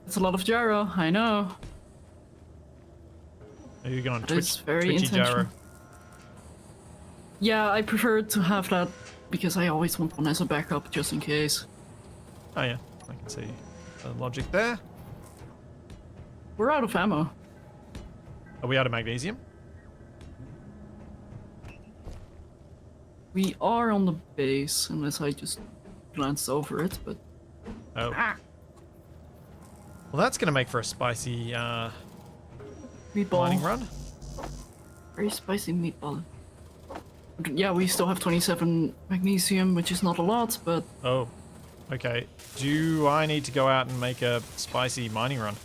It's a lot of gyro, I know. Are you going But Twitch, it's very Twitchy intentional. gyro? Yeah, I prefer to have that because I always want one as a backup just in case. Oh yeah, I can see the logic there. We're out of ammo. Are we out of magnesium? We are on the base, unless I just glanced over it, but... Oh. Ah, Well, that's going to make for a spicy meatball. mining run. Very spicy meatball. Yeah, we still have 27 magnesium, which is not a lot, but... Oh, okay. Do I need to go out and make a spicy mining run?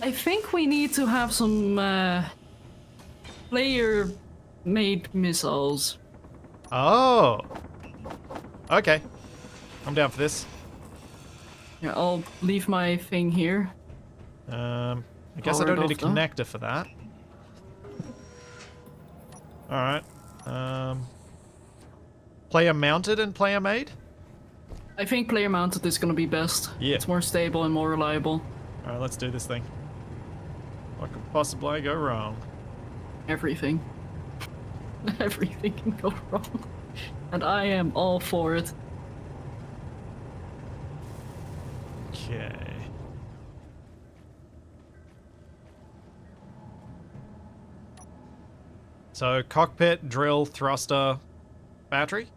I think we need to have some player-made missiles. Oh! Okay. I'm down for this. Yeah, I'll leave my thing here. I guess I Power don't it need a off, though. connector for that. Alright. Player mounted and player made? I think player-mounted is gonna be best. Yeah. It's more stable and more reliable. Alright, let's do this thing. What could possibly go wrong? Everything. Everything can go wrong. And I am all for it. Okay. So, cockpit, drill, thruster, battery?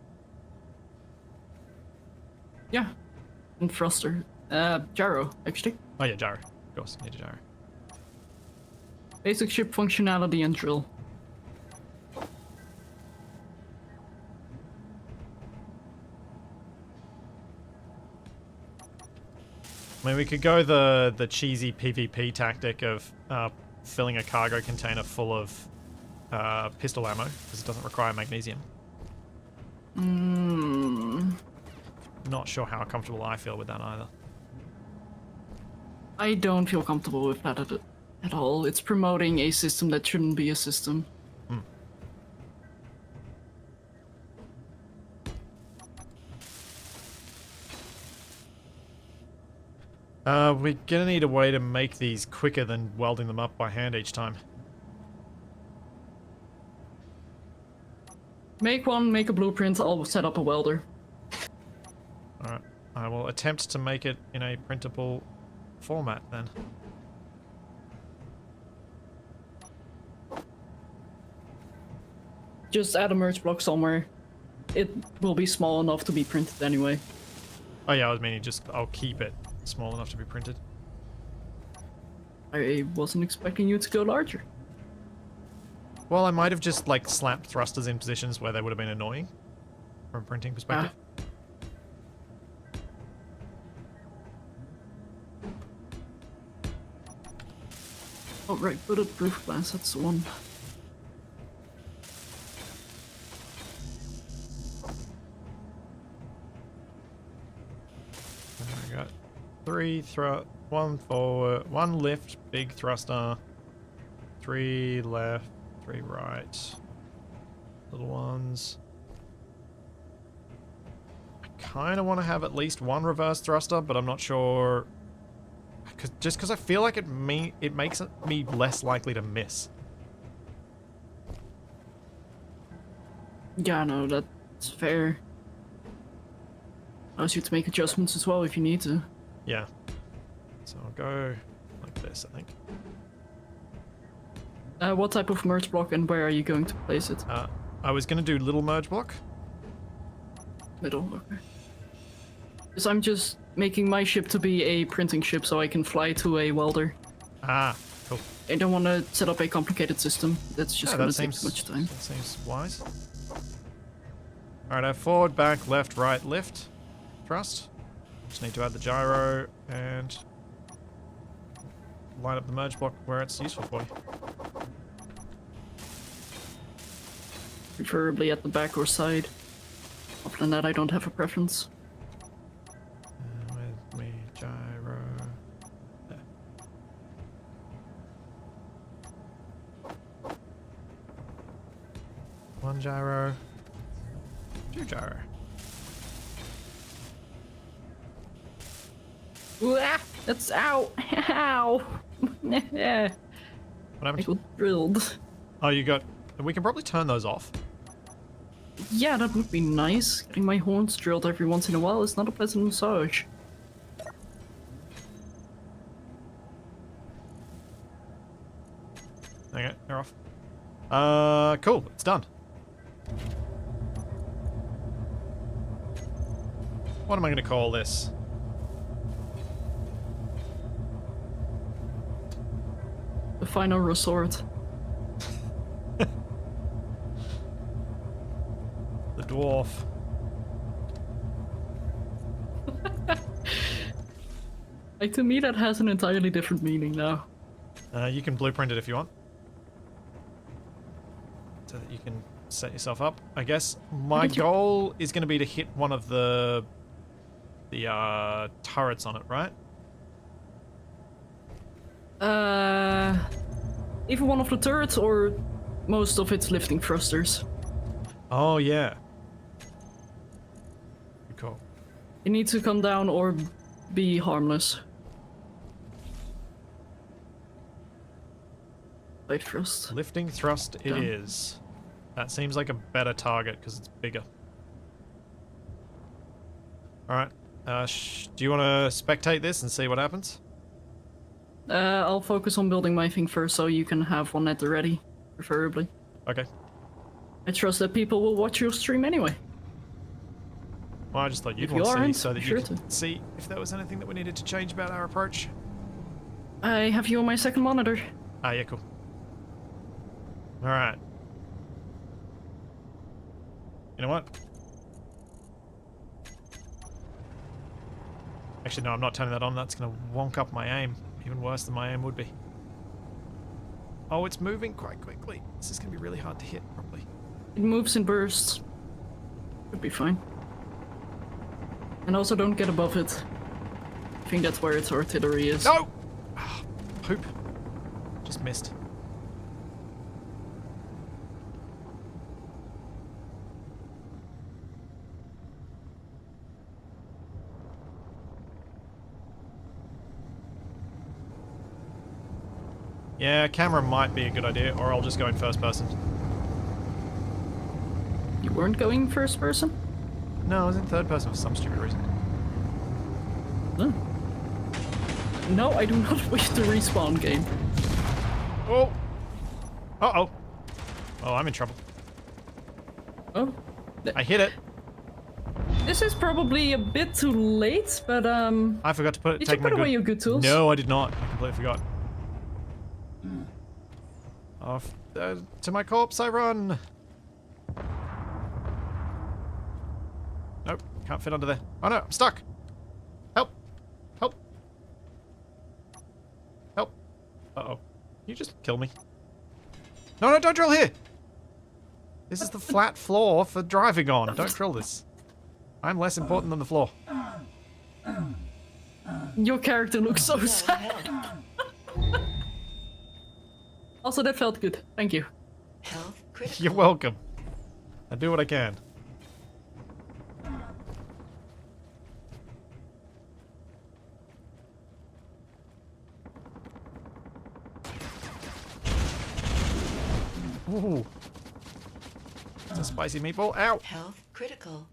Yeah. And thruster. Gyro, actually. Oh yeah, gyro. Of course, need a gyro. Basic ship functionality and drill. I mean, we could go the cheesy PvP tactic of filling a cargo container full of pistol ammo, because it doesn't require magnesium. Not sure how comfortable I feel with that either. I don't feel comfortable with that at all. It's promoting a system that shouldn't be a system. We're gonna need a way to make these quicker than welding them up by hand each time. Make one, make a blueprint, I'll set up a welder. Alright, I will attempt to make it in a printable format then. Just add a merge block somewhere. It will be small enough to be printed anyway. Oh yeah, I was meaning just, I'll keep it small enough to be printed. I wasn't expecting you to go larger. Well, I might have just, like, slapped thrusters in positions where they would have been annoying from a printing perspective. Oh right, bulletproof glass, that's the one. I got 3 1 forward, 1 lift, big thruster, 3 left, 3 right, little ones. I kind of want to have at least 1 reverse thruster, but I'm not sure. Just because I feel like it makes me less likely to miss. Yeah, no, that's fair. Allows you to make adjustments as well if you need to. Yeah. So I'll go like this, I think. What type of merge block and where are you going to place it? I was going to do little merge block. Middle, okay. Because I'm just making my ship to be a printing ship so I can fly to a welder. Ah, cool. I don't want to set up a complicated system. That's just going to take too much time. That seems wise. Alright, I have forward, back, left, right, lift. Thrust. Just need to add the gyro and line up the merge block where it's useful for you. Preferably at the back or side. Other than that, I don't have a preference. With me, gyro. There. One gyro. 2 gyro. Ooh, ah, that's ow! Ow! Yeah. What happened? I got drilled. Oh, you got... We can probably turn those off. Yeah, that would be nice. Getting my horns drilled every once in a while is not a pleasant massage. Okay, they're off. Cool. It's done. What am I going to call this? The final resort. The dwarf. Like, to me, that has an entirely different meaning now. You can blueprint it if you want. So that you can set yourself up. I guess my goal is going to be to hit one of the turrets on it, right? Either one of the turrets or most of its lifting thrusters. Oh, yeah. Cool. It needs to come down or be harmless. Light thrust. Lifting thrust it Done. is. That seems like a better target because it's bigger. Alright. Do you want to spectate this and see what happens? I'll focus on building my thing first, so you can have one at the ready, preferably. Okay. I trust that people will watch your stream anyway. Well, I just thought you'd If want you to see aren't, so that be you sure could to. see if there was anything that we needed to change about our approach. I have you on my second monitor. Ah, yeah, cool. Alright. You know what? Actually, no, I'm not turning that on. That's going to wonk up my aim. Even worse than my aim would be. Oh, it's moving quite quickly. This is going to be really hard to hit, probably. It moves in bursts. Should be fine. And also don't get above it. I think that's where its artillery is. No! Oh, poop. Just missed. Yeah, camera might be a good idea, or I'll just go in first person. You weren't going first person? No, I was in third person for some stupid reason. No. No, I do not wish to respawn game. Oh! Uh-oh. Oh, I'm in trouble. Oh. I hit it. This is probably a bit too late, but I forgot to put it. did Take you my put good... away your good tools? No, I did not. I completely forgot. Off to my corpse I run. Nope, can't fit under there. Oh no, I'm stuck. Help! Help! Help! Uh-oh. You just kill me. No, no, don't drill here! This is the flat floor for driving on. Don't drill this. I'm less important than the floor. Your character looks so No sad. help. Also, that felt good. Thank you. Health critical. You're welcome. I do what I can. Ooh. It's a spicy meatball. Ow! Health critical.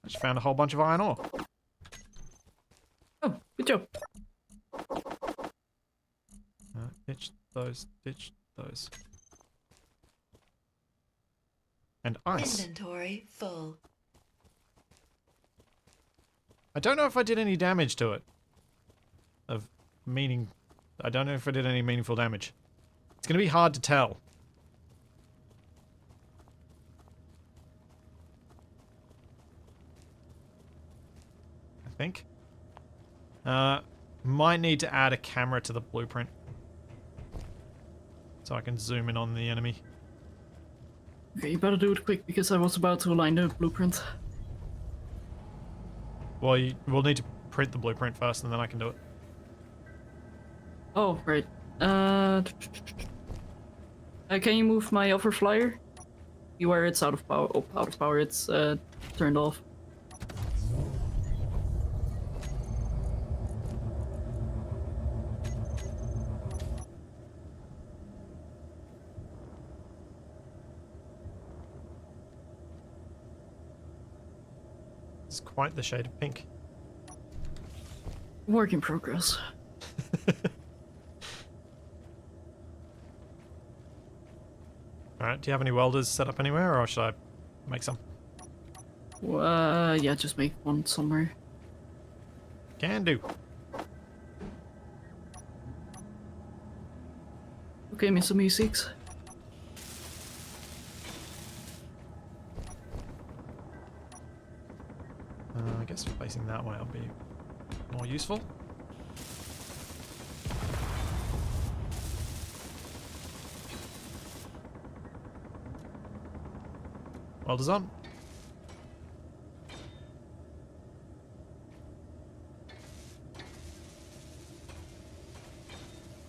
I just found a whole bunch of iron ore. Oh, good job. Ditch those, ditch those. And ice. Inventory full. I don't know if I did any damage to it. I don't know if I did any meaningful damage. It's going to be hard to tell. I think. Might need to add a camera to the blueprint. So I can zoom in on the enemy. Okay, you better do it quick because I was about to align the blueprint. Well, we'll need to print the blueprint first and then I can do it. Oh, right. Can you move my overflyer? Where it's out of power. Oh, out of power. It's turned off. It's quite the shade of pink. Work in progress. Alright, do you have any welders set up anywhere or should I make some? Yeah, just make one somewhere. Can do. Okay, Mr. Me6. I guess facing that way will be more useful. Welders on.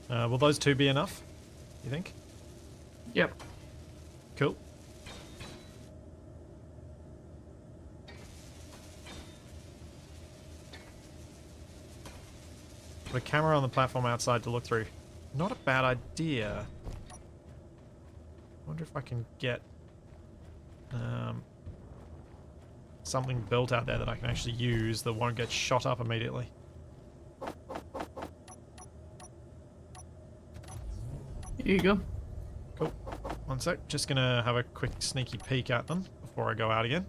Will those two be enough, you think? Yep. Cool. Put a camera on the platform outside to look through. Not a bad idea. Wonder if I can get something built out there that I can actually use that won't get shot up immediately. Here you go. Cool. One sec. Just gonna have a quick sneaky peek at them before I go out again.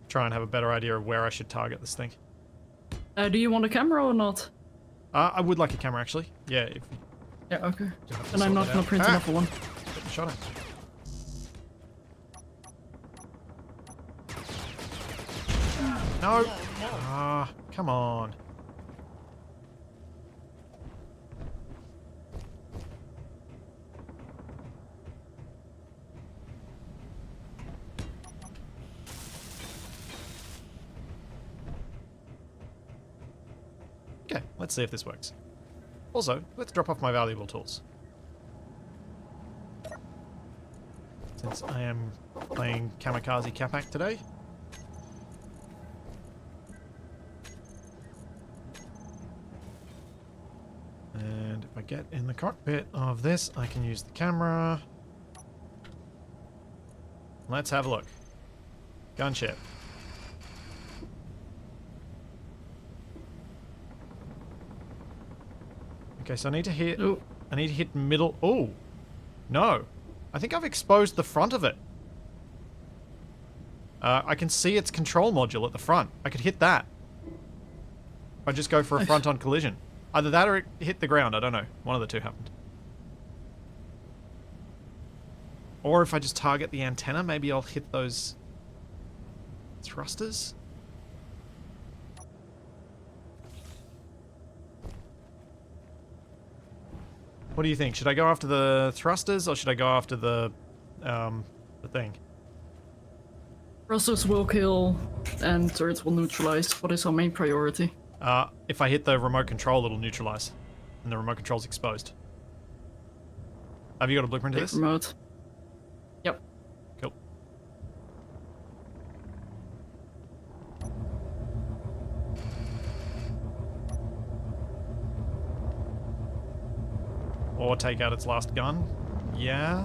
Try and have a better idea of where I should target this thing. Do you want a camera or not? I would like a camera actually. Yeah, if you Yeah, okay. do have to And I'm sort not that gonna out. print another one. Get the shot at. No! No, no. Ah, come on. Okay, let's see if this works. Also, let's drop off my valuable tools. Since I am playing Kamikaze Capac today. And if I get in the cockpit of this, I can use the camera. Let's have a look. Gunship. Okay, so I need to hit... Oh, I need to hit middle... Oh! No! I think I've exposed the front of it. I can see its control module at the front. I could hit that. If I just go for a front-on collision. Either that or it hit the ground, I don't know. One of the two happened. Or if I just target the antenna, maybe I'll hit those... thrusters? What do you think? Should I go after the thrusters or should I go after the thing? thrusters will kill and turrets will neutralize. What is our main priority? If I hit the remote control, it'll neutralize. And the remote control's exposed. Have you got a blueprint to Take this? remote. Yep. Cool. Or take out its last gun. Yeah.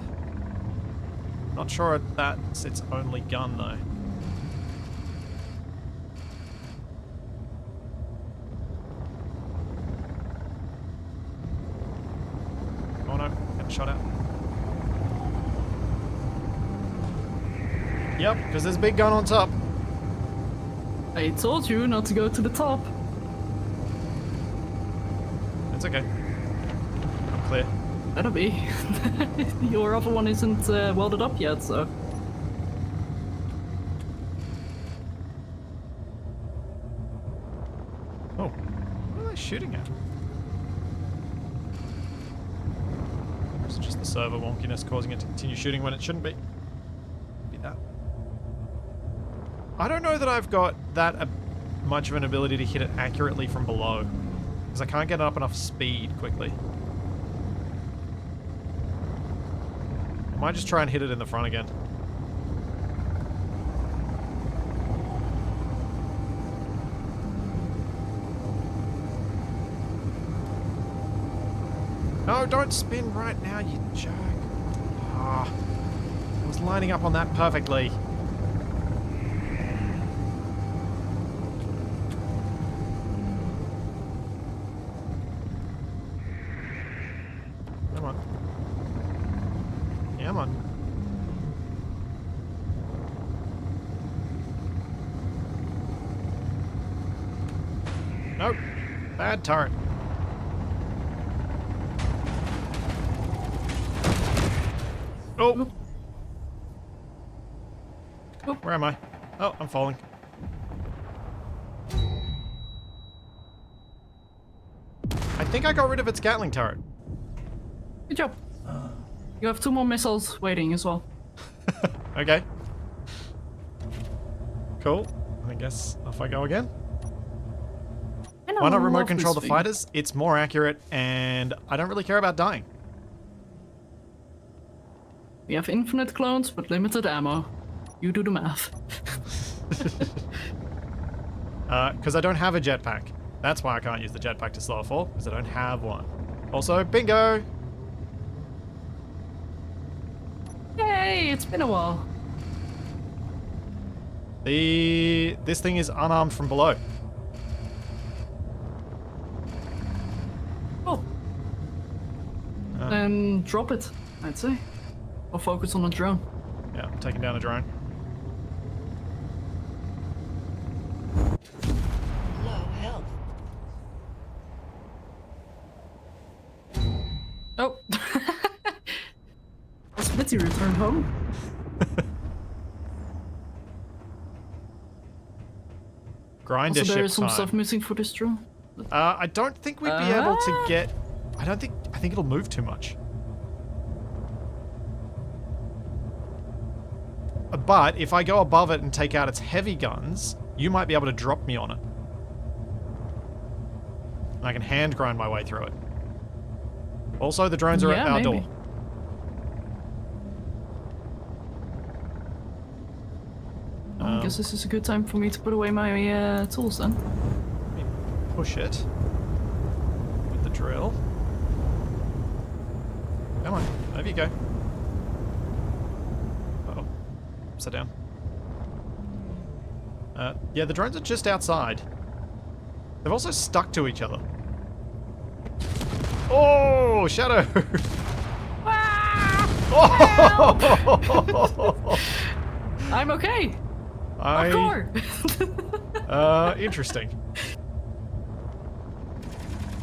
Not sure that's its only gun though. Oh no, getting shot at. Yep, because there's a big gun on top. I told you not to go to the top. It's okay. I'm clear. Better be. Your other one isn't welded up yet, so. Oh, what are they shooting at? Or is it just the server wonkiness causing it to continue shooting when it shouldn't be? Be that. I don't know that I've got that much of an ability to hit it accurately from below. Because I can't get up enough speed quickly. I might just try and hit it in the front again. No, don't spin right now, you jerk. Ah, I was lining up on that perfectly. Come on. Yeah, come on. Nope. Bad turret. Oh! Where am I? Oh, I'm falling. I think I got rid of its Gatling turret. Good job. You have 2 more missiles waiting as well. Okay. Cool. I guess off I go again. And Why I not remote love control this the thing. fighters? It's more accurate, and I don't really care about dying. We have infinite clones, but limited ammo. You do the math. Because I don't have a jetpack. That's why I can't use the jetpack to slow a fall, because I don't have one. Also, bingo! Yay, it's been a while. This thing is unarmed from below. Oh. Then drop it, I'd say. Or focus on the drone. Yeah, I'm taking down a drone. Low health. Oh. Smitty returned home. Grinder Also, there ship is some time. stuff missing for this drone. I don't think we'd be able to get... I think it'll move too much. But if I go above it and take out its heavy guns, you might be able to drop me on it. And I can hand grind my way through it. Also, the drones are at our door. I guess this is a good time for me to put away my tools then. Let me push it with the drill. Come on, over you go. Uh-oh. Upside down. Yeah, the drones are just outside. They've also stuck to each other. Oh, Shadow! Oh! I'm okay. Interesting.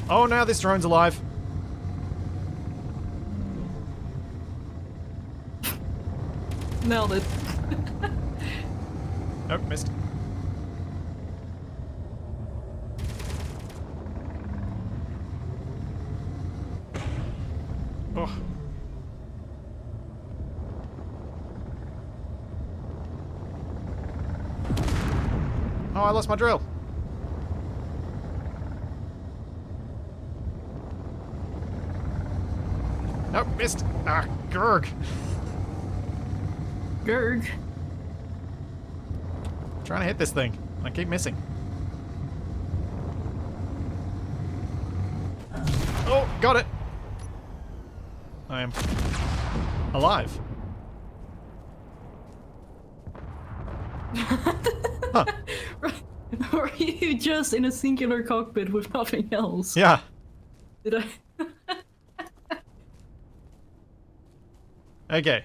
Oh, now this drone's alive. Nailed it. Nope, missed. Oh. Oh, I lost my drill. Nope, missed. Ah, Gurg. Gurg. Trying to hit this thing. I keep missing. Oh, got it. I am alive. Huh. Were you just in a singular cockpit with nothing else? Yeah. Did I? Okay.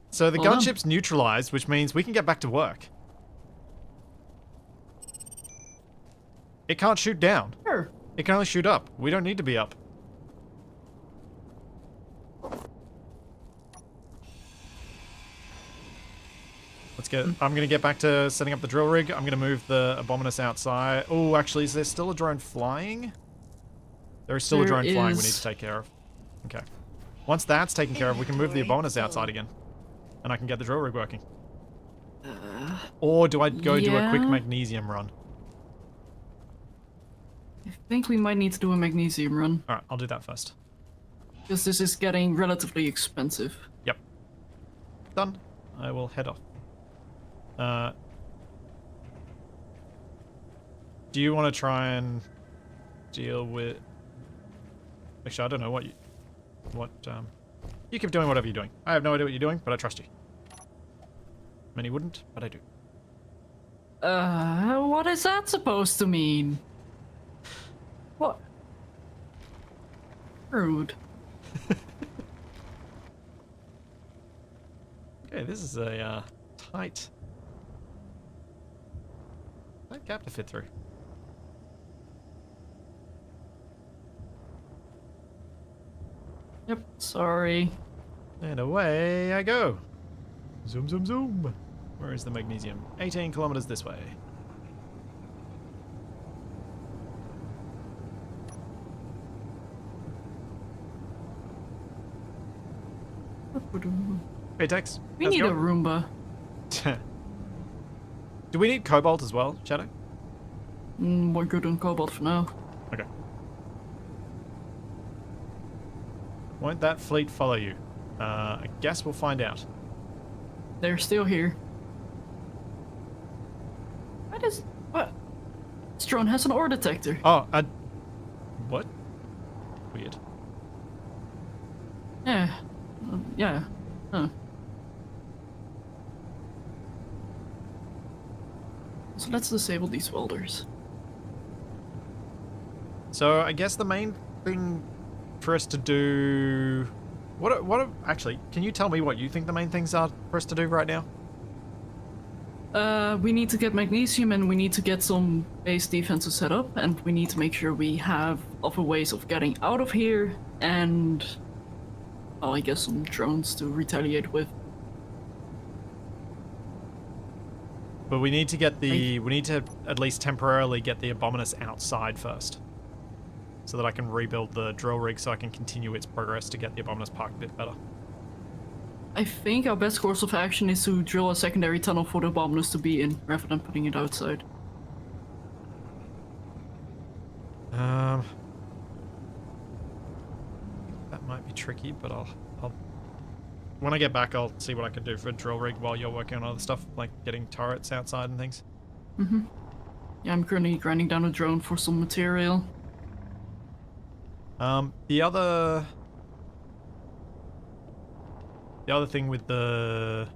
So the Hold on. gunship's neutralized, which means we can get back to work. It can't shoot down. Sure. It can only shoot up. We don't need to be up. Let's get... I'm gonna get back to setting up the drill rig. I'm gonna move the Abominus outside. Oh, actually, is there still a drone flying? There is still a drone flying we need to take care of. Okay. Once that's taken care of, we can move the Abominus outside again. And I can get the drill rig working. Or do I go do a quick yeah. magnesium run? I think we might need to do a magnesium run. Alright, I'll do that first. Because this is getting relatively expensive. Yep. Done. I will head off. Do you want to try and deal with... Actually, I don't know what you... You keep doing whatever you're doing. I have no idea what you're doing, but I trust you. Many wouldn't, but I do. What is that supposed to mean? What? Rude. Okay, this is a tight gap to fit through. Yep, sorry. And away I go. Zoom, zoom, zoom. Where is the magnesium? 18 kilometers this way. Hey, Tex. We how's it need a going? Roomba. Do we need cobalt as well, Shadow? We're good on cobalt for now. Okay. Won't that fleet follow you? I guess we'll find out. They're still here. What? This drone has an ore detector. Oh, what? Weird. Yeah. Yeah. Huh. So let's disable these welders. So I guess the main thing for us to do... Actually, can you tell me what you think the main things are for us to do right now? We need to get magnesium and we need to get some base defenses set up, and we need to make sure we have other ways of getting out of here and, well, I guess some drones to retaliate with. But we need to get we need to at least temporarily get the Abominus outside first. So that I can rebuild the drill rig so I can continue its progress to get the Abominus parked a bit better. I think our best course of action is to drill a secondary tunnel for the Abominus to be in, rather than putting it outside. That might be tricky, but I'll when I get back, I'll see what I can do for a drill rig while you're working on other stuff, like getting turrets outside and things. Mm-hmm. Yeah, I'm currently grinding down a drone for some material. The other thing with the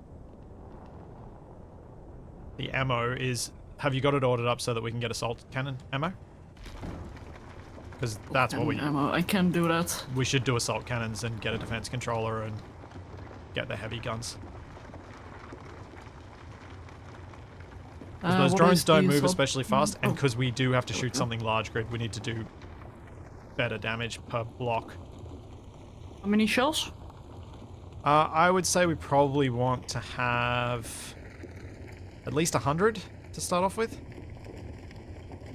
ammo is, have you got it ordered up so that we can get assault cannon ammo? Because that's what ammo. I can do that. we should do assault cannons and get a defense controller and get the heavy guns. 'Cause those What drones is don't the move assault- especially fast, and Oh. because we do have to shoot Okay. something large grid, we need to do better damage per block. How many shells? I would say we probably want to have at least 100 to start off with.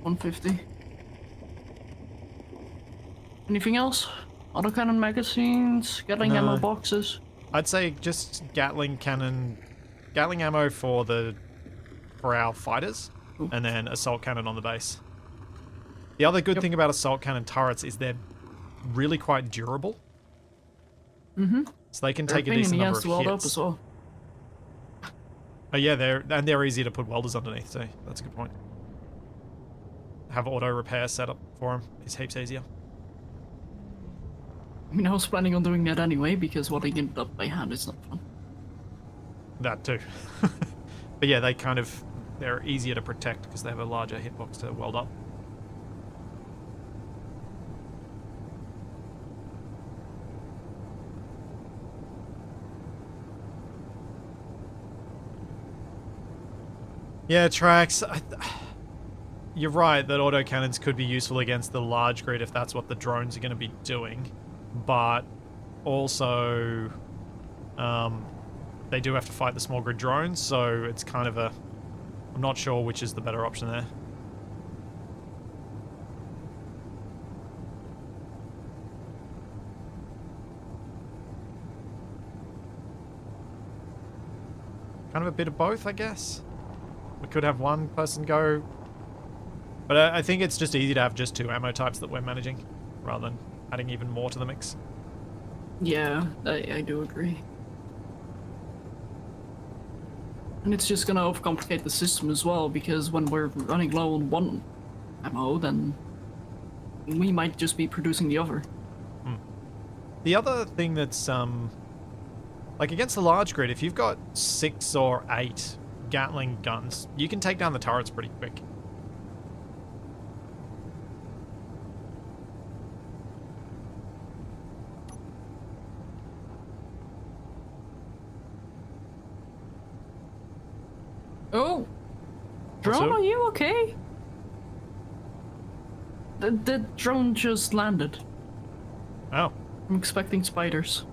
150. Anything else? Autocannon magazines? Gatling ammo boxes? I'd say just Gatling ammo for our fighters, Ooh. and then assault cannon on the base. The other good thing about assault cannon turrets is they're really quite durable. Mm-hmm. So they can take a decent number of weld up hits. as well. Oh yeah, they're easier to put welders underneath, so that's a good point. Have auto repair set up for them is heaps easier. I mean, I was planning on doing that anyway, because welding it up by hand is not fun. That too. But yeah, they're easier to protect because they have a larger hitbox to weld up. Yeah, tracks. You're right that autocannons could be useful against the large grid if that's what the drones are going to be doing. But also, they do have to fight the small grid drones, so it's kind of I'm not sure which is the better option there. Kind of a bit of both, I guess. We could have one person go, but I think it's just easy to have just 2 ammo types that we're managing, rather than adding even more to the mix. Yeah, I do agree. And it's just gonna overcomplicate the system as well, because when we're running low on one ammo, then we might just be producing the other. The other thing that's, like against the large grid, if you've got 6 or 8 Gatling guns, you can take down the turrets pretty quick. Oh! What's Drone, up? are you okay? The drone just landed. Oh. I'm expecting spiders.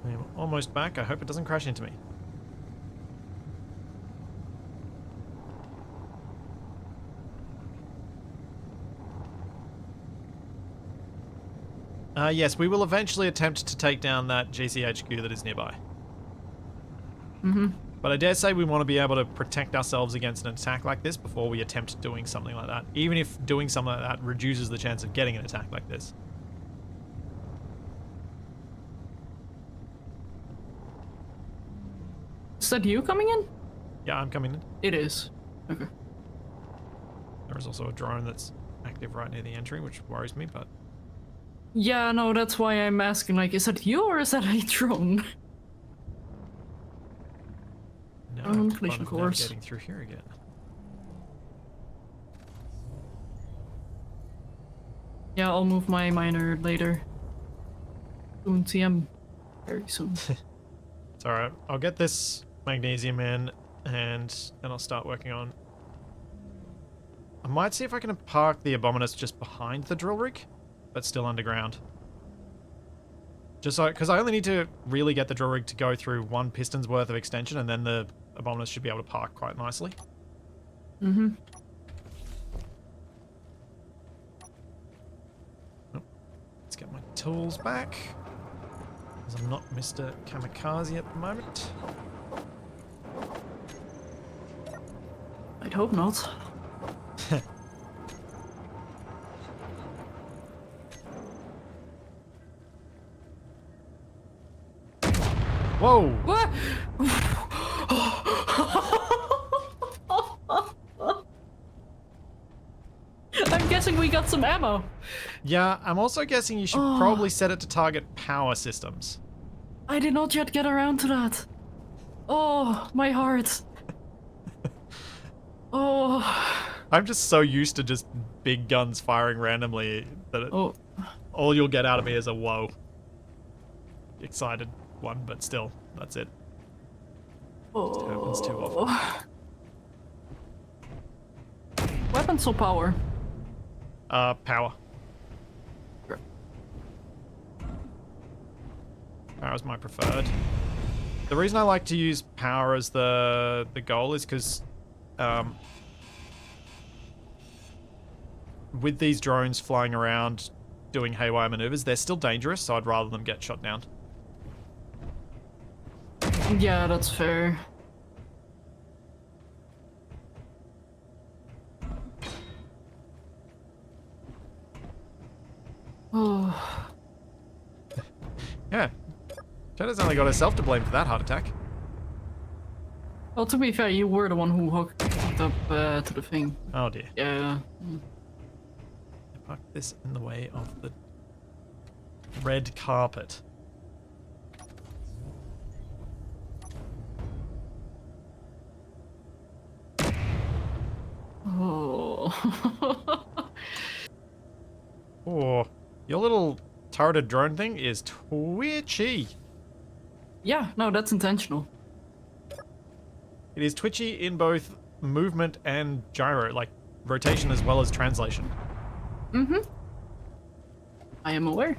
I'm almost back. I hope it doesn't crash into me. Yes, we will eventually attempt to take down that GCHQ that is nearby. Mm-hmm. But I dare say we want to be able to protect ourselves against an attack like this before we attempt doing something like that. Even if doing something like that reduces the chance of getting an attack like this. Is that you coming in? Yeah, I'm coming in. It is. Okay. There is also a drone that's active right near the entry, which worries me, but... Yeah, no, that's why I'm asking, like, is that you or is that a drone? Now On I'm fun collision of course. navigating through here again. Yeah, I'll move my miner later. Soon, TM. Very soon. It's alright. I'll get this magnesium in, and then I'll start working on... I might see if I can park the Abominus just behind the drill rig, but still underground. Just so, because I only need to really get the drill rig to go through one piston's worth of extension, and then the Abominus should be able to park quite nicely. Mm-hmm. Let's get my tools back, because I'm not Mr. Kamikaze at the moment. I'd hope not. Whoa! What? I'm guessing we got some ammo. Yeah, I'm also guessing you should probably set it to target power systems. I did not yet get around to that. Oh, my heart. Oh. I'm just so used to just big guns firing randomly that all you'll get out of me is a whoa. Excited one, but still, that's it. It happens too often. Weapons or power? Power. Sure. Power is my preferred. The reason I like to use power as the goal is because with these drones flying around doing haywire maneuvers, they're still dangerous, so I'd rather them get shot down. Yeah, that's fair. Oh. Yeah. Jenna's only got herself to blame for that heart attack. Well, to be fair, you were the one who hooked up to the thing. Oh dear. Yeah. Park this in the way of the red carpet. Oh. Oh, your little turreted drone thing is twitchy. Yeah, no, that's intentional. It is twitchy in both movement and gyro, like rotation as well as translation. Mm-hmm. I am aware.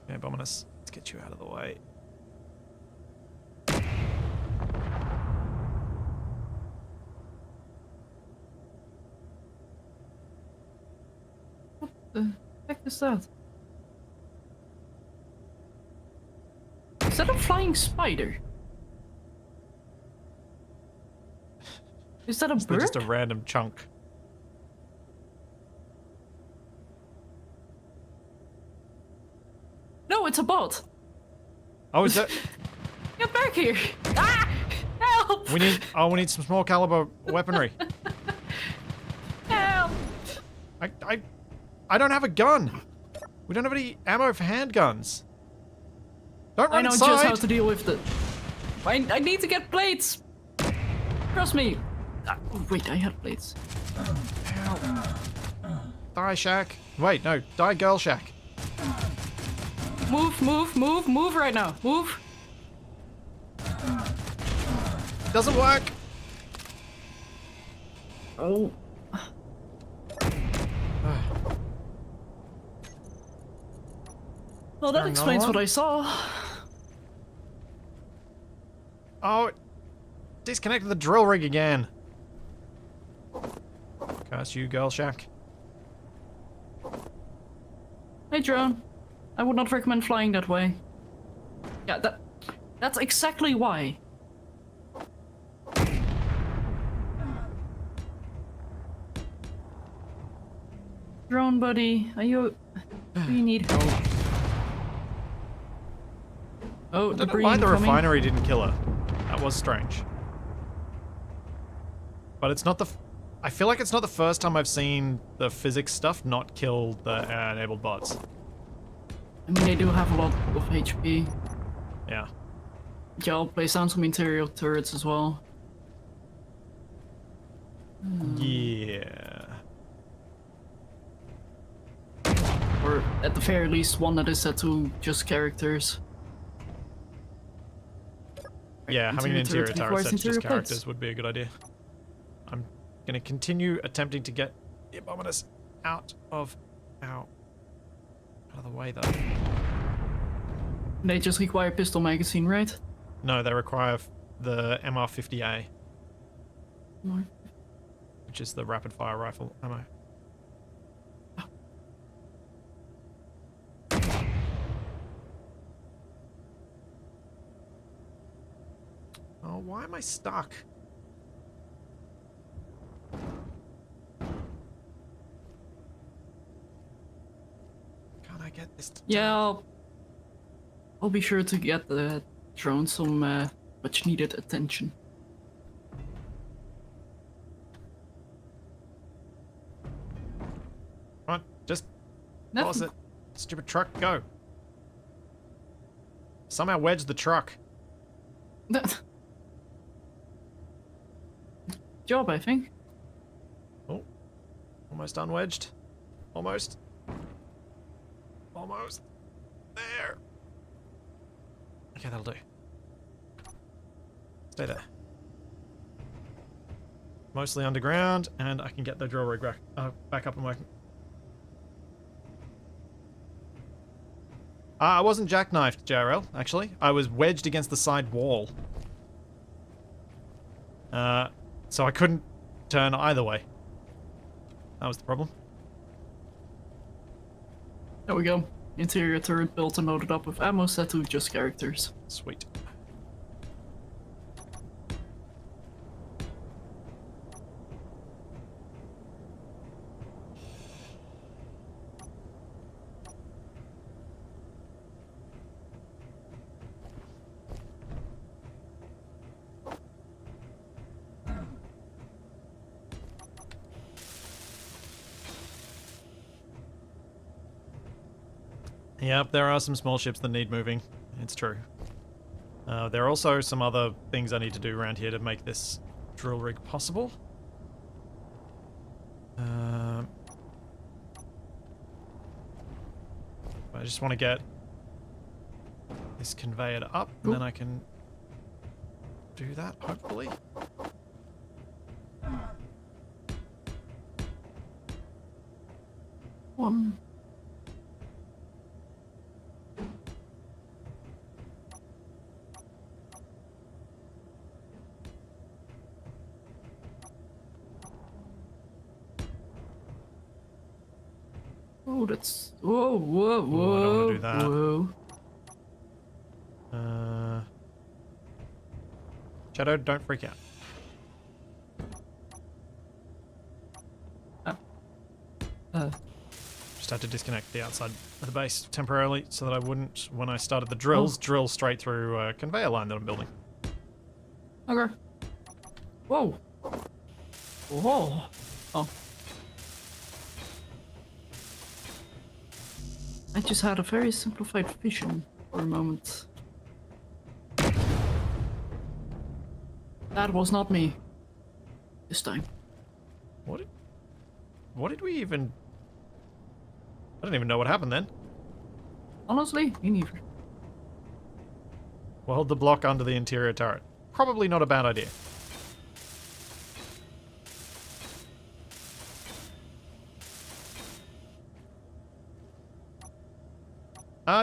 Okay, Abominus, let's get you out of the way. What the heck is that? Is that a flying spider? Is that a Is that bird? just a random chunk? No, it's a bot. Oh, is that? Get back here! Ah! Help! we need some small caliber weaponry. Help! I don't have a gun. We don't have any ammo for handguns. Don't I run know inside. just how to deal with it. I need to get plates. Trust me. Ah, wait, I had plates. Die, Shack. Wait, no, die, Girl Shack. Move, move, move, move right now. Move. Doesn't work. Oh. Well, that there explains another what I saw. Oh, it disconnected the drill rig again. Curse you, Girl Shack. Hey, drone. I would not recommend flying that way. Yeah, that's exactly why. on, buddy? Do you need help? Oh, I don't know debris why the incoming. refinery didn't kill her. That was strange. But it's not the... I feel like it's not the first time I've seen the physics stuff not kill the enabled bots. I mean, they do have a lot of HP. Yeah. Yeah, I'll place down some interior turrets as well. Yeah. Or at the very least, one that is set to just characters. Yeah, having an interior turrets turret requires set to interior just characters plates. would be a good idea. I'm gonna continue attempting to get the Abominus out of the way though. They just require pistol magazine, right? No, they require the MR50A, No. which is the rapid fire rifle ammo. Oh, why am I stuck? Can't I get this to Yeah, I'll be sure to get the drone some much needed attention. Come on, just Nothing. pause it. Stupid truck, go. Somehow wedge the truck. Job, I think. Oh, almost unwedged. Almost. Almost. There. Okay, that'll do. Stay there. Mostly underground, and I can get the drill rig back up and working. I wasn't jackknifed, JRL, actually. I was wedged against the side wall. So I couldn't turn either way. That was the problem. There we go. Interior turret built and loaded up with ammo set to just characters. Sweet. Yep, there are some small ships that need moving. It's true. There are also some other things I need to do around here to make this drill rig possible. I just want to get this conveyor up, and then I can do that, hopefully. One. Oh, that's... Whoa, whoa, whoa, Ooh, I don't wanna do that. whoa. Shadow, don't freak out. Just had to disconnect the outside of the base temporarily so that I wouldn't, when I started the drills, drill straight through a conveyor line that I'm building. Okay. Whoa. Whoa. Oh. I just had a very simplified vision for a moment. That was not me. This time. What did we even... I don't even know what happened then. Honestly, me neither. Weld the block under the interior turret. Probably not a bad idea.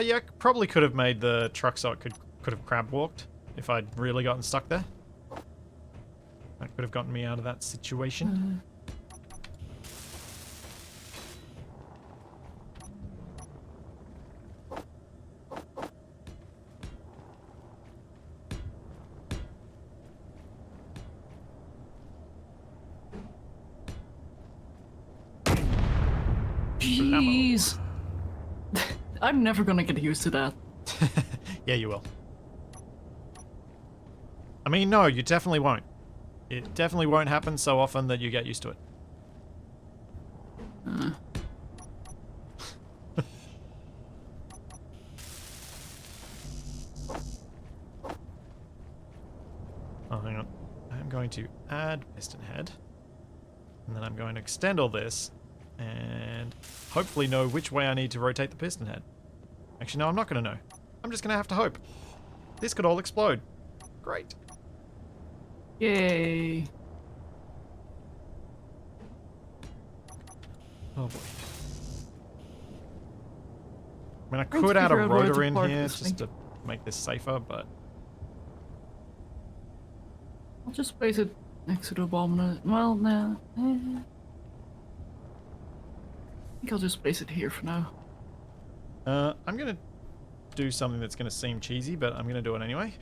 Yeah, probably could have made the truck so it could have crab walked if I'd really gotten stuck there. That could have gotten me out of that situation. Jeez. I'm never gonna get used to that. Yeah, you will. I mean, no, you definitely won't. It definitely won't happen so often that you get used to it. Oh, hang on. I'm going to add piston head. And then I'm going to extend all this. And hopefully know which way I need to rotate the piston head. Actually, no, I'm not going to know. I'm just going to have to hope. This could all explode. Great. Yay. Oh boy. I mean, I Trying to could add a figure out where to rotor in park here this just thing. to make this safer, but... I'll just place it next to the bomb. Well, nah. I think I'll just place it here for now. I'm going to do something that's going to seem cheesy, but I'm going to do it anyway.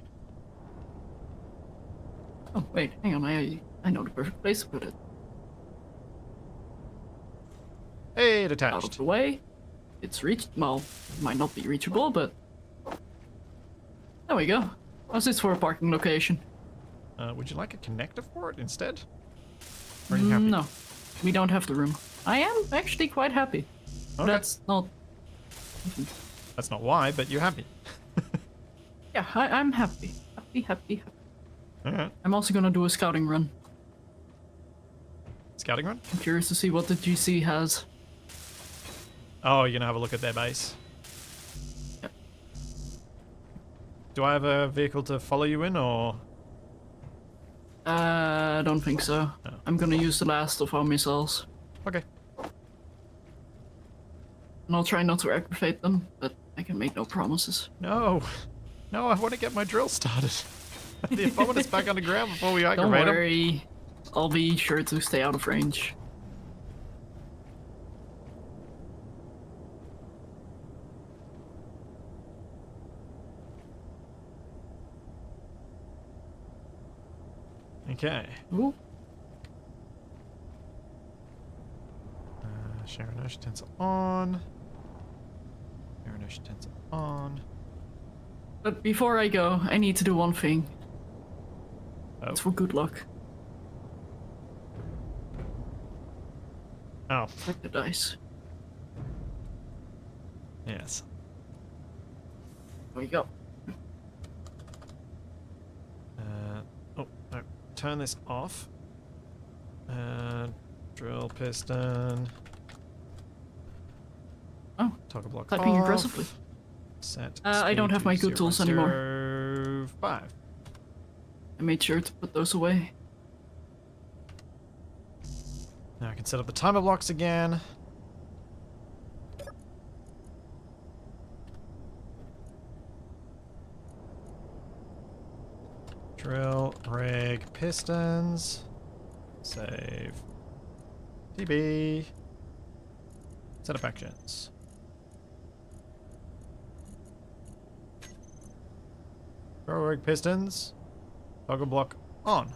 Oh, wait, hang on. I know the perfect place to put it. Hey, it Out of attached. the way. It's reached. Well, it might not be reachable, but... There we go. How's this for a parking location? Would you like a connector for it instead? Or are you happy? No, we don't have the room. I am actually quite happy. Okay. That's not... That's not why, but you're happy. Yeah, I'm happy. Happy. Alright. I'm also gonna do a scouting run. Scouting run? I'm curious to see what the GC has. Oh, you're going to have a look at their base. Yep. Do I have a vehicle to follow you in, or...? I don't think so. Oh. I'm gonna use the last of our missiles. Okay. And I'll try not to aggravate them, but I can make no promises. No. No, I want to get my drill started. The opponent is back underground before we Don't aggravate him. worry. I'll be sure to stay out of range. Okay. Ooh. Share inertia tensor on. Share inertia tensor on. But before I go, I need to do one thing. Oh. It's for good luck. Oh. Check the dice. Yes. There we go. Oh, no. Turn this off. Drill piston. Oh, Toggle block typing off. aggressively. Set. I don't speed have my to good tools anymore. 0.05. I made sure to put those away. Now I can set up the timer blocks again. Drill, rig, pistons. Save. TB. Set up actions. Drill, rig, pistons. Toggle block on.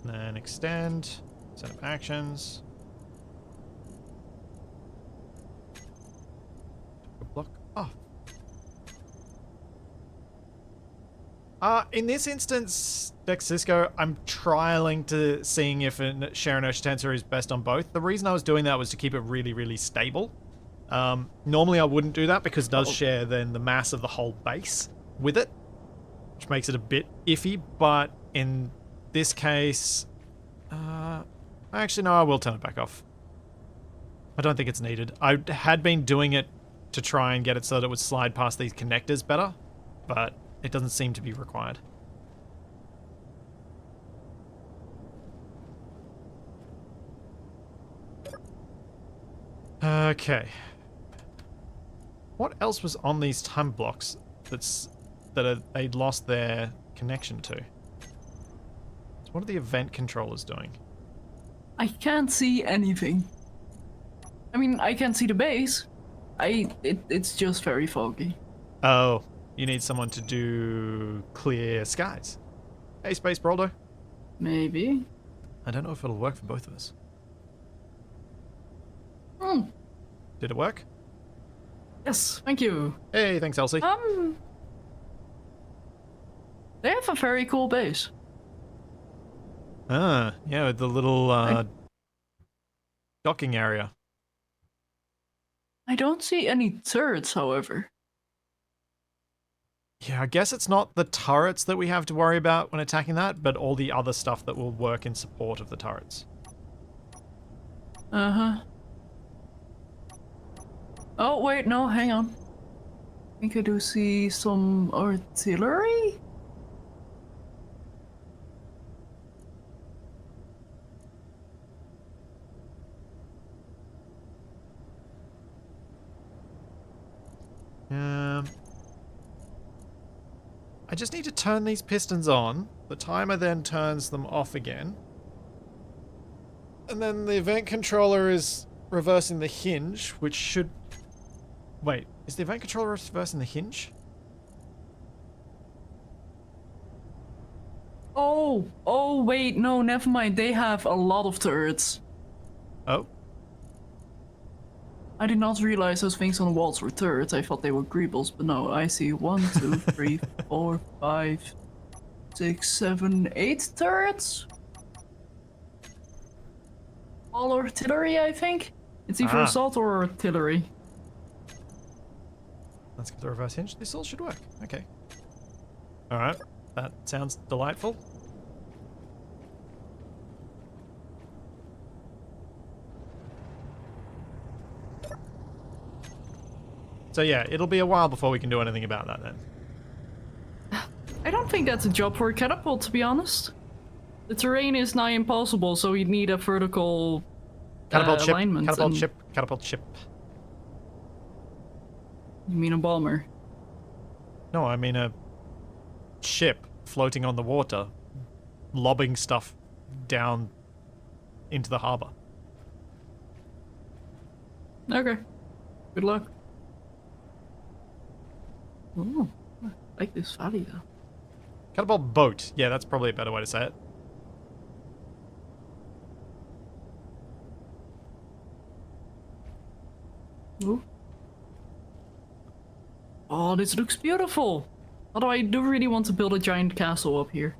Then extend. Set up actions. Toggle block off. In this instance, Cisco, I'm trialing to seeing if a share inertia tensor is best on both. The reason I was doing that was to keep it really, really stable. Normally I wouldn't do that because it does share then the mass of the whole base with it, which makes it a bit iffy, but in this case, actually no, I will turn it back off. I don't think it's needed. I had been doing it to try and get it so that it would slide past these connectors better, but it doesn't seem to be required. Okay. What else was on these time blocks they'd lost their connection to? So what are the event controllers doing? I can't see anything. I mean, I can see the base. It's just very foggy. Oh, you need someone to do clear skies. Hey, Space Broldo. Maybe. I don't know if it'll work for both of us. Hmm. Did it work? Yes, thank you. Hey, thanks, Elsie. They have a very cool base. Ah, yeah, with the little docking area. I don't see any turrets, however. Yeah, I guess it's not the turrets that we have to worry about when attacking that, but all the other stuff that will work in support of the turrets. Uh-huh. Oh, wait, no, hang on. I think I do see some artillery? I just need to turn these pistons on. The timer then turns them off again. And then the event controller is reversing the hinge, which should... Wait, is the event controller reversing the hinge? Oh, wait, no, never mind. They have a lot of turrets. Oh. I did not realize those things on the walls were turrets. I thought they were greebles, but no, I see 1, 2, 3, 4, 5, 6, 7, 8 turrets? All artillery, I think? It's either assault or artillery. Let's get the reverse hinge. This all should work. Okay. Alright. That sounds delightful. So yeah, it'll be a while before we can do anything about that then. I don't think that's a job for a catapult, to be honest. The terrain is nigh impossible, so you'd need a vertical Catapult ship. alignment. Catapult ship. Catapult ship. You mean a bomber? No, I mean a ship floating on the water, lobbing stuff down into the harbor. Okay. Good luck. Ooh, I like this valley though. Catapult boat. Yeah, that's probably a better way to say it. Ooh. Oh, this looks beautiful! Although I do really want to build a giant castle up here.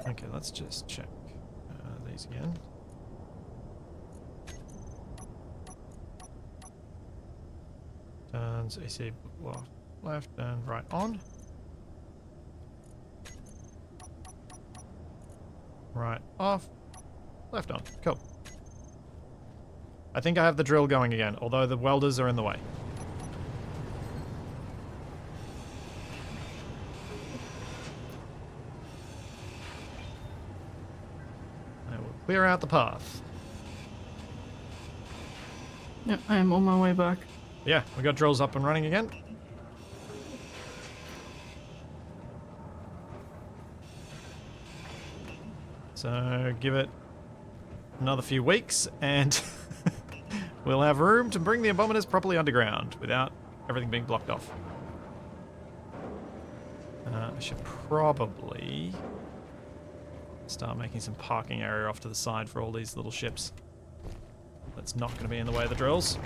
Okay, let's just check these again. Turns AC left and right on. Right off. Left on. Cool. I think I have the drill going again, although the welders are in the way. I will clear out the path. Yeah, I am on my way back. Yeah, we got drills up and running again. So give it another few weeks and we'll have room to bring the abominers properly underground without everything being blocked off. I should probably start making some parking area off to the side for all these little ships. That's not going to be in the way of the drills.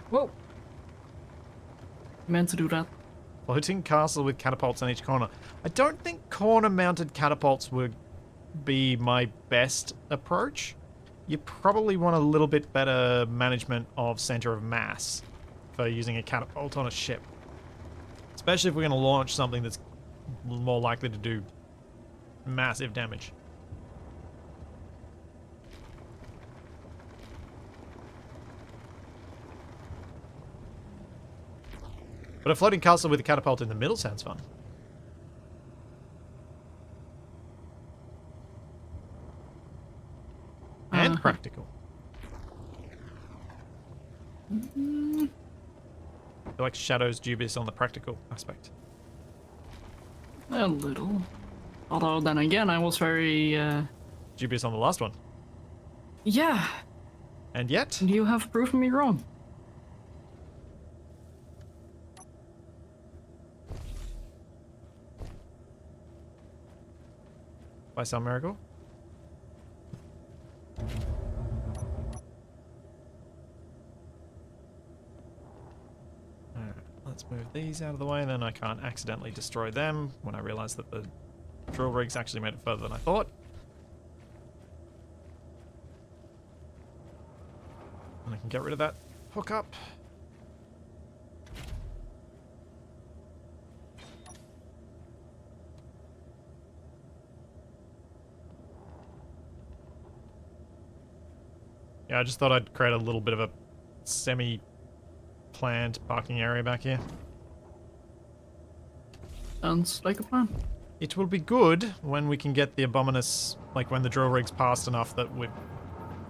Whoa! Meant to do that. Floating castle with catapults on each corner. I don't think corner-mounted catapults would be my best approach. You probably want a little bit better management of center of mass for using a catapult on a ship. Especially if we're going to launch something that's more likely to do massive damage. But a floating castle with a catapult in the middle sounds fun. And practical. I feel like Shadow's dubious on the practical aspect. A little. Although then again, I was very Dubious on the last one. Yeah, And yet, you have proven me wrong. by some miracle. Alright, let's move these out of the way, and then I can't accidentally destroy them when I realize that the drill rig's actually made it further than I thought. And I can get rid of that hookup. Yeah, I just thought I'd create a little bit of a semi-planned parking area back here. Sounds like a plan. It will be good when we can get the Abominus, like when the drill rig's passed enough that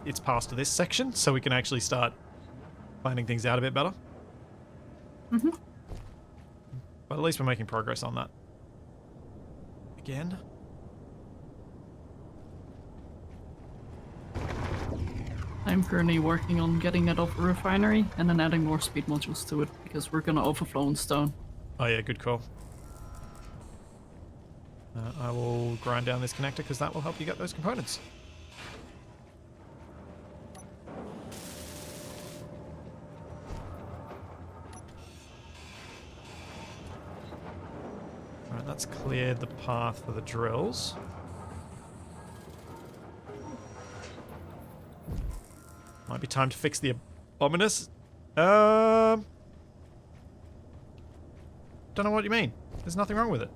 it's passed to this section, so we can actually start planning things out a bit better. Mm-hmm. But at least we're making progress on that. Again. I'm currently working on getting it off a refinery and then adding more speed modules to it because we're gonna overflow in stone. Oh yeah, good call. I will grind down this connector because that will help you get those components. Alright, that's cleared the path for the drills. Might be time to fix the Abominus. Don't know what you mean. There's nothing wrong with it.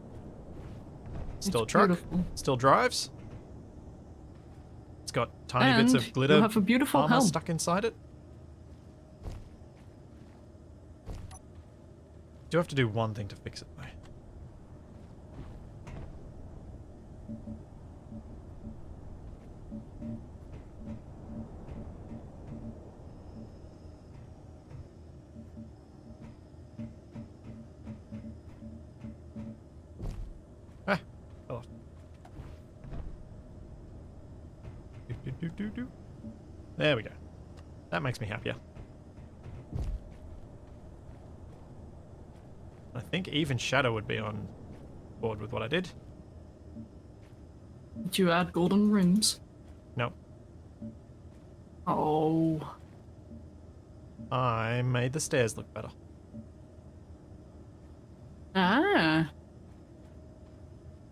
Still a It's truck. beautiful. Still drives. It's got tiny bits And of glitter you have a beautiful armor helm. stuck inside it. Do have to do one thing to fix it though. Ah, fell off. Do. There we go. That makes me happier. I think even Shadow would be on board with what I did. Did you add golden rims? No, Oh. I made the stairs look better. Ah.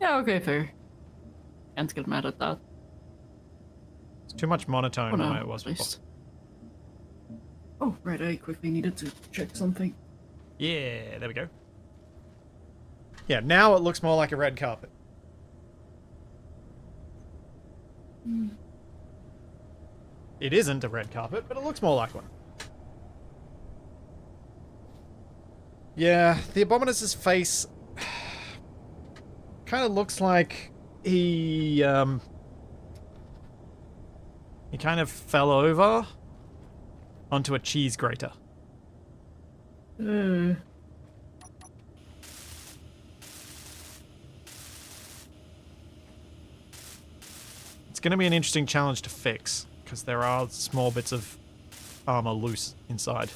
Yeah, okay, fair. Can't get mad at that. It's too much monotone Oh the no, way it was at before. least. Oh, right, I quickly needed to check something. Yeah, there we go. Yeah, now it looks more like a red carpet. It isn't a red carpet, but it looks more like one. Yeah, the Abominus's face kind of looks like he kind of fell over onto a cheese grater. It's going to be an interesting challenge to fix, because there are small bits of armor loose inside.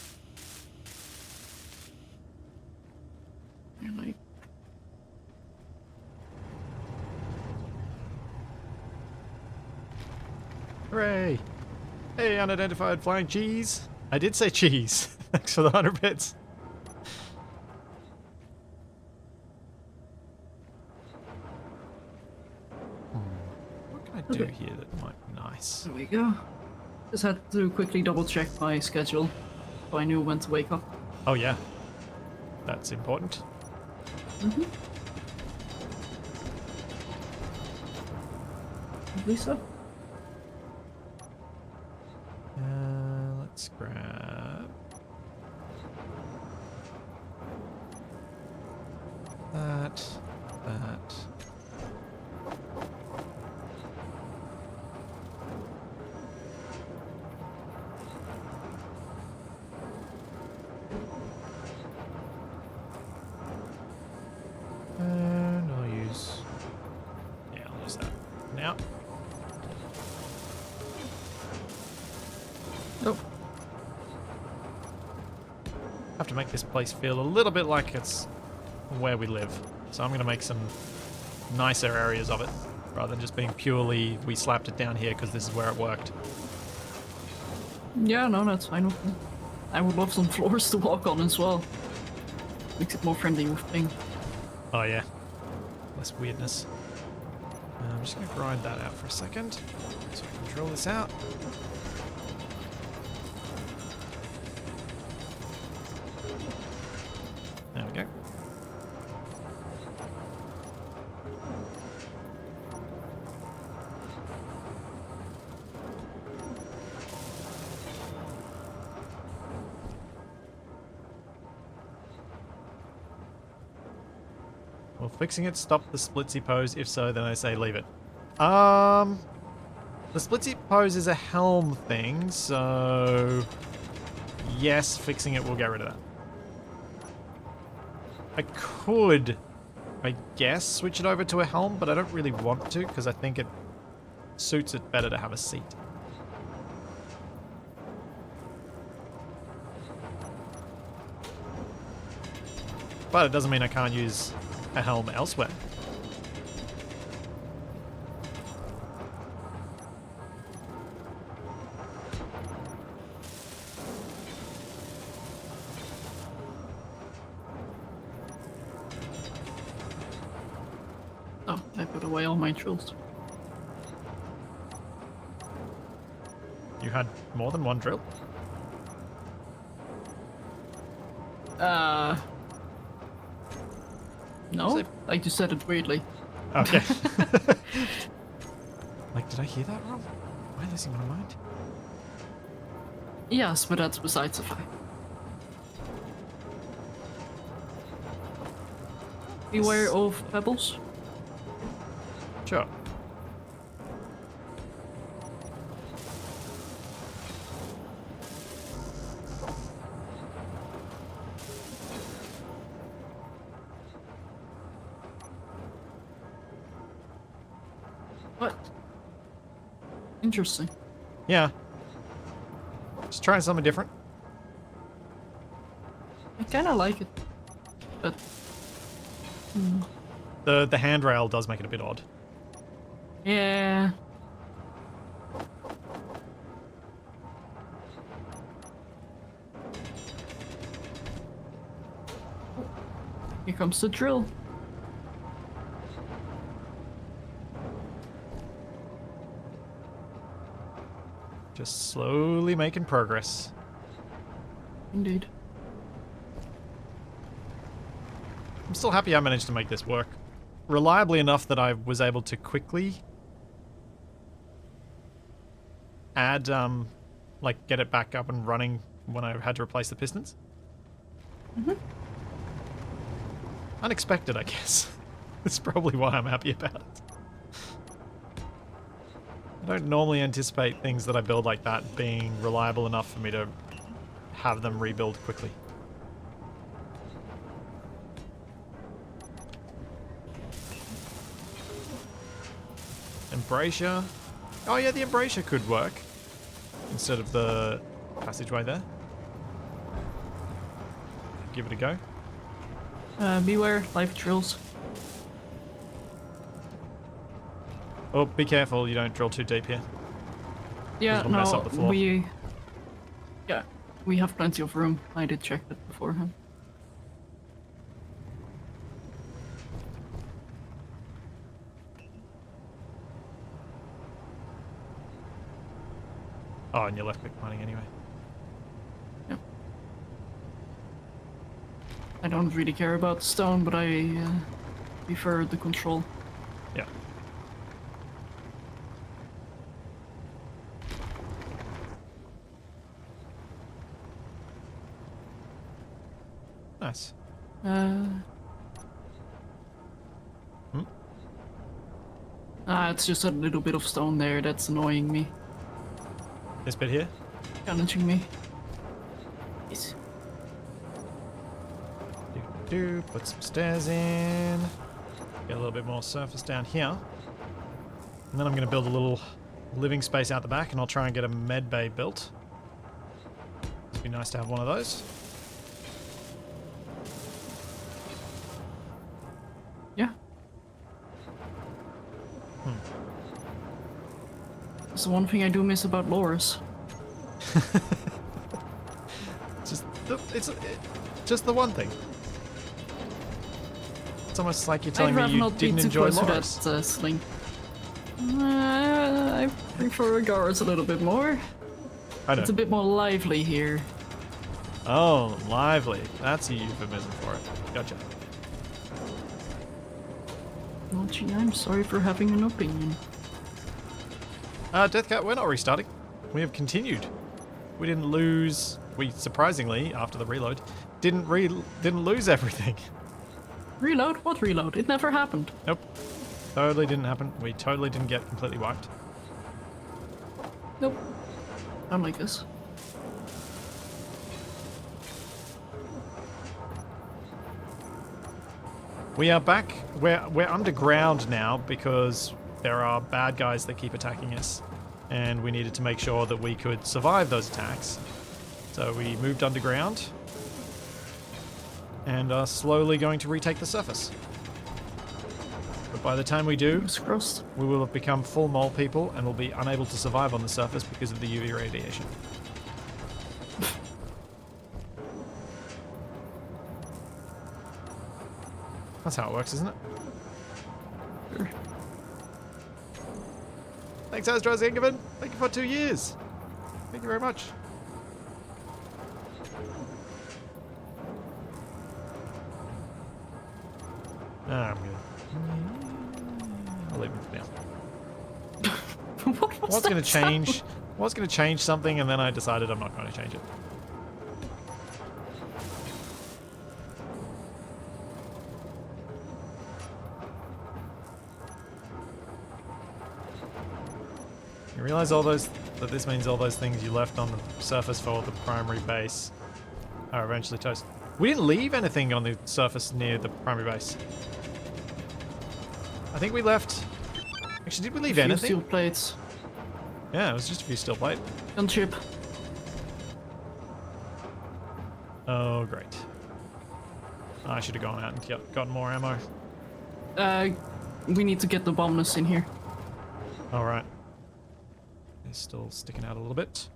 Really? Hooray! Hey, unidentified flying cheese! I did say cheese. Thanks for the 100 bits. What can I do Okay. here that might be nice? There we go. Just had to quickly double check my schedule so I knew when to wake up. Oh yeah. That's important. Lisa? Let's grab that. And I'll use... Yeah, I'll use that now. make this place feel a little bit like it's where we live. So I'm going to make some nicer areas of it, rather than just being purely, we slapped it down here because this is where it worked. Yeah, no, that's fine with me. I would love some floors to walk on as well. Makes it more friendly with ping. Oh yeah, less weirdness. I'm just going to grind that out for a second, so I can drill this out. There we go. Will fixing it stop the splitsy pose? If so, then I say leave it. The splitsy pose is a helm thing, so yes, fixing it will get rid of that. I could, I guess, switch it over to a helm, but I don't really want to because I think it suits it better to have a seat. But it doesn't mean I can't use a helm elsewhere. Oh, I put away all my drills. You had more than one drill? No, Is it- I just said it weirdly. Okay. Like, did I hear that wrong? Am I losing my mind? Yes, but that's besides the fact. Beware of pebbles. Sure. What? Interesting. Yeah. Just trying something different. I kinda like it. But... The handrail does make it a bit odd. yeah... Here comes the drill. Just slowly making progress. Indeed. I'm still happy I managed to make this work reliably enough that I was able to quickly add, like, get it back up and running when I had to replace the pistons. Unexpected, I guess. That's probably why I'm happy about it. I don't normally anticipate things that I build like that being reliable enough for me to have them rebuild quickly. Embrasure. Oh yeah, the embrasure could work instead of the passageway there. Give it a go. Beware, live drills. Oh, be careful you don't drill too deep here. Yeah, It'll mess up the floor. Yeah, we have plenty of room. I did check that beforehand. Oh, and you're left click mining anyway. Yep. I don't really care about stone, but I prefer the control. Yeah. Nice. It's just a little bit of stone there that's annoying me, This bit here? challenging me. Yes. Put some stairs in. Get a little bit more surface down here. And then I'm going to build a little living space out the back, and I'll try and get a med bay built. It'd be nice to have one of those. That's the one thing I do miss about Loris. It's just the one thing. It's almost like you're telling I'd me rather you not be didn't too enjoy close to Loris. that sling. I prefer Garrus a little bit more. I know. It's a bit more lively here. Oh, lively. That's a euphemism for it. Gotcha. Well, gee, I'm sorry for having an opinion. Deathcat, we're not restarting. We have continued. We didn't lose. We surprisingly, after the reload, didn't lose everything. Reload? What reload? It never happened. Nope. Totally didn't happen. We totally didn't get completely wiped. Nope. Unlike this. We are back. We're underground now because there are bad guys that keep attacking us, and we needed to make sure that we could survive those attacks. So we moved underground and are slowly going to retake the surface. But by the time we do, Fingers crossed. we will have become full mole people and will be unable to survive on the surface because of the UV radiation. That's how it works, isn't it? Sure. Thanks, Astros Ingeman. Thank you for 2 years. Thank you very much. I'm good. I'll leave it for now. What was Was that going to sound? change. Was going to change something, and then I decided I'm not going to change it. You realize that this means all those things you left on the surface for the primary base are eventually toast. We didn't leave anything on the surface near the primary base. I think we left. Actually, did we leave Few anything? steel plates. Yeah, it was just a few steel plate. Gunship. Oh, great. I should have gone out and gotten more ammo. We need to get the bombness in here. All right. It's still sticking out a little bit.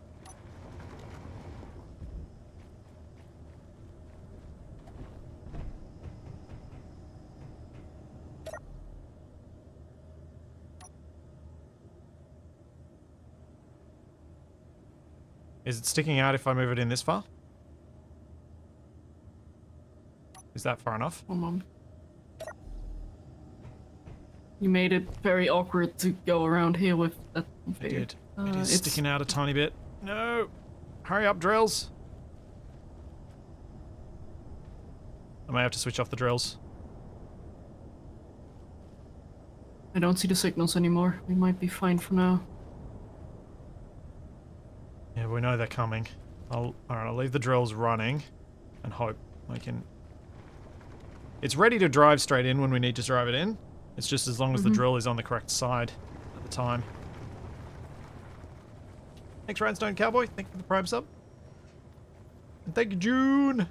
Is it sticking out if I move it in this far? Is that far enough? One moment. You made it very awkward to go around here with that I conveyor. did. It is It's sticking out a tiny bit. No! Hurry up, drills! I may have to switch off the drills. I don't see the signals anymore. We might be fine for now. Yeah, we know they're coming. Alright, I'll leave the drills running and hope I can... It's ready to drive straight in when we need to drive it in. It's just as long as the drill is on the correct side at the time. Thanks, Rhinestone Cowboy. Thank you for the Prime sub. And thank you, June,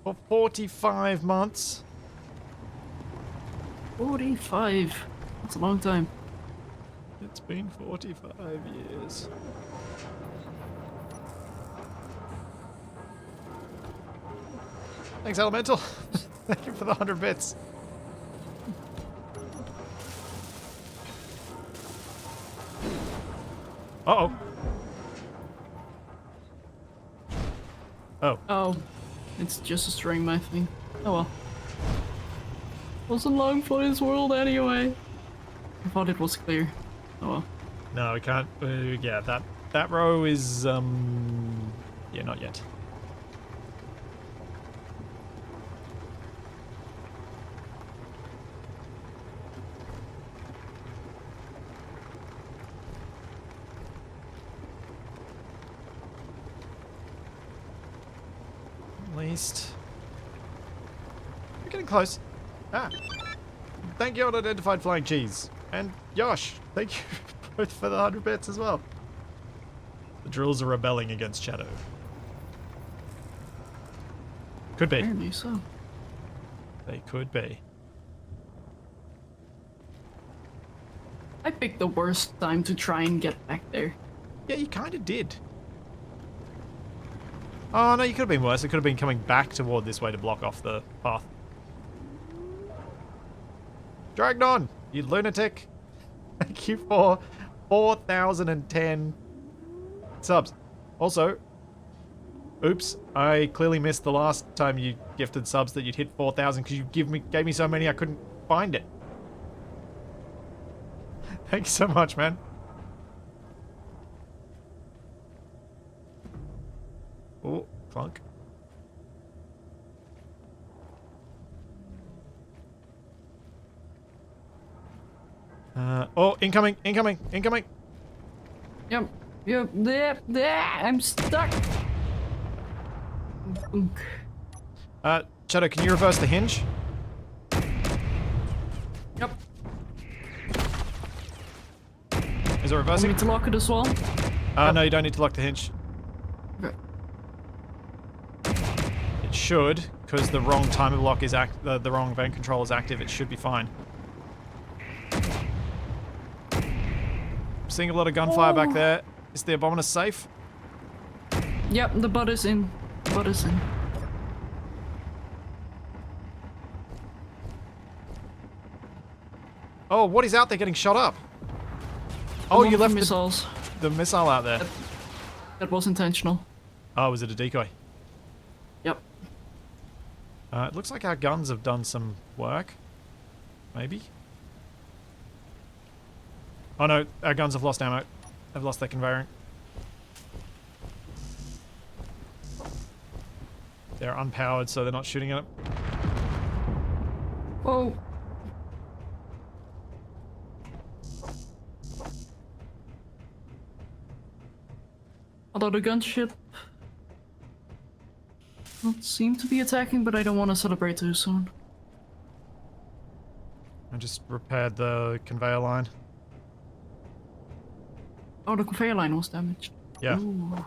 for 45 months. 45. That's a long time. It's been 45 years. Thanks, Elemental. Thank you for the 100 bits. Uh-oh. Oh. Oh, it's just destroying my thing. Oh well. Wasn't long for this world anyway. I thought it was clear. Oh well. No, we can't. Yeah, that row is, yeah, not yet. At least. We're getting close. Ah. Thank you, unidentified flying cheese. And Yosh, thank you both for the 100 bits as well. The drills are rebelling against Shadow. Could be. Apparently so. They could be. I picked the worst time to try and get back there. Yeah, you kind of did. Oh, no, you could have been worse. It could have been coming back toward this way to block off the path. Dragged on, you lunatic. Thank you for 4,010 subs. Also, oops, I clearly missed the last time you gifted subs that you'd hit 4,000 because you gave me so many I couldn't find it. Thanks so much, man. Oh, clunk. Oh, incoming, incoming, incoming. Yep. There. I'm stuck. Shadow, can you reverse the hinge? Yep. Is it Want reversing? me to lock it as well? No, you don't need to lock the hinge. Okay. It should, because the wrong timer block is the wrong vent control is active. It should be fine. Seeing a lot of gunfire back there. Is the Abominus safe? Yep, the butt is in. Butt is in. Oh, what is out there getting shot up? Oh, One you of the left missiles. the missile out there. That was intentional. Oh, was it a decoy? Yep. It looks like our guns have done some work. Maybe? Oh no, our guns have lost ammo. They've lost their conveyor. They're unpowered, so they're not shooting at it. Whoa. Although the gunship don't seem to be attacking, but I don't want to celebrate too soon. I just repaired the conveyor line. Oh, the conveyor line was damaged. Yeah. Ooh.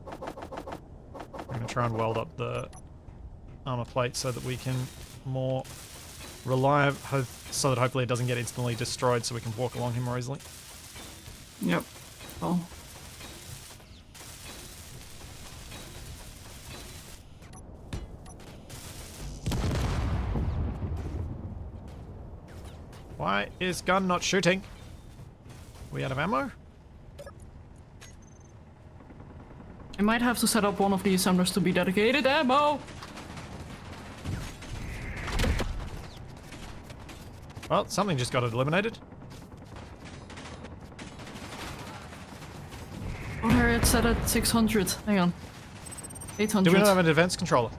We're going to try and weld up the armor plate so that we can more rely, so that hopefully it doesn't get instantly destroyed so we can walk along him more easily. Yep. Oh. Why is gun not shooting? We out of ammo? I might have to set up one of the assemblers to be dedicated ammo. Well, something just got eliminated. Oh, there it's set at 600. Hang on. 800. Do we not have a defense controller?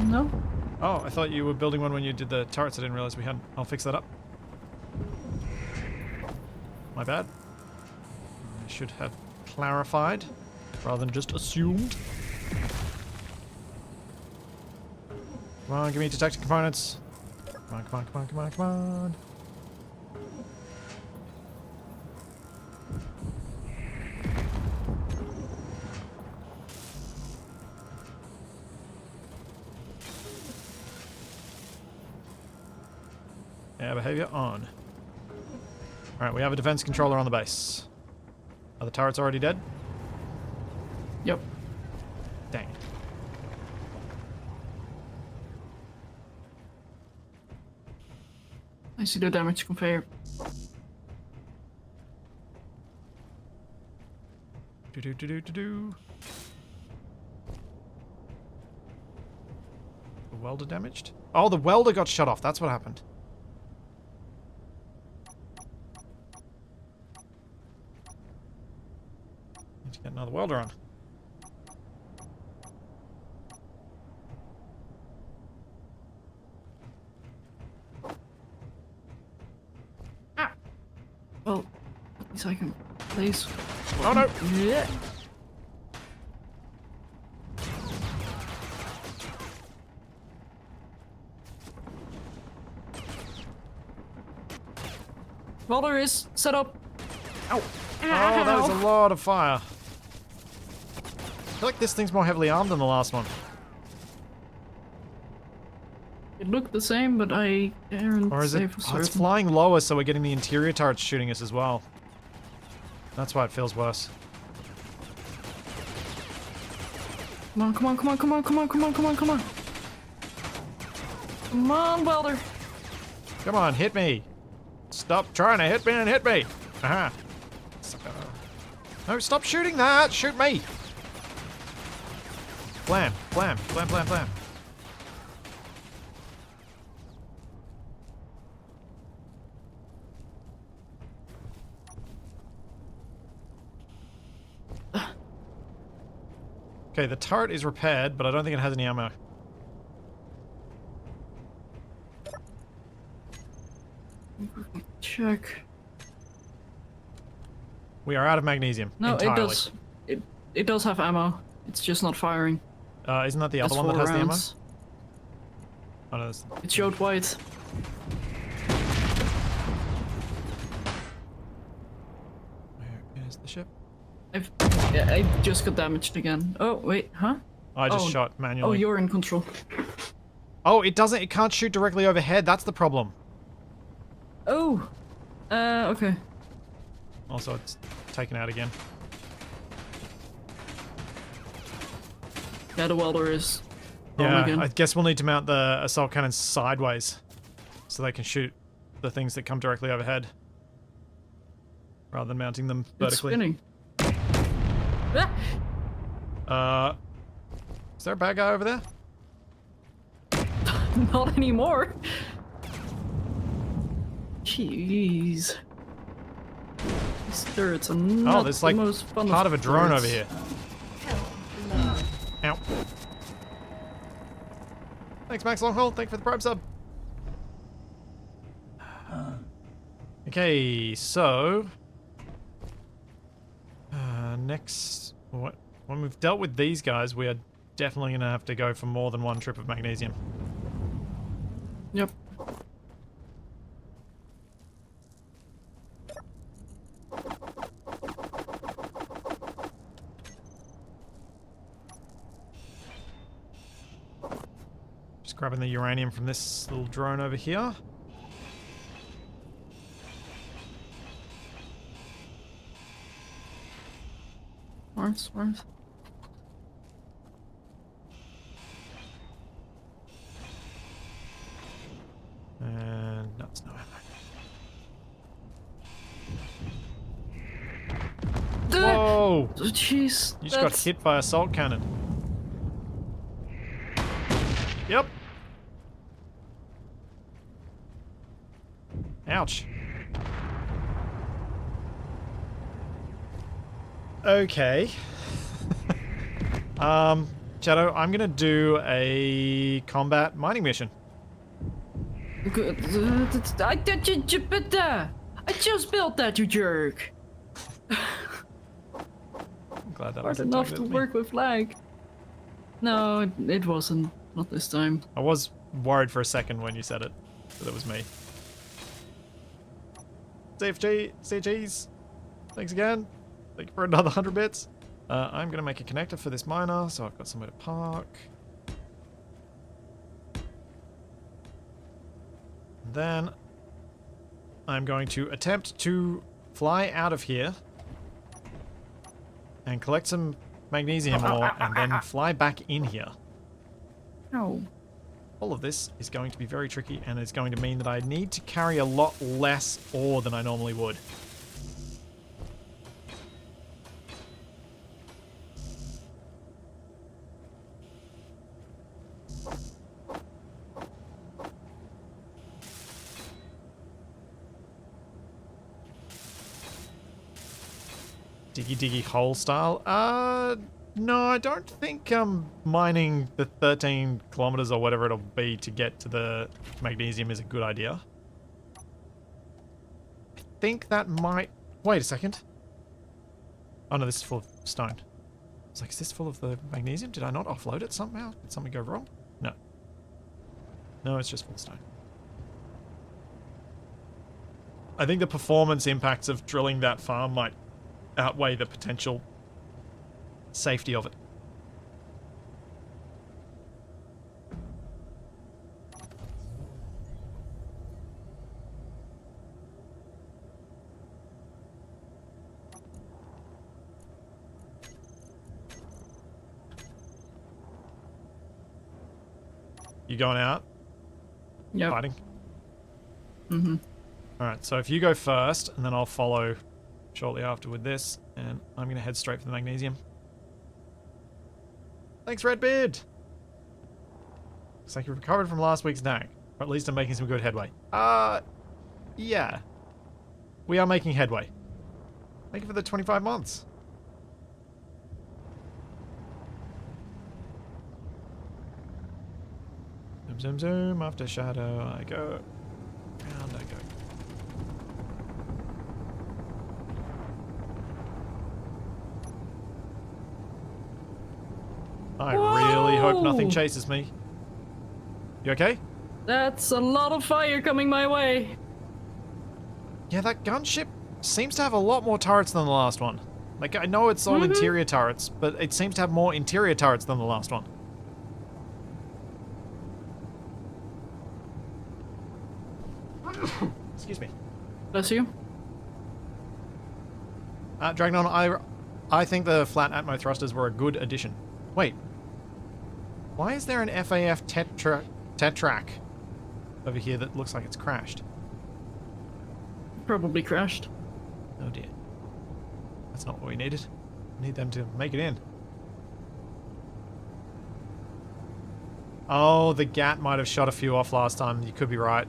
No? Oh, I thought you were building one when you did the turrets. I didn't realize we had. I'll fix that up. My bad. I should have clarified rather than just assumed. Come on, give me detected components. Come on, come on, come on, come on, come on. Yeah, behavior on. Alright, we have a defense controller on the base. Are the turrets already dead? Yep. Dang. I see the damage conveyor. Do. The welder damaged? Oh, the welder got shut off. That's what happened. Need to get another welder on. Well, at least I can place. Oh no! Yeah. Welder is set up. Ow. Oh, that was a lot of fire. I feel like this thing's more heavily armed than the last one. It looked the same, but I daren't Or is say it? for Oh, it's certain. flying lower, so we're getting the interior turrets shooting us as well. That's why it feels worse. Come on, come on, come on, come on, come on, come on, come on, come on. Come on, welder. Come on, hit me. Stop trying to hit me and hit me. Aha. No, stop shooting that. Shoot me. Blam, blam, blam, blam, blam. Okay, the turret is repaired, but I don't think it has any ammo. Check. We are out of magnesium. No, entirely. it does. It does have ammo. It's just not firing. Isn't that the other That's one that 4 has rounds. the ammo? Oh, no, that's... It showed white. Where is the ship? I just got damaged again. Oh, wait, huh? I just Oh. shot manually. Oh, you're in control. Oh, it doesn't. It can't shoot directly overhead. That's the problem. Oh! Okay. Also, it's taken out again. Yeah, the welder is on Yeah, again. I guess we'll need to mount the assault cannons sideways so they can shoot the things that come directly overhead rather than mounting them It's vertically. spinning. Ah! Is there a bad guy over there? Not anymore. Jeez. These turrets are not there's the like most fun part of a drone turrets. over here. Help. Low. Ow. Thanks, Max Longhaul. Thank you for the Prime sub. Okay, so... next... When we've dealt with these guys, we are definitely going to have to go for more than one trip of magnesium. Yep. Just grabbing the uranium from this little drone over here. Smart. And no, it's no ammo. Whoa! Oh, jeez. You just got hit by a assault cannon. Yep. Ouch. Okay. Shadow, I'm gonna do a combat mining mission. Good. I just built that, you jerk. I'm glad that Hard wasn't enough targeted to at me. work with lag. No, it wasn't. Not this time. I was worried for a second when you said it, that it was me. CFG, CGs, thanks again. Thank you for another 100 bits. I'm going to make a connector for this miner, so I've got somewhere to park. Then I'm going to attempt to fly out of here and collect some magnesium ore and then fly back in here. No. All of this is going to be very tricky, and it's going to mean that I need to carry a lot less ore than I normally would. Diggy hole style? No, I don't think mining the 13 kilometers or whatever it'll be to get to the magnesium is a good idea. I think that might... Wait a second. Oh no, this is full of stone. I was like, is this full of the magnesium? Did I not offload it somehow? Did something go wrong? No. No, it's just full of stone. I think the performance impacts of drilling that farm might outweigh the potential safety of it. You going out? Yep. Fighting? Mm-hmm. Alright, so if you go first, and then I'll follow shortly after with this, and I'm going to head straight for the magnesium. Thanks, Redbeard! Looks like you recovered from last week's nag. Or at least I'm making some good headway. Yeah. We are making headway. Thank you for the 25 months. Zoom, zoom, zoom. After shadow, I go. Round I go. I really hope nothing Whoa! chases me. You okay? That's a lot of fire coming my way. Yeah, that gunship seems to have a lot more turrets than the last one. Like, I know it's all interior turrets, but it seems to have more interior turrets than the last one. Excuse me. Bless you. Dragnon, I think the flat atmo thrusters were a good addition. Wait. Why is there an FAF Tetrak over here that looks like it's crashed? Probably crashed. Oh dear. That's not what we needed. We need them to make it in. Oh, the GAT might have shot a few off last time. You could be right.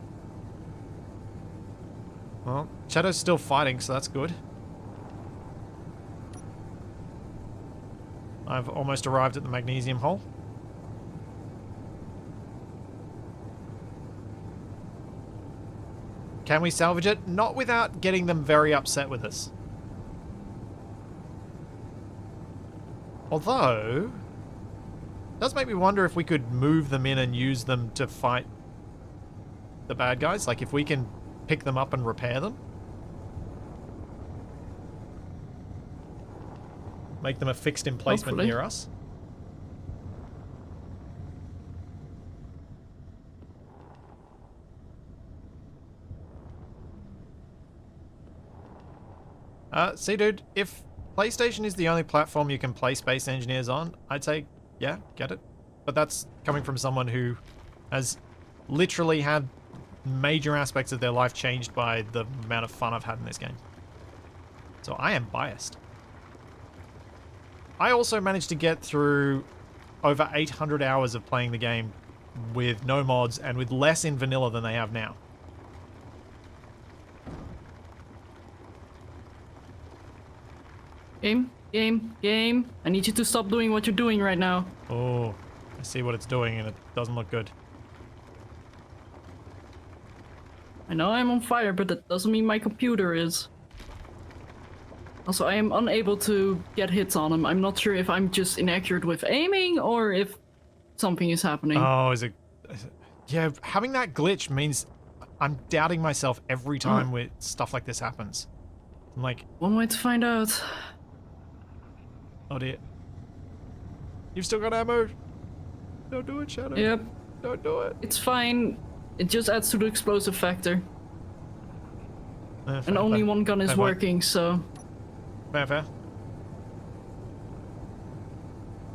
Well, Shadow's still fighting, so that's good. I've almost arrived at the magnesium hole. Can we salvage it? Not without getting them very upset with us. Although, it does make me wonder if we could move them in and use them to fight the bad guys. Like if we can pick them up and repair them. Make them a fixed emplacement Hopefully. near us. See, dude, if PlayStation is the only platform you can play Space Engineers on, I'd say, yeah, get it. But that's coming from someone who has literally had major aspects of their life changed by the amount of fun I've had in this game. So I am biased. I also managed to get through over 800 hours of playing the game with no mods and with less in vanilla than they have now. Game. I need you to stop doing what you're doing right now. Oh, I see what it's doing and it doesn't look good. I know I'm on fire, but that doesn't mean my computer is. Also, I am unable to get hits on him. I'm not sure if I'm just inaccurate with aiming or if something is happening. Oh, is it... Yeah, having that glitch means I'm doubting myself every time with stuff like this happens. I'm like, One way to find out. oh dear. You've still got ammo. Don't do it, Shadow. Yep, Don't do it. it's fine. It just adds to the explosive factor. Fair, And only fair. one gun is Fair point. working, so Fair, fair.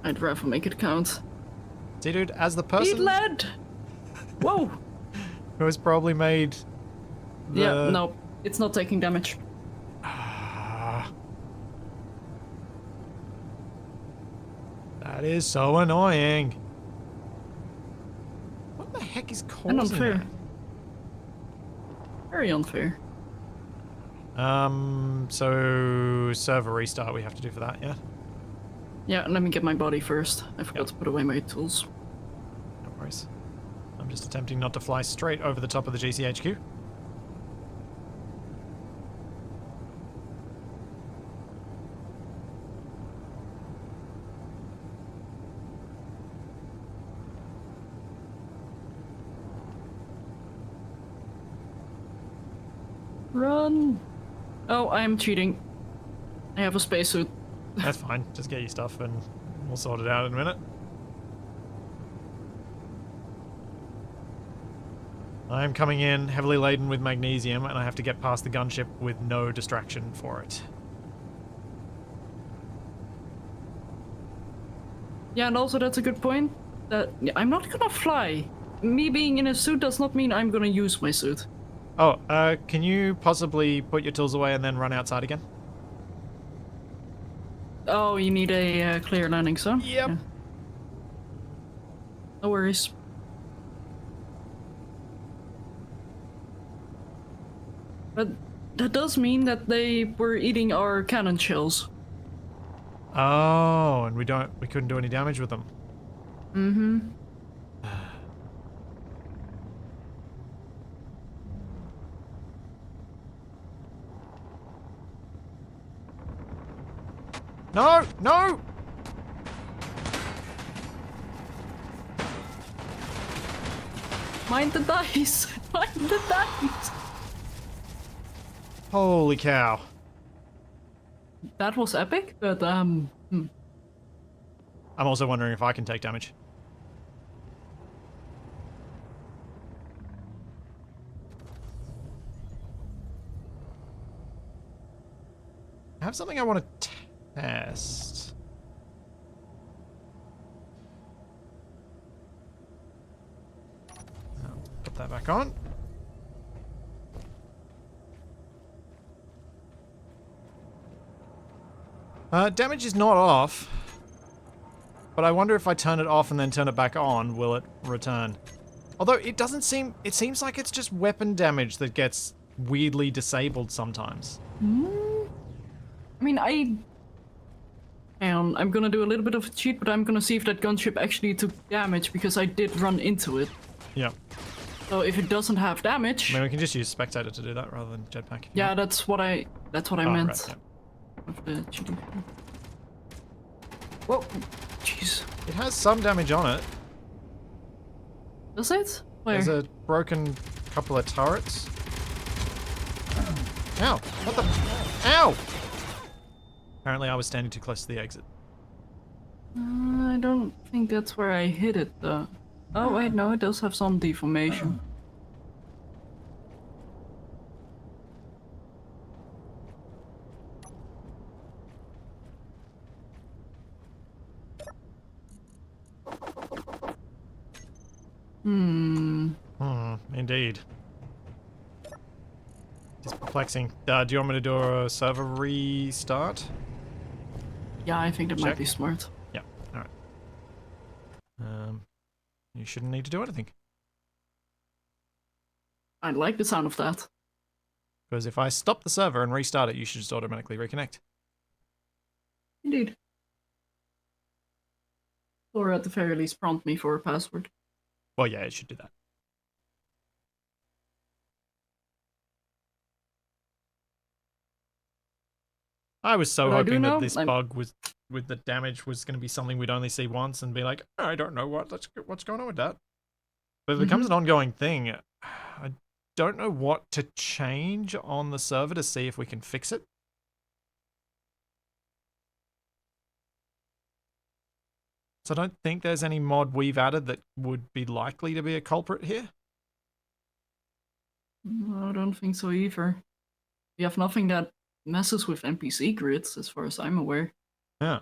I'd rather make it count. See, dude, as the Eat person lead! Whoa! who has probably made the... Yeah, no, it's not taking damage. That is so annoying. What the heck is causing And unfair. that? Very unfair. So server restart we have to do for that, yeah? Yeah, let me get my body first. I forgot Yep. to put away my tools. No worries. I'm just attempting not to fly straight over the top of the GCHQ. Run! Oh, I am cheating. I have a spacesuit. That's fine. Just get your stuff and we'll sort it out in a minute. I'm coming in heavily laden with magnesium and I have to get past the gunship with no distraction for it. Yeah, and also that's a good point. That I'm not gonna fly. me being in a suit does not mean I'm gonna use my suit. Oh, can you possibly put your tools away and then run outside again? Oh, you need a clear landing zone? Yep. Yeah. No worries. But that does mean that they were eating our cannon shells. Oh, and we couldn't do any damage with them. Mm-hmm. No! No! Mind the dice! Mind the dice! Holy cow. That was epic, but I'm also wondering if I can take damage. I have something I want to test. Put that back on. Damage is not off. But I wonder if I turn it off and then turn it back on, will it return? Although it doesn't seem... It seems like it's just weapon damage that gets weirdly disabled sometimes. I mean, hang on, I'm gonna do a little bit of a cheat, but I'm gonna see if that gunship actually took damage, because I did run into it. Yeah. So if it doesn't have damage... I mean, we can just use Spectator to do that rather than Jetpack. Yeah, that's what I meant. Right, yeah. Of the cheating. Whoa, jeez. It has some damage on it. Does it? Where? There's a broken couple of turrets. Ow! What the? Ow! Apparently I was standing too close to the exit. I don't think that's where I hit it, though. Oh, wait, no, it does have some deformation. Indeed. It's perplexing. Do you want me to do a server restart? Yeah, I think that might Check. be smart. Yeah, alright. You shouldn't need to do anything. I like the sound of that. Because if I stop the server and restart it, you should just automatically reconnect. Indeed. Or at the very least prompt me for a password. Well, yeah, it should do that. I was so But I do hoping that know this I'm- bug was with the damage was going to be something we'd only see once and be like, I don't know what's going on with that. But if it becomes an ongoing thing, I don't know what to change on the server to see if we can fix it. So I don't think there's any mod we've added that would be likely to be a culprit here. No, I don't think so either. We have nothing that messes with NPC grids, as far as I'm aware. Yeah.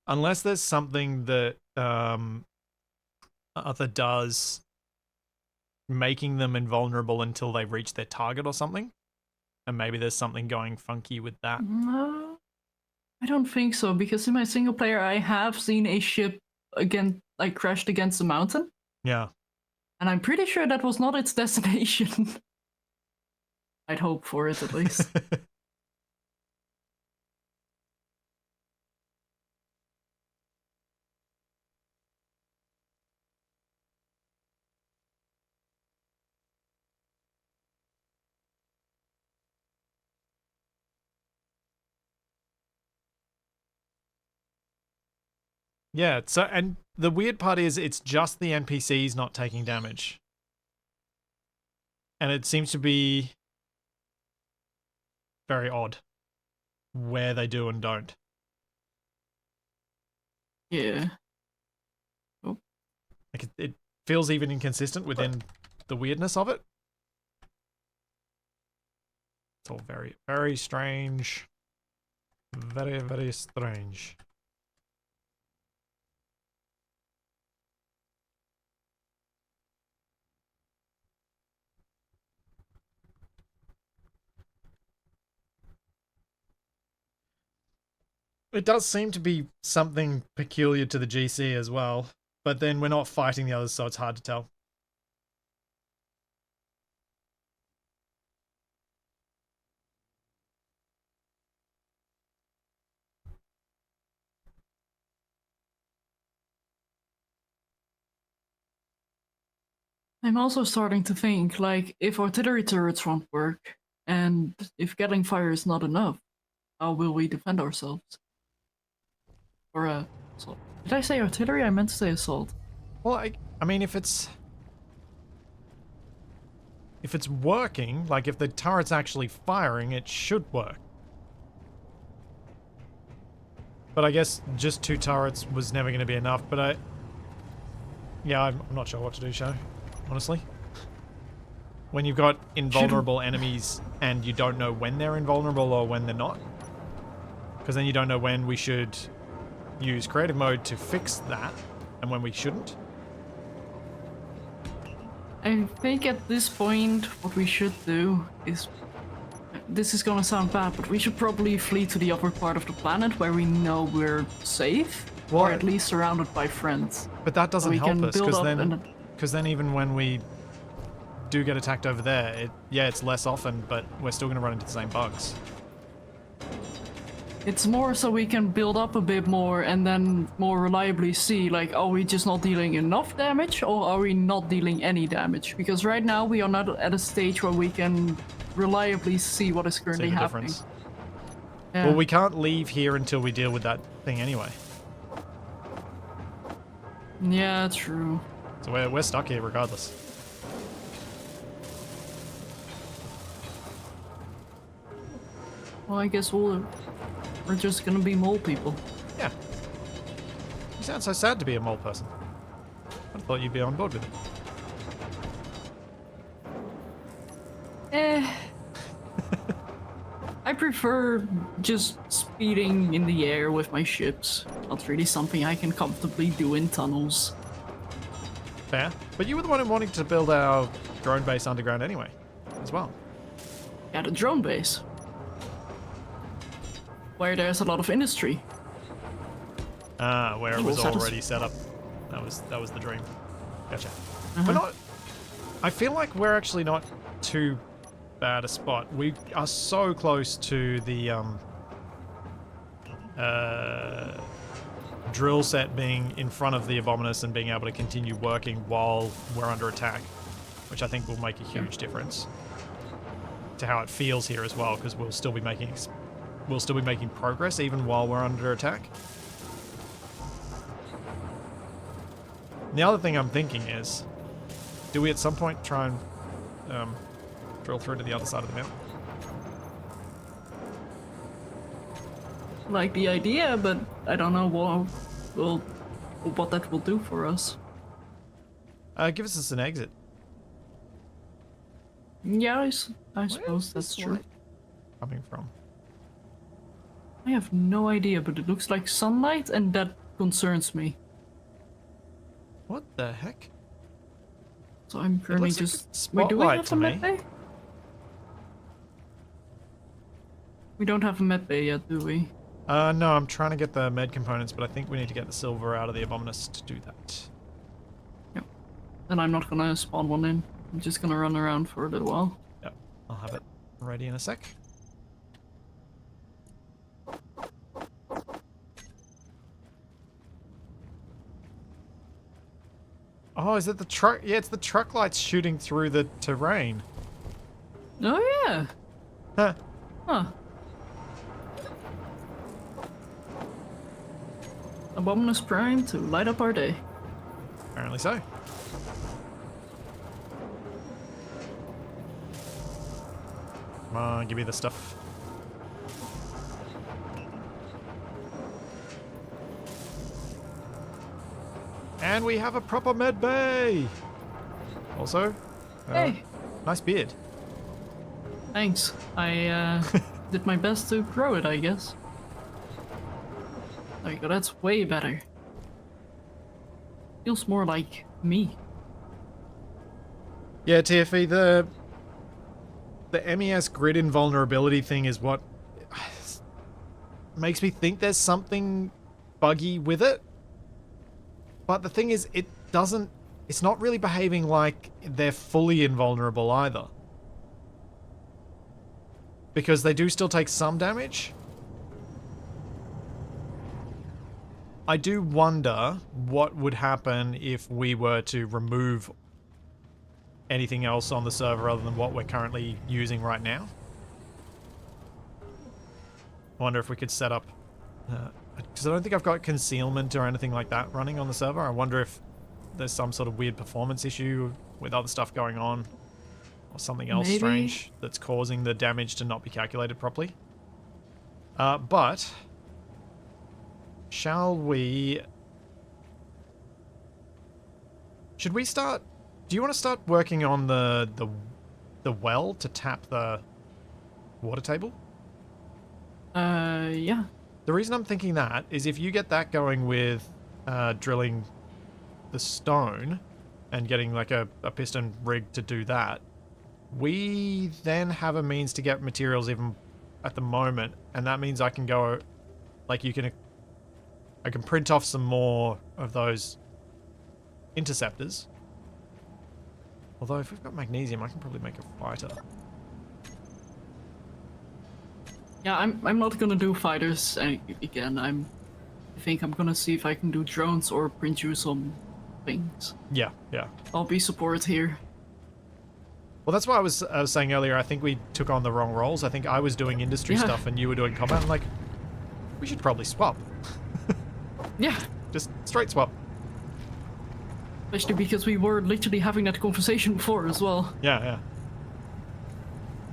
Unless there's something that other does making them invulnerable until they reach their target or something. And maybe there's something going funky with that. No, I don't think so, because in my single player I have seen a ship like crashed against a mountain. Yeah. And I'm pretty sure that was not its destination. I'd hope for it, at least. Yeah, so, and the weird part is it's just the NPCs not taking damage. And it seems to be very odd where they do and don't. Yeah. Like it feels even inconsistent within the weirdness of it. It's all very, very strange. Very, very strange. It does seem to be something peculiar to the GC as well, but then we're not fighting the others, so it's hard to tell. I'm also starting to think, like, if artillery turrets won't work, and if getting fire is not enough, how will we defend ourselves? Or, assault. Did I say artillery? I meant to say assault. Well, I mean, if it's working, like if the turret's actually firing, it should work. But I guess just 2 turrets was never going to be enough, but yeah, I'm not sure what to do, Sho. Honestly. When you've got invulnerable enemies and you don't know when they're invulnerable or when they're not. Because then you don't know when we should use creative mode to fix that and when we shouldn't. I think at this point, what we should do is... This is gonna sound bad, but we should probably flee to the upper part of the planet where we know we're safe. Well, or at least surrounded by friends. But that doesn't we help can us, build because up then... and- Because then even when we do get attacked over there, it's less often, but we're still going to run into the same bugs. It's more so we can build up a bit more and then more reliably see, like, are we just not dealing enough damage or are we not dealing any damage? Because right now we are not at a stage where we can reliably see what is currently See the happening. difference. Yeah. Well, we can't leave here until we deal with that thing anyway. Yeah, true. So we're stuck here regardless. Well, I guess we're just gonna be mole people. Yeah. You sound so sad to be a mole person. I thought you'd be on board with it. I prefer just speeding in the air with my ships. Not really something I can comfortably do in tunnels. Fair. But you were the one who wanted to build our drone base underground anyway, as well. At a drone base. Where there's a lot of industry. Ah, where it was Well, already set up. That was the dream. Gotcha. Uh-huh. We're not... I feel like we're actually not too bad a spot. We are so close to the drill set being in front of the Abominus and being able to continue working while we're under attack, which I think will make a huge difference to how it feels here as well, because we'll still be making progress even while we're under attack. And the other thing I'm thinking is, do we at some point try and drill through to the other side of the mountain? Like the idea, but I don't know what that will do for us. Give us an exit. Yeah, I Where's suppose that's this true. light coming from? I have no idea, but it looks like sunlight, and that concerns me. What the heck? So I'm currently looks like just... a Wait, do we spotlight have to a me. med bay? We don't have a med bay yet, do we? No, I'm trying to get the med components, but I think we need to get the silver out of the Abominus to do that. Yep. And I'm not gonna spawn one in. I'm just gonna run around for a little while. Yep, I'll have it ready in a sec. Oh, is it the truck? Yeah, it's the truck lights shooting through the terrain. Oh yeah! Huh. Huh. Abominus Prime to light up our day. Apparently so. Come on, give me the stuff. And we have a proper med bay! Also, Hey! nice beard. Thanks. I did my best to grow it, I guess. There you go, that's way better. Feels more like me. Yeah, TFE, the MES grid invulnerability thing is what makes me think there's something buggy with it. But the thing is, it's not really behaving like they're fully invulnerable either. Because they do still take some damage. I do wonder what would happen if we were to remove anything else on the server other than what we're currently using right now. I wonder if we could set up... because I don't think I've got concealment or anything like that running on the server. I wonder if there's some sort of weird performance issue with other stuff going on. Or something else Maybe. strange that's causing the damage to not be calculated properly. But... shall we... should we start... do you want to start working on the well to tap the water table? Yeah. The reason I'm thinking that is if you get that going with drilling the stone and getting like a piston rig to do that, we then have a means to get materials even at the moment, and that means I can go, like I can print off some more of those interceptors. Although if we've got magnesium, I can probably make a fighter. Yeah, I'm not gonna do fighters again. I think I'm gonna see if I can do drones or print you some things. Yeah, yeah. I'll be support here. Well, that's why I was saying earlier, I think we took on the wrong roles. I think I was doing industry stuff and you were doing combat. I'm like, we should probably swap. Yeah. Just straight swap. Especially because we were literally having that conversation before as well. Yeah,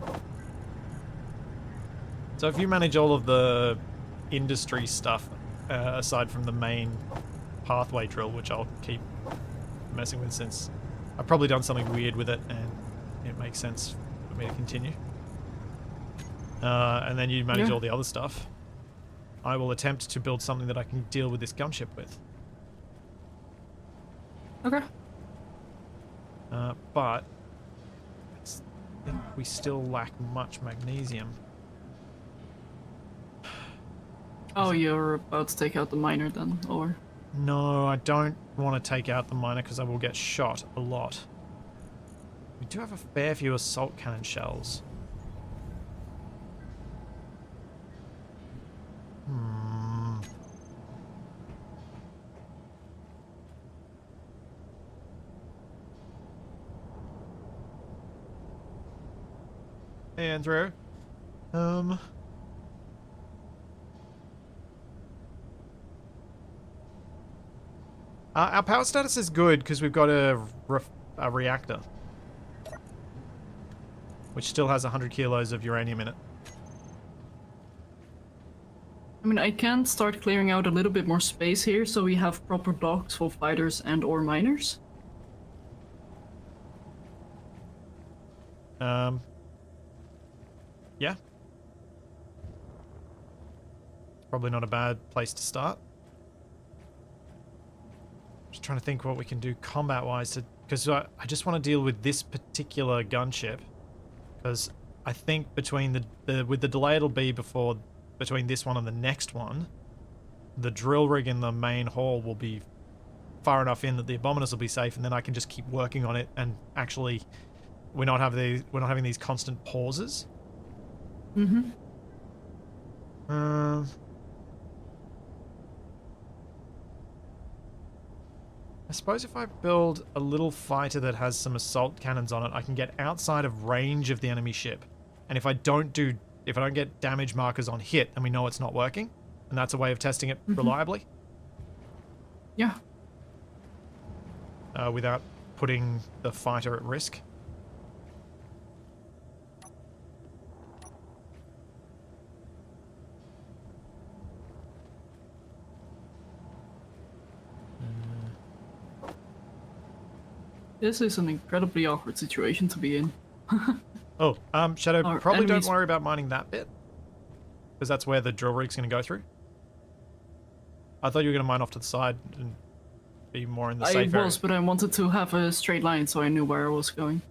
yeah. So if you manage all of the industry stuff, aside from the main pathway drill, which I'll keep messing with since I've probably done something weird with it and it makes sense for me to continue. And then you manage all the other stuff. I will attempt to build something that I can deal with this gunship with. Okay. But I think we still lack much magnesium. Oh, you're about to take out the miner then, or? No, I don't want to take out the miner because I will get shot a lot. We do have a fair few assault cannon shells. Hey, Andrew. Our power status is good because we've got a reactor, which still has 100 kilos of uranium in it. I mean, I can start clearing out a little bit more space here so we have proper docks for fighters and or miners. Yeah. Probably not a bad place to start. Just trying to think what we can do combat-wise to, because I just want to deal with this particular gunship, because I think between with the delay it'll be between this one and the next one, the drill rig in the main hall will be far enough in that the abominers will be safe, and then I can just keep working on it, and actually we're not having these constant pauses. Mm-hmm. I suppose if I build a little fighter that has some assault cannons on it, I can get outside of range of the enemy ship. And if I don't get damage markers on hit, then we know it's not working. And that's a way of testing it reliably. Yeah. Without putting the fighter at risk. This is an incredibly awkward situation to be in. Oh, Shadow, Our probably enemies- don't worry about mining that bit. Because that's where the drill rig's going to go through. I thought you were going to mine off to the side and be more in the I safe area. was, but I wanted to have a straight line so I knew where I was going.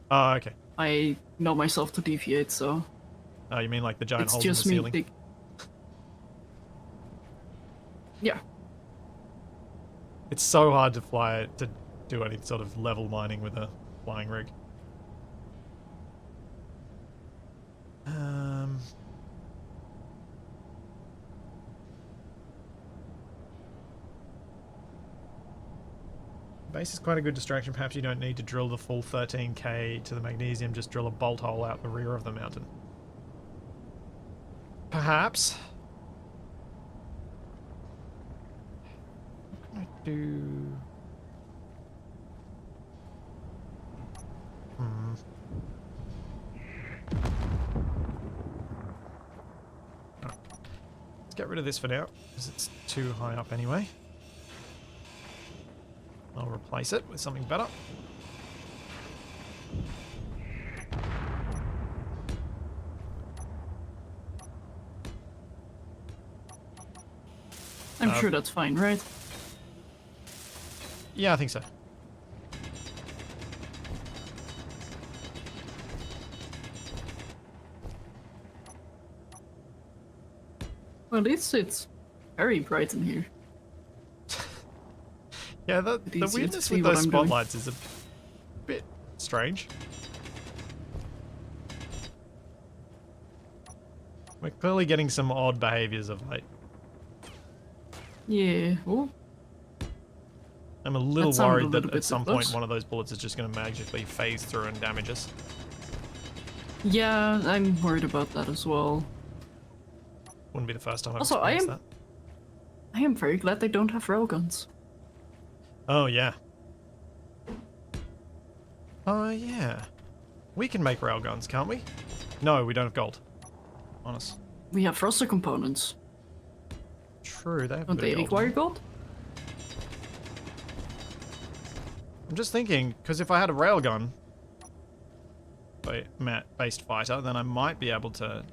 Oh, okay. I know myself to deviate, so Oh, you mean like the giant it's holes in the just me. ceiling? Yeah. It's so hard to fly to do any sort of level mining with a flying rig. Base is quite a good distraction. Perhaps you don't need to drill the full 13k to the magnesium, just drill a bolt hole out the rear of the mountain. Perhaps. What can I do? Alright. Let's get rid of this for now, because it's too high up anyway. I'll replace it with something better. I'm sure that's fine, right? Yeah, I think so. Well, at least it's very bright in here. Yeah, the easier to weirdness see with what those I'm doing. spotlights is a bit strange. We're clearly getting some odd behaviors of late. Yeah. Oh, I'm a little That sounded a worried little that bit at some too point close. one of those bullets is just going to magically phase through and damage us. yeah, I'm worried about that as well. Wouldn't be the first time I've Also, I experienced I am very glad they don't have railguns. that. Oh, yeah. Oh, yeah. We can make railguns, can't we? No, we don't have gold. Honest. We have thruster components. True, they have a Don't bit they of gold. require gold? I'm just thinking, because if I had a railgun based fighter, then I might be able to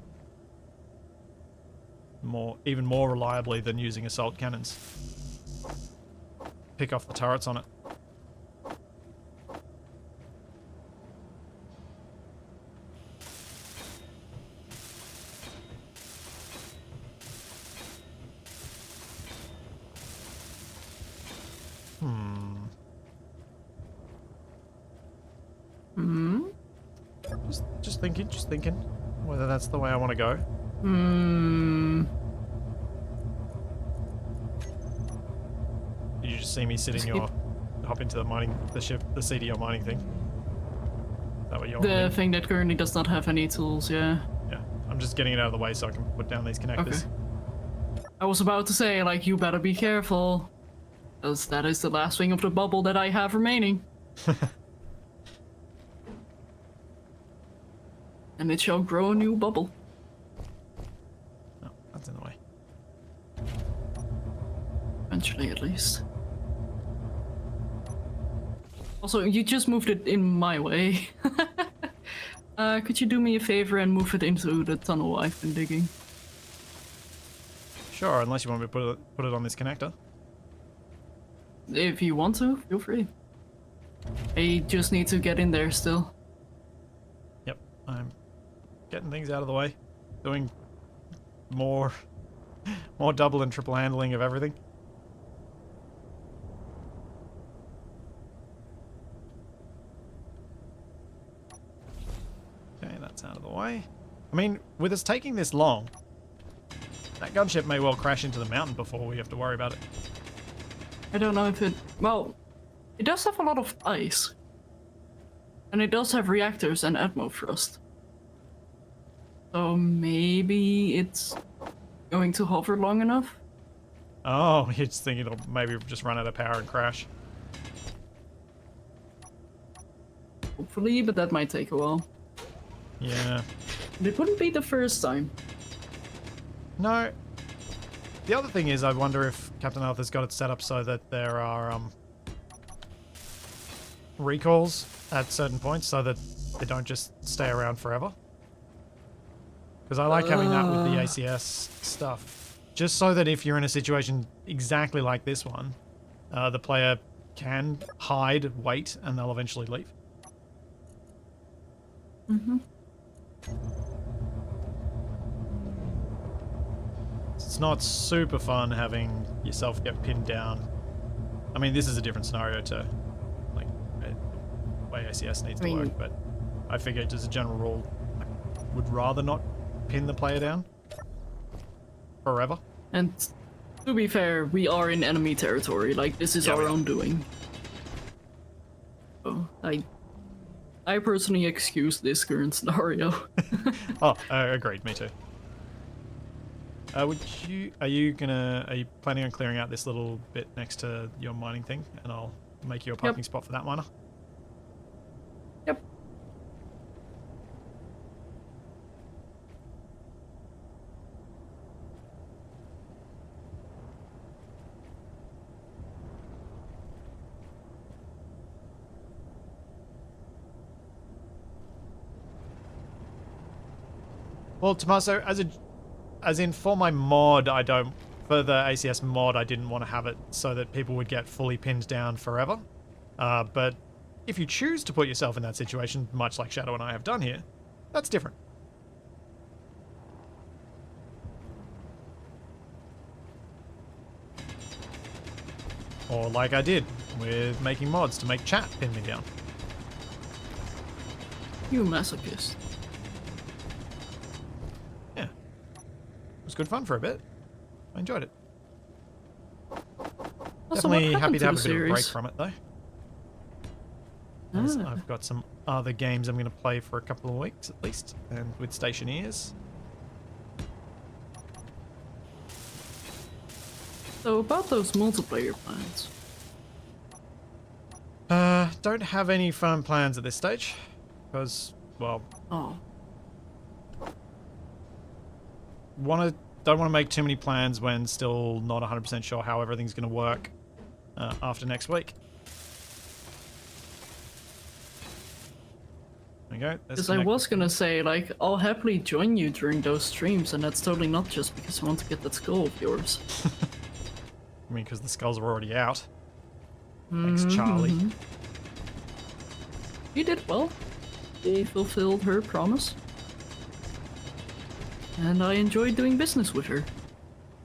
even more reliably than using assault cannons pick off the turrets on it. Just thinking whether that's the way I want to go. Did you just see me sitting your hop into the seat of your mining thing? Is that what you're The wanting? thing that currently does not have any tools, yeah. Yeah, I'm just getting it out of the way so I can put down these connectors. Okay. I was about to say, like, you better be careful. Because that is the last thing of the bubble that I have remaining. And it shall grow a new bubble. Oh, that's in the way. Eventually, at least. Also, you just moved it in my way. Could you do me a favor and move it into the tunnel I've been digging? Sure, unless you want me to put it on this connector. If you want to, feel free. I just need to get in there still. Yep, I'm getting things out of the way. Doing more double and triple handling of everything. Okay, that's out of the way. I mean, with us taking this long, that gunship may well crash into the mountain before we have to worry about it. I don't know if it... Well, it does have a lot of ice. And it does have reactors and atmo thrust. So maybe it's going to hover long enough? Oh, you're just thinking it'll maybe just run out of power and crash. Hopefully, but that might take a while. Yeah. But it wouldn't be the first time. No. The other thing is, I wonder if Captain Arthur's got it set up so that there are recalls at certain points so that they don't just stay around forever. Because I like having that with the ACS stuff. just so that if you're in a situation exactly like this one, the player can hide, wait, and they'll eventually leave. Mm-hmm. It's not super fun having yourself get pinned down. I mean, this is a different scenario to like the way ACS needs to work, but I figured as a general rule, I would rather not pin the player down forever. And to be fair, we are in enemy territory. Like, this is Yeah, our we are. own doing. So, I personally excuse this current scenario. Oh, agreed. Me too. Are you planning on clearing out this little bit next to your mining thing, and I'll make you a parking spot for that miner? Yep. Well, Tommaso, as in for my mod, for the ACS mod, I didn't want to have it so that people would get fully pinned down forever. But if you choose to put yourself in that situation, much like Shadow and I have done here, that's different. Or like I did with making mods to make chat pin me down. You masochist. Yeah. It was good fun for a bit. I enjoyed it. Also, what Definitely happy happened to have the a bit of a break series? from it, though. As Ah. I've got some other games I'm going to play for a couple of weeks at least, and with Stationeers. So about those multiplayer plans. Don't have any firm plans at this stage, because, well, Oh. don't want to make too many plans when still not 100% sure how everything's going to work after next week. There you go. Because I was gonna say, like, I'll happily join you during those streams, and that's totally not just because I want to get that skull of yours. I mean, because the skulls were already out. Thanks, Charlie. She did well. She fulfilled her promise. And I enjoyed doing business with her.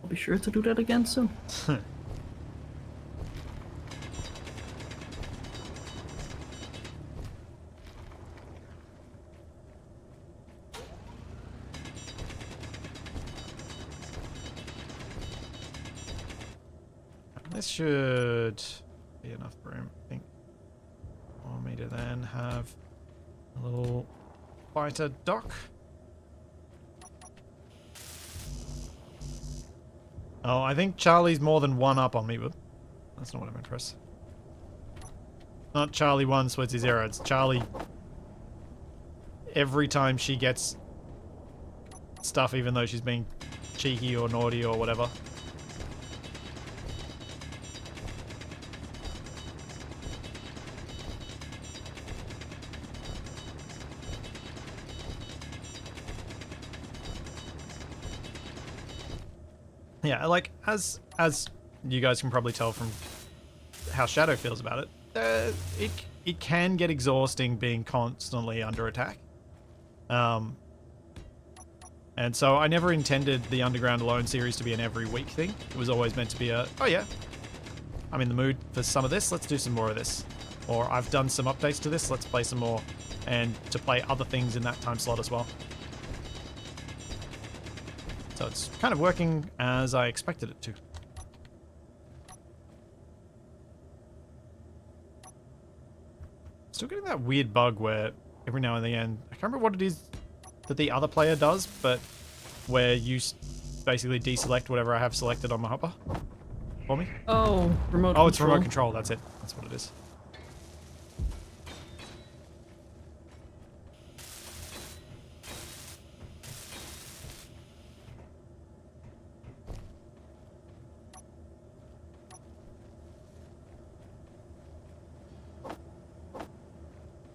I'll be sure to do that again soon. This should be enough room, I think, for me to then have a little fighter dock. Oh, I think Charlie's more than one up on me, but that's not what I meant to press. Not Charlie 1, Switzy 0, it's Charlie every time she gets stuff, even though she's being cheeky or naughty or whatever. Yeah, like, as you guys can probably tell from how Shadow feels about it, it can get exhausting being constantly under attack. And so I never intended the Underground Alone series to be an every week thing. It was always meant to be a, oh yeah, I'm in the mood for some of this, let's do some more of this. Or I've done some updates to this, let's play some more. And to play other things in that time slot as well. So it's kind of working as I expected it to. Still getting that weird bug where every now and then, I can't remember what it is that the other player does, but where you basically deselect whatever I have selected on my hopper for me. Oh, remote control. Oh, it's remote control, that's it. That's what it is.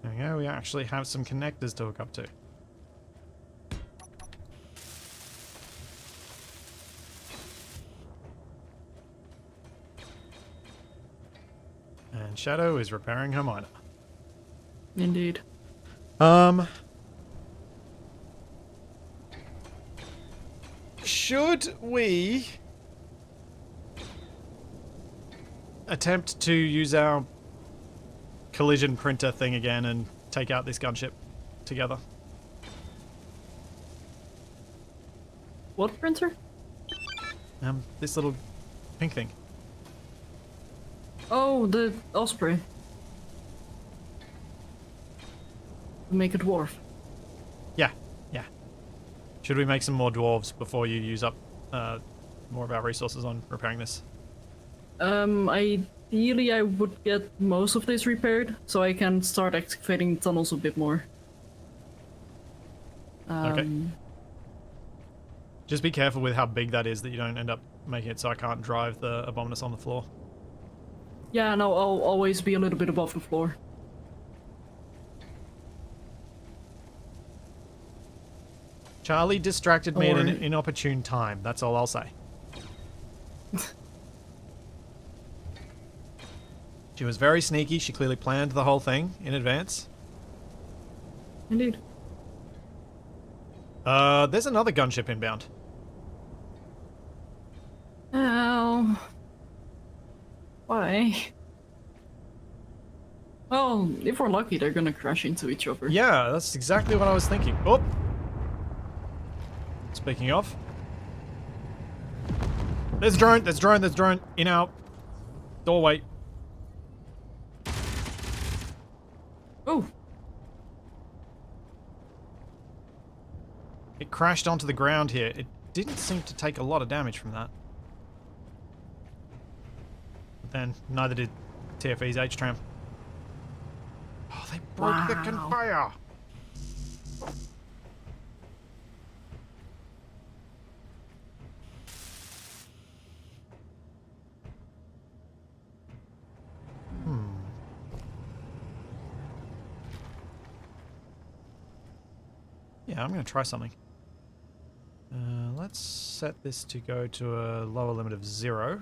There we go, we actually have some connectors to hook up to. And Shadow is repairing her miner. Indeed. Should we attempt to use our collision printer thing again and take out this gunship together? What printer? This little pink thing. Oh, the Osprey. Make a dwarf. Yeah, yeah. Should we make some more dwarves before you use up more of our resources on repairing this? Ideally I would get most of this repaired, so I can start excavating tunnels a bit more. Okay. Just be careful with how big that is, that you don't end up making it so I can't drive the Abominus on the floor. Yeah, no, I'll always be a little bit above the floor. Charlie distracted me at an Alright. inopportune time, that's all I'll say. She was very sneaky, she clearly planned the whole thing in advance. Indeed. There's another gunship inbound. Oh. Why? Well, if we're lucky, they're gonna crash into each other. Yeah, that's exactly what I was thinking. Oh! Speaking of. There's a drone, there's a drone, there's a drone. In, out. Doorway. Oh, It crashed onto the ground here. It didn't seem to take a lot of damage from that. But then, neither did TFE's H-Tram. Oh, they broke the Wow. conveyor! Yeah, I'm going to try something. Let's set this to go to a lower limit of 0.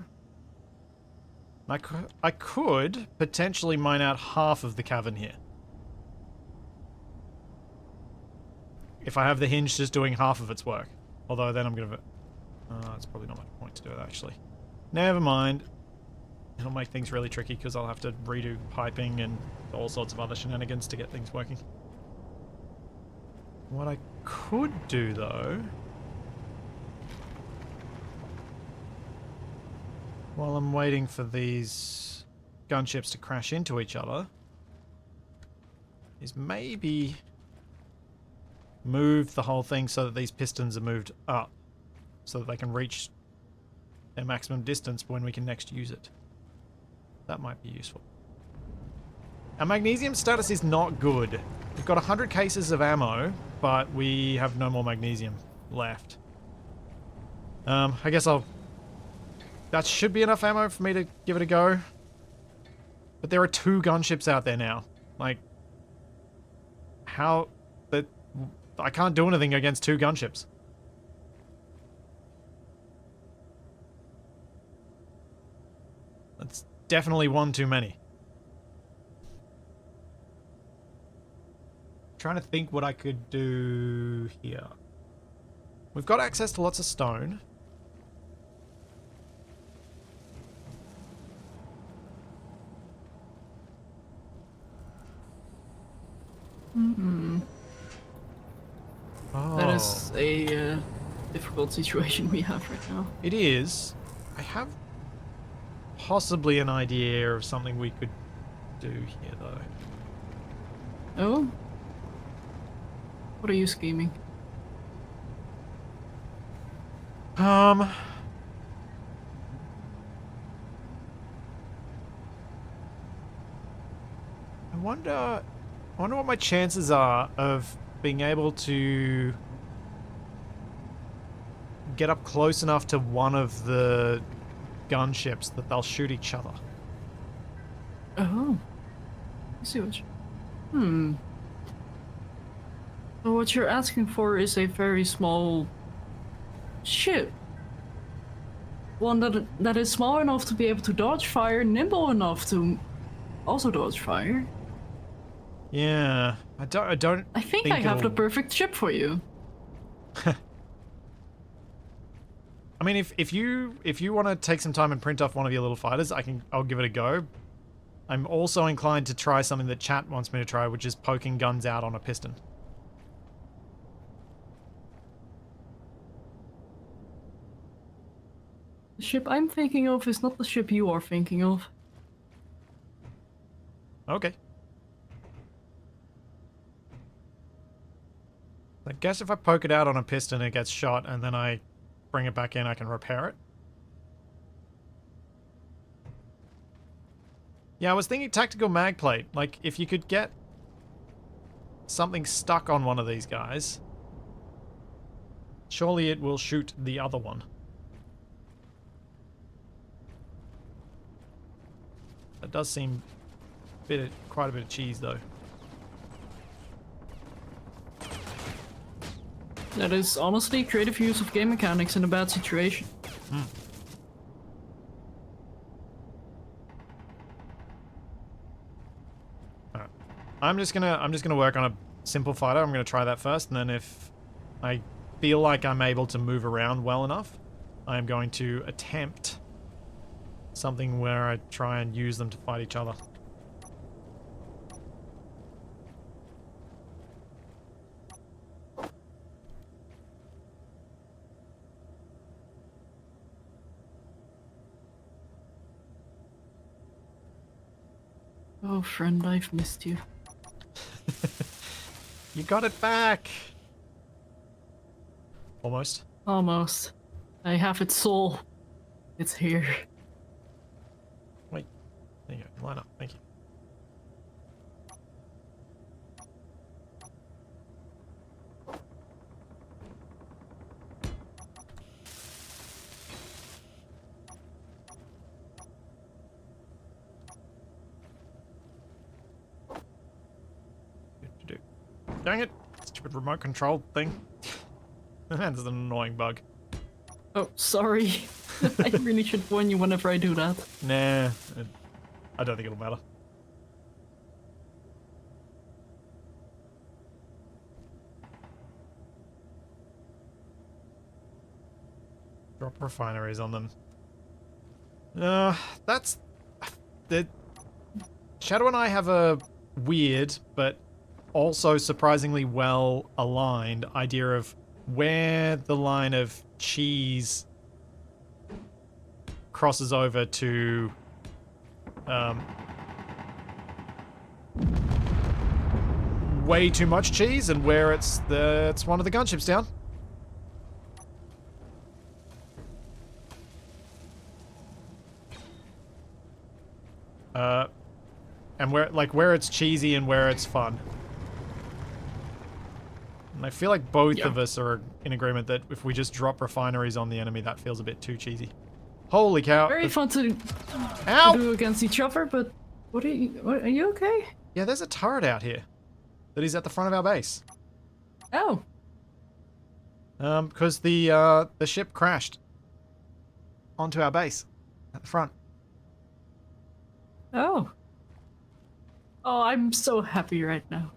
I could potentially mine out half of the cavern here. If I have the hinge just doing half of its work. Although then I'm going to... it's probably not much point to do it, actually. Never mind. It'll make things really tricky because I'll have to redo piping and all sorts of other shenanigans to get things working. What I could do, though, while I'm waiting for these gunships to crash into each other, is maybe move the whole thing so that these pistons are moved up, so that they can reach their maximum distance when we can next use it. That might be useful. Our magnesium status is not good. We've got 100 cases of ammo, but we have no more magnesium left. I guess that should be enough ammo for me to give it a go. But there are 2 gunships out there now. Like, how... I can't do anything against 2 gunships. That's definitely one too many. Trying to think what I could do here. We've got access to lots of stone. Oh. that is a difficult situation we have right now. It is. I have possibly an idea of something we could do here, though. Oh? What are you scheming? I wonder what my chances are of being able to get up close enough to one of the gunships that they'll shoot each other. Oh. I see what you... So what you're asking for is a very small ship. One that is small enough to be able to dodge fire, nimble enough to also dodge fire. Yeah, I don't I think I have the it'll- perfect ship for you. I mean, if you want to take some time and print off one of your little fighters, I'll give it a go. I'm also inclined to try something that chat wants me to try, which is poking guns out on a piston. The ship I'm thinking of is not the ship you are thinking of. Okay. I guess if I poke it out on a piston, it gets shot, and then I bring it back in, I can repair it. Yeah, I was thinking tactical mag plate. Like, if you could get something stuck on one of these guys, surely it will shoot the other one. That does seem quite a bit of cheese, though. That is honestly creative use of game mechanics in a bad situation. Alright. I'm just gonna work on a simple fighter. I'm gonna try that first, and then if I feel like I'm able to move around well enough, I'm going to attempt something where I try and use them to fight each other. Oh, friend, I've missed you. You got it back! Almost. Almost. I have its soul. It's here. Wait. There you go. Line up. Thank you. Dang it! Stupid remote control thing. That's an annoying bug. Oh, sorry. I really should warn you whenever I do that. Nah, I don't think it'll matter. Drop refineries on them. That's... Shadow and I have a weird, but also surprisingly well aligned idea of where the line of cheese crosses over to way too much cheese and where it's one of the gunships down. And where it's cheesy and where it's fun. And I feel like both of us are in agreement that if we just drop refineries on the enemy, that feels a bit too cheesy. Holy cow. Very fun to Ow! do against each other, but are you okay? Yeah, there's a turret out here that is at the front of our base. Oh. Because the ship crashed onto our base at the front. Oh. Oh, I'm so happy right now.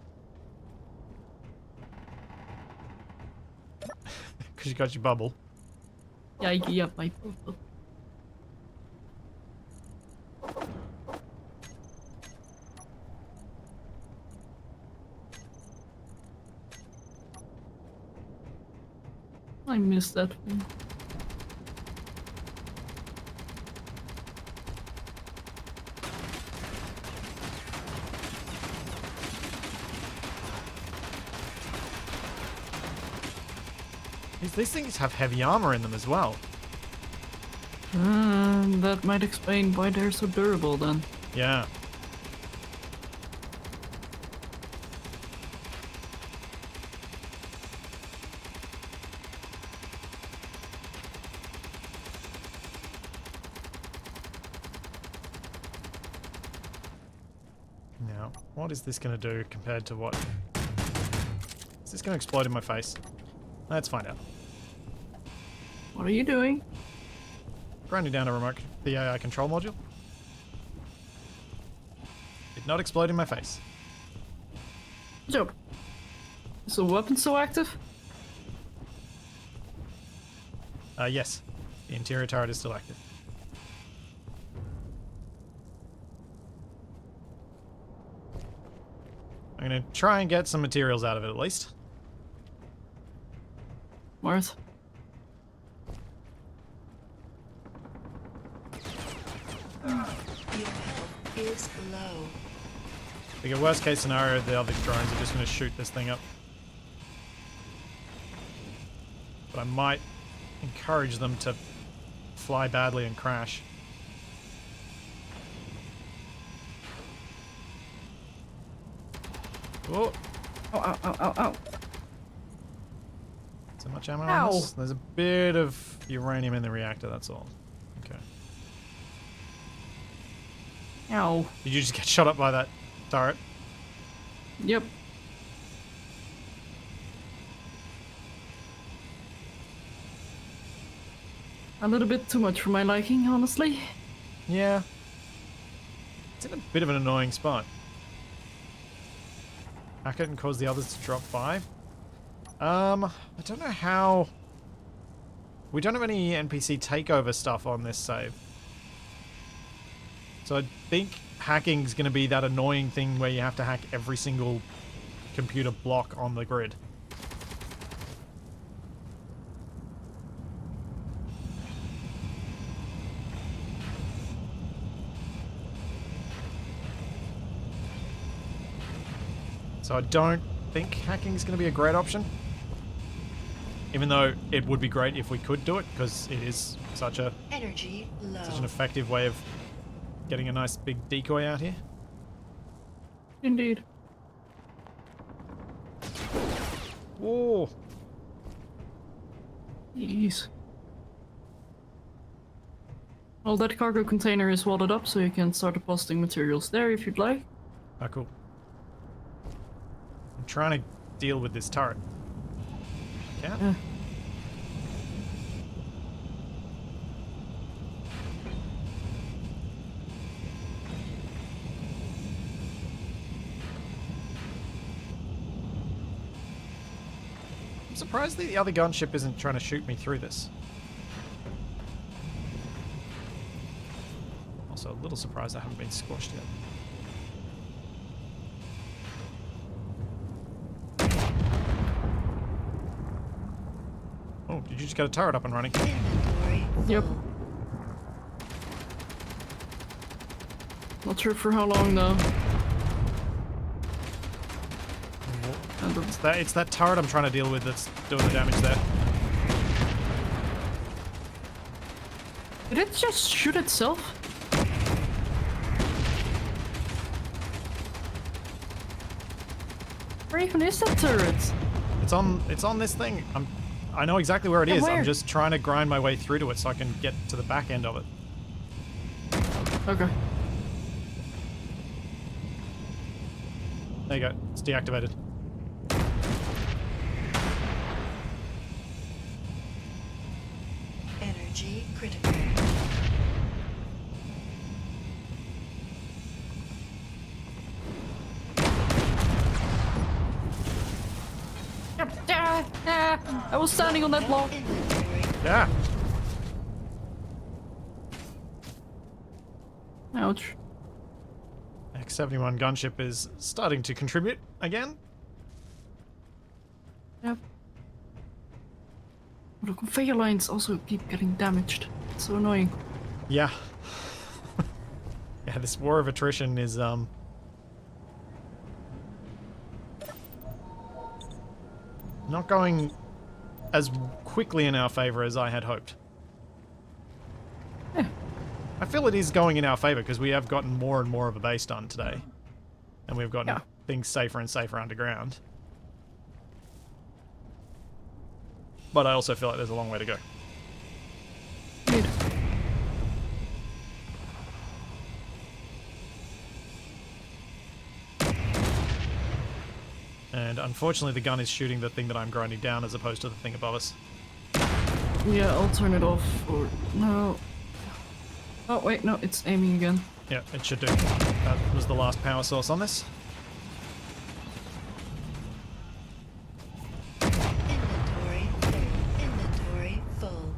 Because you got your bubble. Yeah, yep, my bubble. I missed that one. These things have heavy armor in them as well. That might explain why they're so durable then. Yeah. Now, what is this going to do compared to what? Is this going to explode in my face? Let's find out. What are you doing? Grinding down the AI control module. Did not explode in my face. Good job. Is the weapon still active? Yes. The interior turret is still active. I'm gonna try and get some materials out of it at least. Worth. Your health is low. Like a worst case scenario, the other drones are just gonna shoot this thing up. But I might encourage them to fly badly and crash. Oh, Ow, ow, ow, ow, ow. so much ammo Ow. on this? There's a bit of uranium in the reactor, that's all. Okay. Ow. Did you just get shot up by that turret? Yep. A little bit too much for my liking, honestly. Yeah. It's in a bit of an annoying spot. Hack it and cause the others to drop by. I don't know how... We don't have any NPC takeover stuff on this save. So I think hacking's going to be that annoying thing where you have to hack every single computer block on the grid. So I don't think hacking is going to be a great option. Even though it would be great if we could do it, because it is such an Energy low. effective way of getting a nice big decoy out here. Indeed. Whoa! Jeez. Well, that cargo container is welded up, so you can start depositing materials there if you'd like. Oh, cool. I'm trying to deal with this turret. Can't? Yeah. I'm surprised the other gunship isn't trying to shoot me through this. Also a little surprised I haven't been squashed yet. Oh, did you just get a turret up and running? Inventory Yep. full. Not sure for how long though. And It's that turret I'm trying to deal with that's doing the damage there. did it just shoot itself? Where even is that turret? It's on this thing. I know exactly where it Yeah, is. where? I'm just trying to grind my way through to it so I can get to the back end of it. Okay. There you go. It's deactivated. Energy critical. I was standing on that block. Inventory. Yeah. Ouch. X-71 gunship is starting to contribute again. Yep. The conveyor lines also keep getting damaged. It's so annoying. Yeah. Yeah, this war of attrition is not going as quickly in our favor as I had hoped. Yeah. I feel it is going in our favor because we have gotten more and more of a base done today. And we've gotten Yeah. things safer and safer underground. But I also feel like there's a long way to go. Indeed. And unfortunately the gun is shooting the thing that I'm grinding down as opposed to the thing above us. Yeah, I'll turn it off. Or no. Oh wait, no, it's aiming again. Yeah, it should do. That was the last power source on this. Inventory full. Inventory full.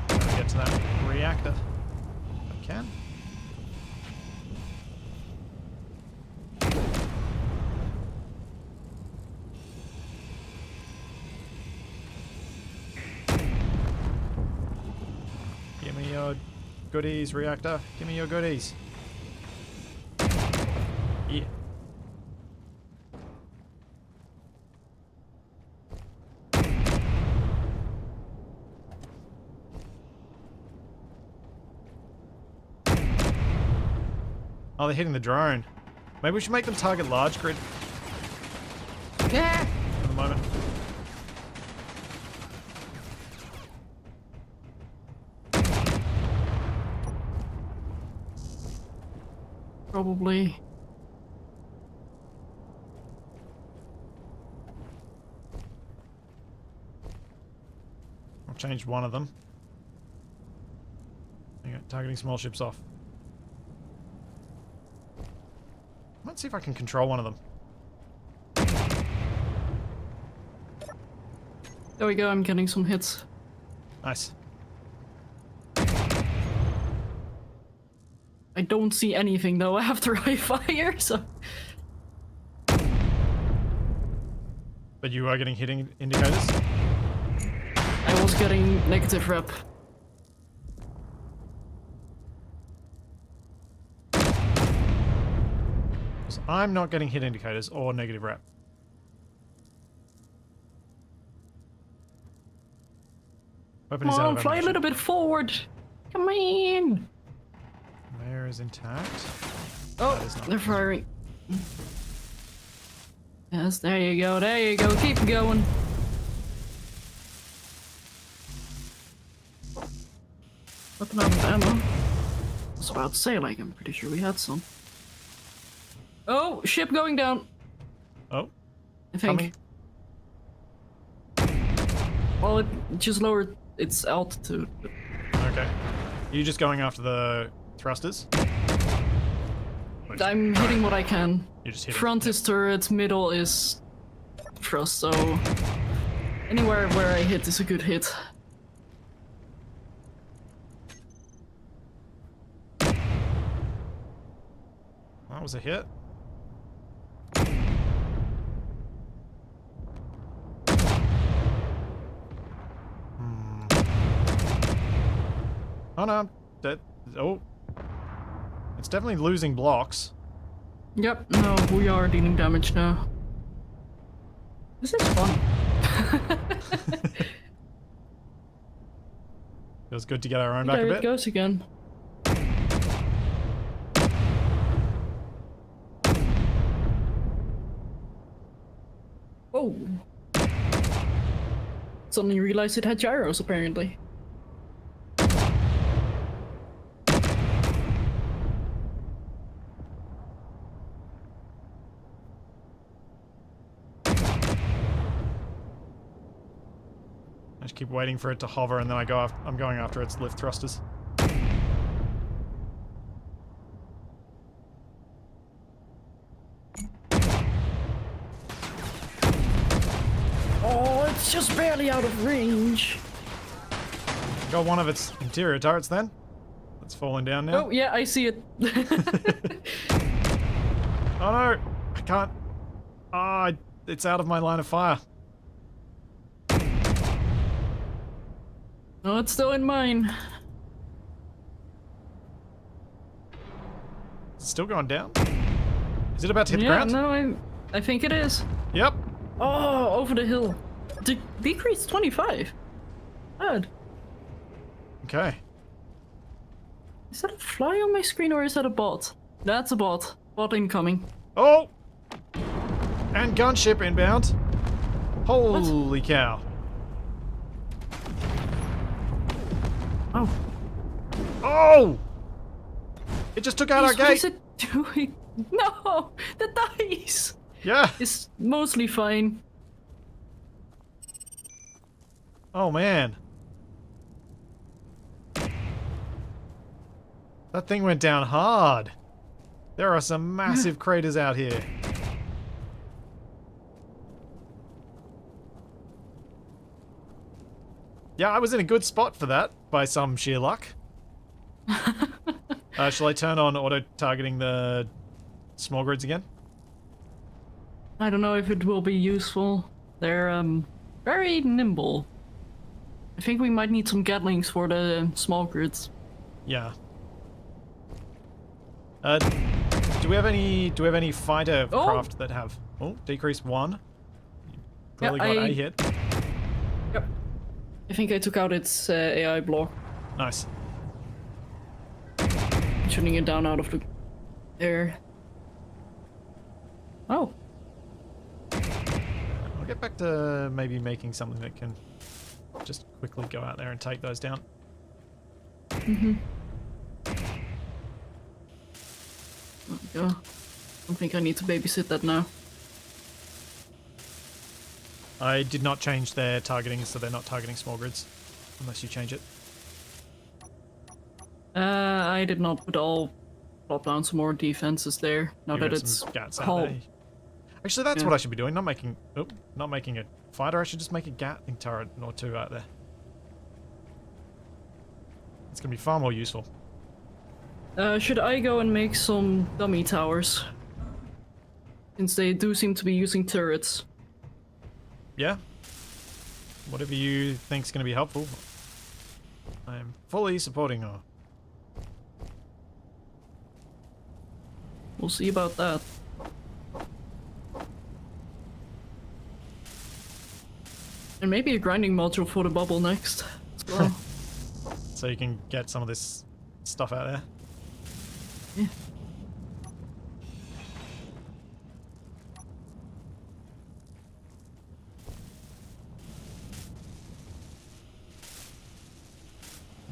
Gotta get to that reactor. If I can. Give me your goodies, reactor. Give me your goodies. Yeah. Oh, they're hitting the drone. Maybe we should make them target large grid Yeah. for the moment. Probably. I've changed one of them. Hang on, targeting small ships off. Let's see if I can control one of them. There we go, I'm getting some hits. Nice. I don't see anything though after I fire, so... But you are getting hitting indicators? I was getting negative rep. So I'm not getting hit indicators or negative rep. Weapon Come is out on, of fly a ammunition. little bit forward! Come in! Conveyor is intact. Oh, That is not they're firing. Yes, there you go, keep going. Weapon out of ammo. I was about to say, like, I'm pretty sure we had some. Oh, ship going down, Oh, I think. coming. Well, it just lowered its altitude. But Okay. Are you just going after the thrusters? I'm hitting what I can. You're just hitting. Front is turret, middle is thrust, so anywhere where I hit is a good hit. That was a hit. Oh no, that, oh. It's definitely losing blocks. Yep, no, we are dealing damage now. This is fun. Feels good to get our own back There a it bit. goes again. Oh. Suddenly realized it had gyros, apparently. I just keep waiting for it to hover and then I'm going after its lift thrusters. Oh, it's just barely out of range. Got one of its interior turrets then. It's falling down now. Oh, yeah, I see it. Oh no! I can't. Ah, it's out of my line of fire. No, it's still in mine. It's still going down. Is it about to hit the Yeah, ground? no, I think it is. Yep. Oh, over the hill. Decrease 25. Bad. Okay. Is that a fly on my screen or is that a bot? That's a bot. Bot incoming. Oh! And gunship inbound. Holy cow. Oh. Oh! It just took out our What is gate. it doing? No! The dice! Yeah. is mostly fine. Oh man. That thing went down hard. There are some massive craters out here. Yeah, I was in a good spot for that, by some sheer luck. Shall I turn on auto-targeting the small grids again? I don't know if it will be useful. They're very nimble. I think we might need some Gatlings for the small grids. Yeah. Do we have any fighter craft that have decreased 1? Clearly got a hit. Yep. I think I took out its AI block, Nice. shooting it down out of the air. Oh. I'll get back to maybe making something that can just quickly go out there and take those down. Mm-hmm. Yeah. I don't think I need to babysit that now. I did not change their targeting, so they're not targeting small grids. Unless you change it. I did not, but I'll plop down some more defenses there, now You that got it's some gats out hull. there. Actually, that's what I should be doing. Not making a fighter. I should just make a Gatling turret or 2 out there. It's gonna be far more useful. Should I go and make some dummy towers? Since they do seem to be using turrets. Yeah. Whatever you think's gonna be helpful. I am fully supporting her. We'll see about that. And maybe a grinding module for the bubble next as well. So you can get some of this stuff out there. Yeah.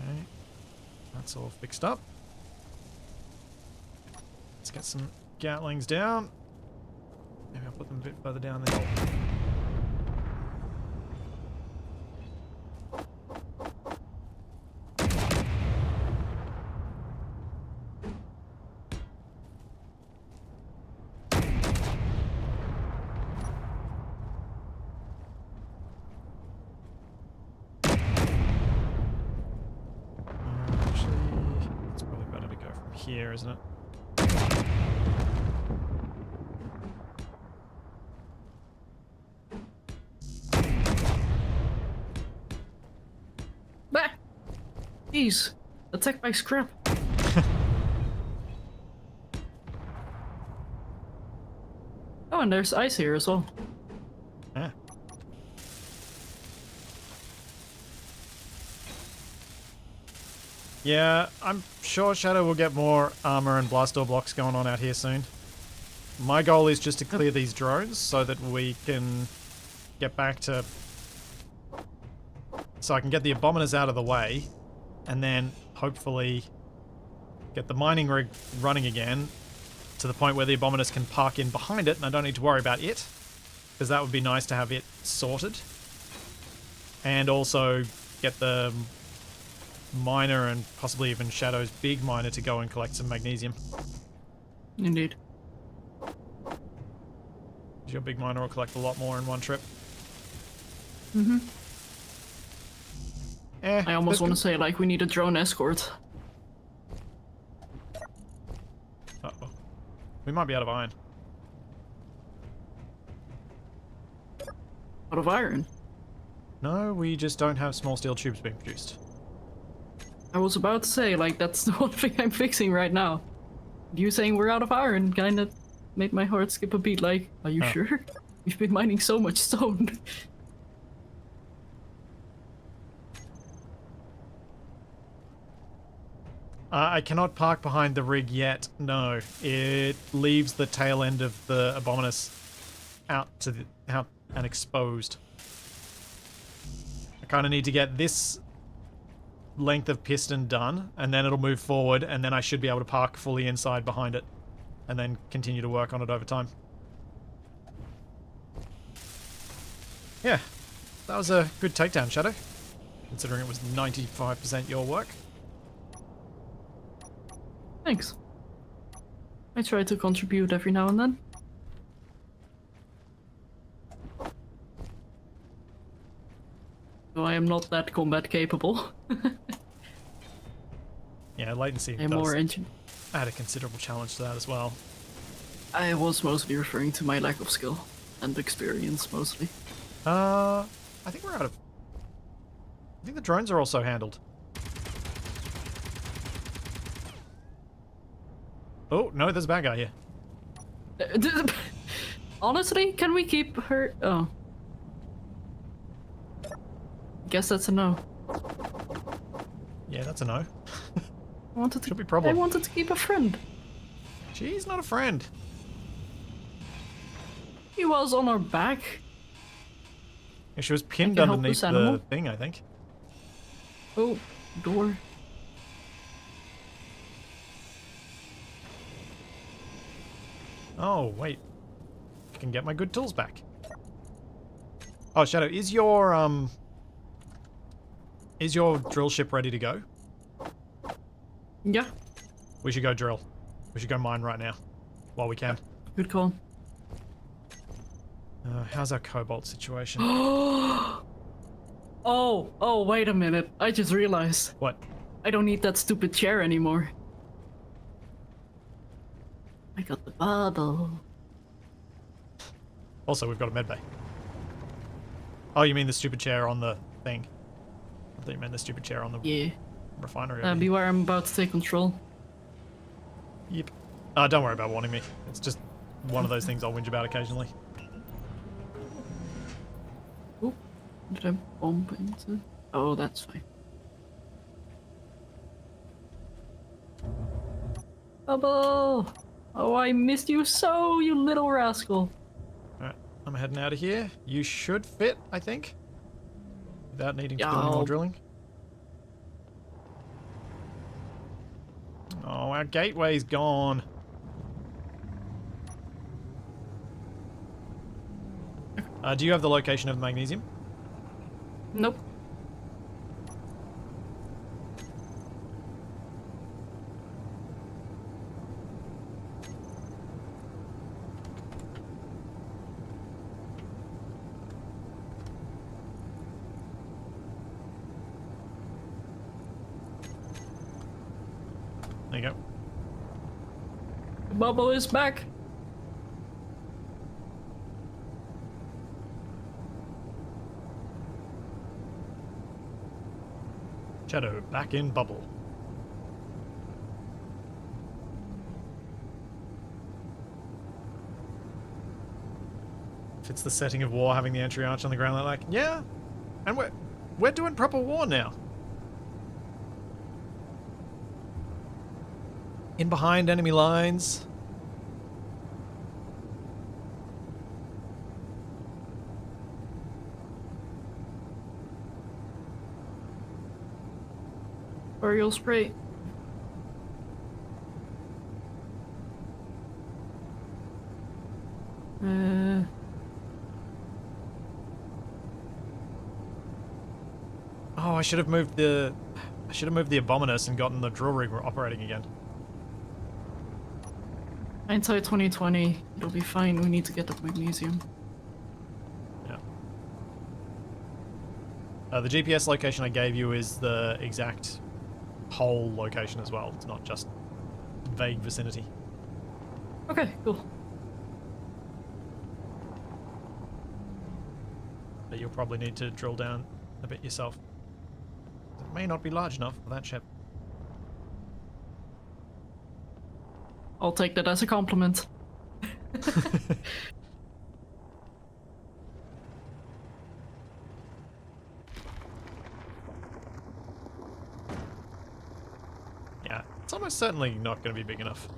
Okay. That's all fixed up. Let's get some Gatlings down. Maybe I'll put them a bit further down there. Actually, it's probably better to go from here, isn't it? Bah! Jeez. Attacked by scrap. Oh, and there's ice here as well. Yeah. Yeah, I'm sure Shadow will get more armor and blast door blocks going on out here soon. My goal is just to clear these drones so that we can get back to... So I can get the Abominers out of the way and then hopefully get the mining rig running again to the point where the Abominers can park in behind it and I don't need to worry about it, because that would be nice to have it sorted. And also get the miner and possibly even Shadow's big miner to go and collect some magnesium. Indeed. Your big miner will collect a lot more in one trip. Mm-hmm. I there's almost want to say, like, we need a drone escort. Uh-oh. We might be out of iron. Out of iron. No, we just don't have small steel tubes being produced. I was about to say, like, that's the one thing I'm fixing right now. You saying we're out of iron kinda made my heart skip a beat, like, are you sure? We've been mining so much stone. I cannot park behind the rig yet, no. It leaves the tail end of the Abominus out and exposed. I kind of need to get this length of piston done, and then it'll move forward, and then I should be able to park fully inside behind it, and then continue to work on it over time. Yeah, that was a good takedown, Shadow. Considering it was 95% your work. Thanks. I try to contribute every now and then. Though I am not that combat capable. Yeah, latency I'm does more engine. add a considerable challenge to that as well. I was mostly referring to my lack of skill and experience, mostly. I think we're out of... I think the drones are also handled. Oh, no, there's a bad guy here. Honestly, can we keep her? Oh. Guess that's a no. Yeah, that's a no. I wanted to. Should be problem. I wanted to keep a friend. She's not a friend. He was on our back. Yeah, she was pinned Like a underneath helpless animal? the thing, I think. Oh, door. Oh, wait. I can get my good tools back. Oh, Shadow, is your drill ship ready to go? Yeah, We should go drill. We should go mine right now. While we can. good call. How's our cobalt situation? Oh, wait a minute. I just realized. What? I don't need that stupid chair anymore. I got the bottle. Also, we've got a medbay. Oh, you mean the stupid chair on the thing? I thought you meant the stupid chair on the Yeah. refinery. over here. Beware, I'm about to take control. Yep. Don't worry about warning me. It's just one of those things I'll whinge about occasionally. Oh, did I bump into? Oh, that's fine. Bubble! Oh, I missed you so, you little rascal. Alright, I'm heading out of here. You should fit, I think. Without needing to do any Yeah. more drilling. Oh, our gateway's gone. Do you have the location of the magnesium? Nope. There you go. Bubble is back. Shadow, back in bubble. If it's the setting of war, having the entry arch on the ground, like, yeah, and we're doing proper war now. In behind enemy lines. Burial spray. Oh, I should have moved the Abominus and gotten the drill rig operating again. Hindsight 2020. It'll be fine. We need to get that magnesium. Yeah. The GPS location I gave you is the exact whole location as well. It's not just vague vicinity. Okay, cool. But you'll probably need to drill down a bit yourself. It may not be large enough for that ship. I'll take that as a compliment. Yeah, it's almost certainly not going to be big enough.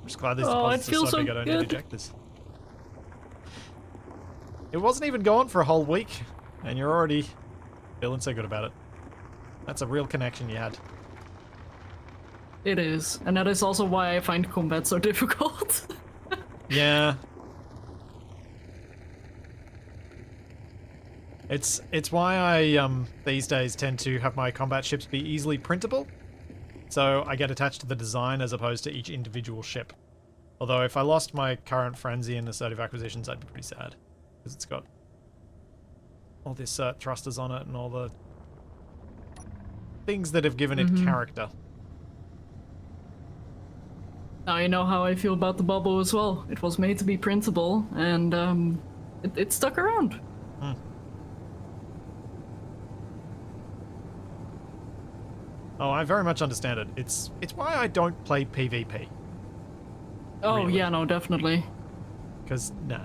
I'm just glad these Oh, it deposits are feels so so big I don't need good. ejectors. It wasn't even going for a whole week, and you're already feeling so good about it. That's a real connection you had. It is, and that is also why I find combat so difficult. Yeah. It's why I these days tend to have my combat ships be easily printable. So I get attached to the design as opposed to each individual ship. Although if I lost my current frenzy in assertive acquisitions, I'd be pretty sad. Because it's got all the assert thrusters on it and all the things that have given it character. Now you know how I feel about the bubble as well. It was made to be printable, and it stuck around. Oh, I very much understand it. It's why I don't play PvP. Oh Really? yeah, no, definitely. Because, nah.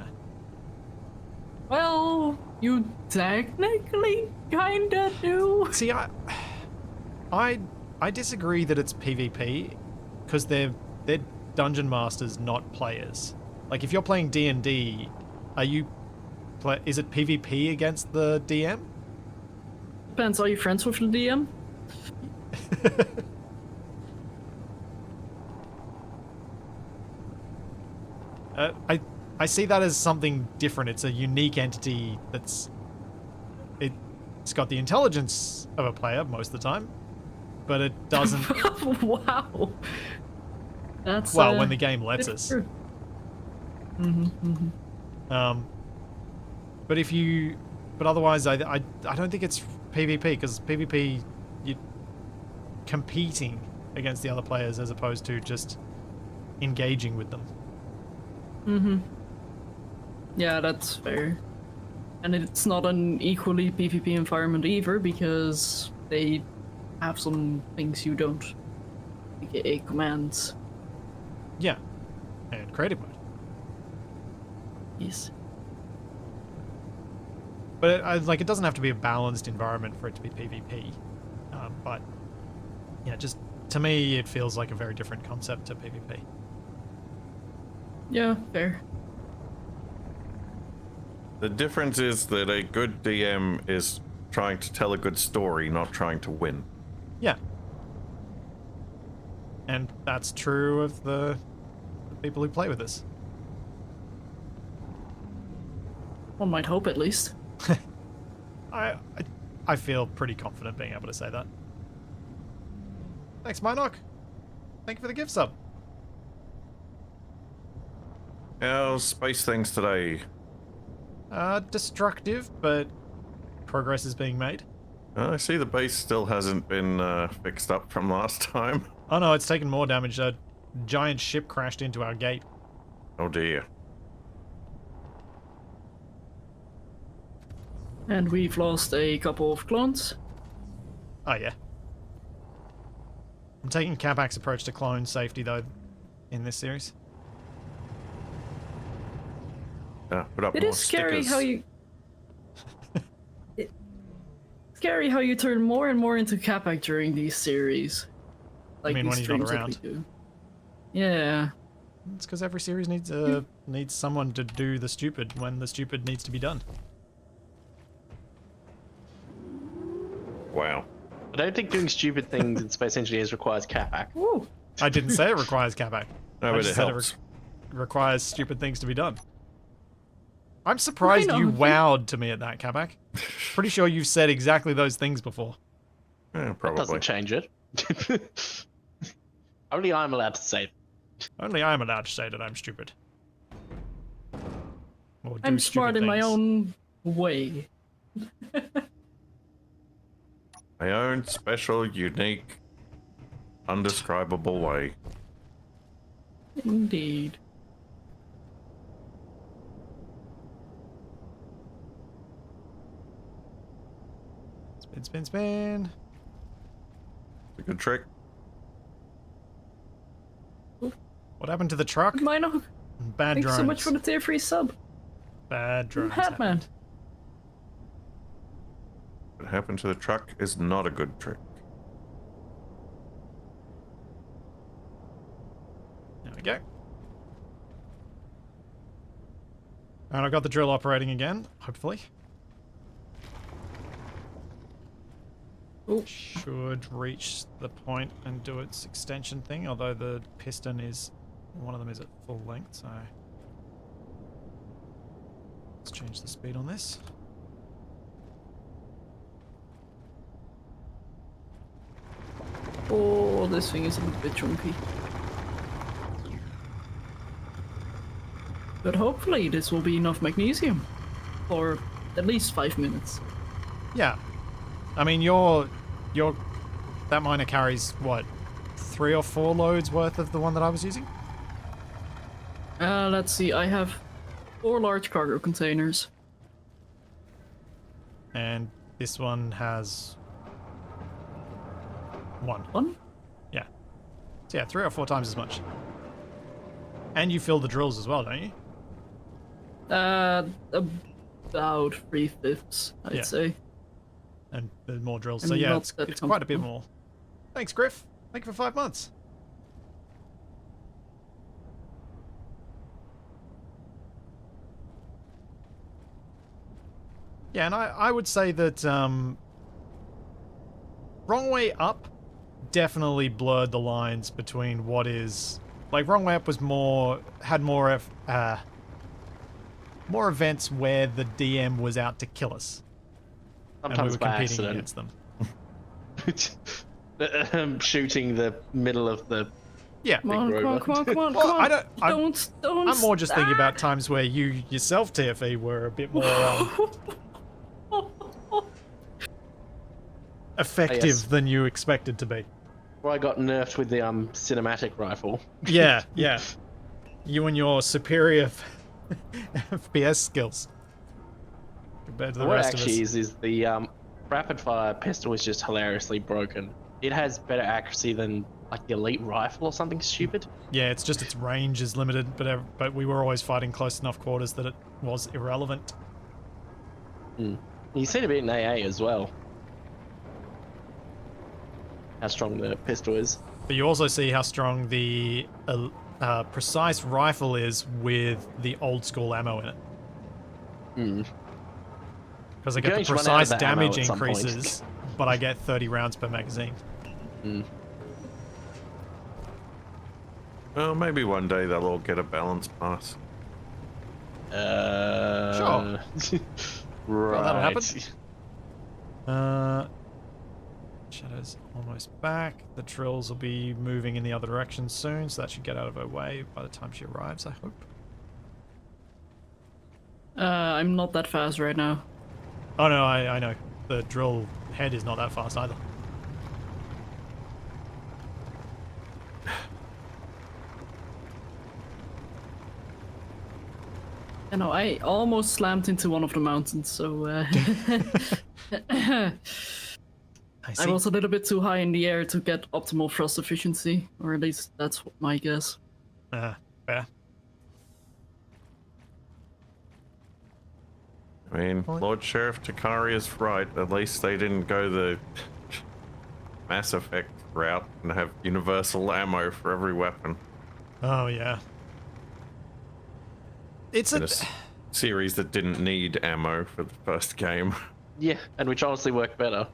Well, you technically kinda do. See, I disagree that it's PvP, because they're dungeon masters, not players. Like, if you're playing D&D, is it PvP against the DM? Depends, are you friends with the DM? I see that as something different. It's a unique entity it's got the intelligence of a player most of the time, but it doesn't. Wow. That's Well, when the game lets us. true. But otherwise, I don't think it's PvP, because PvP, you're competing against the other players as opposed to just engaging with them. Yeah, that's fair. And it's not an equally PvP environment either, because they have some things you don't, aka commands. Yeah, and creative mode. Yes. But it doesn't have to be a balanced environment for it to be PvP. But yeah, just to me, it feels like a very different concept to PvP. Yeah, fair. The difference is that a good DM is trying to tell a good story, not trying to win. Yeah. And that's true of the people who play with us. One might hope, at least. I feel pretty confident being able to say that. Thanks, Minoc. Thank you for the gift sub. How's space things today? Destructive, but progress is being made. I see the base still hasn't been fixed up from last time. Oh no, it's taken more damage. A giant ship crashed into our gate. Oh dear. And we've lost a couple of clones. Oh yeah. I'm taking Capac's approach to clone safety though in this series. Put up It more is scary stickers. how you... Scary how you turn more and more into Capac during these series. Like mean these when he's not streams that around? we do. Yeah. It's because every series needs someone to do the stupid when the stupid needs to be done. Wow. I don't think doing stupid things in Space Engineers requires Capac. Woo! I didn't say it requires Capac. No, I but just it said helps. requires stupid things to be done. I'm surprised I know. you wowed to me at that, Capac. Pretty sure you've said exactly those things before. Yeah, That probably. doesn't change it. Only I'm allowed to say it. Only I'm allowed to say that I'm stupid. Or do I'm stupid smart in my things. own way. My own special, unique, undescribable way. Indeed. Spin, spin, spin. It's a good trick. What happened to the truck? Mino, Bad thanks drones. so much for the tier 3 sub. Bad drones. Hatman. happened. What happened to the truck is not a good trick. There we go. And I got the drill operating again, hopefully. Oh, should reach the point and do its extension thing, although the piston is, one of them is at full length, so let's change the speed on this. oh, this thing is a little bit chunky. But hopefully this will be enough magnesium for at least 5 minutes. Yeah, I mean that miner carries what, 3 or 4 loads worth of the one that I was using? Let's see, I have 4 large cargo containers. And this one has 1. One? Yeah. So yeah, 3 or 4 times as much. And you fill the drills as well, don't you? About 3/5, I'd Yeah. say. And there's more drills. I'm So yeah, not it's that quite a bit comfortable. more. Thanks, Griff. Thank you for 5 months. Yeah, and I would say that Wrong Way Up definitely blurred the lines between what is... Like, Wrong Way Up was had more events where the DM was out to kill us. And we Sometimes were by competing accident. against them. Shooting the middle of the. Yeah. Come on, come on, come on, come on, Well, come on. I Don't. I'm more just thinking about times where you yourself, TFE, were a bit more effective Yes. than you expected to be. Where I got nerfed with the cinematic rifle. Yeah, yeah. You and your superior FPS skills compared to the What rest of actually us. is the rapid fire pistol is just hilariously broken. It has better accuracy than like the elite rifle or something stupid. Yeah, it's just its range is limited, but we were always fighting close enough quarters that it was irrelevant. You seem to be in AA as well. How strong the pistol is. But you also see how strong the precise rifle is with the old school ammo in it. Because I You're get the going to run out of precise that ammo damage at some point. increases, but I get 30 rounds per magazine. Well, maybe one day they'll all get a balance pass. Sure. Right. that'll happen. Shadow's almost back. The drills will be moving in the other direction soon, so that should get out of her way by the time she arrives, I hope. I'm not that fast right now. Oh no, I know. The drill head is not that fast either. You know, I almost slammed into one of the mountains, so I see. I was a little bit too high in the air to get optimal thrust efficiency, or at least that's my guess. Fair. I mean, Lord Sheriff Takari is right. At least they didn't go the Mass Effect route and have universal ammo for every weapon. Oh yeah. It's In a... a series that didn't need ammo for the first game. Yeah, and which honestly worked better.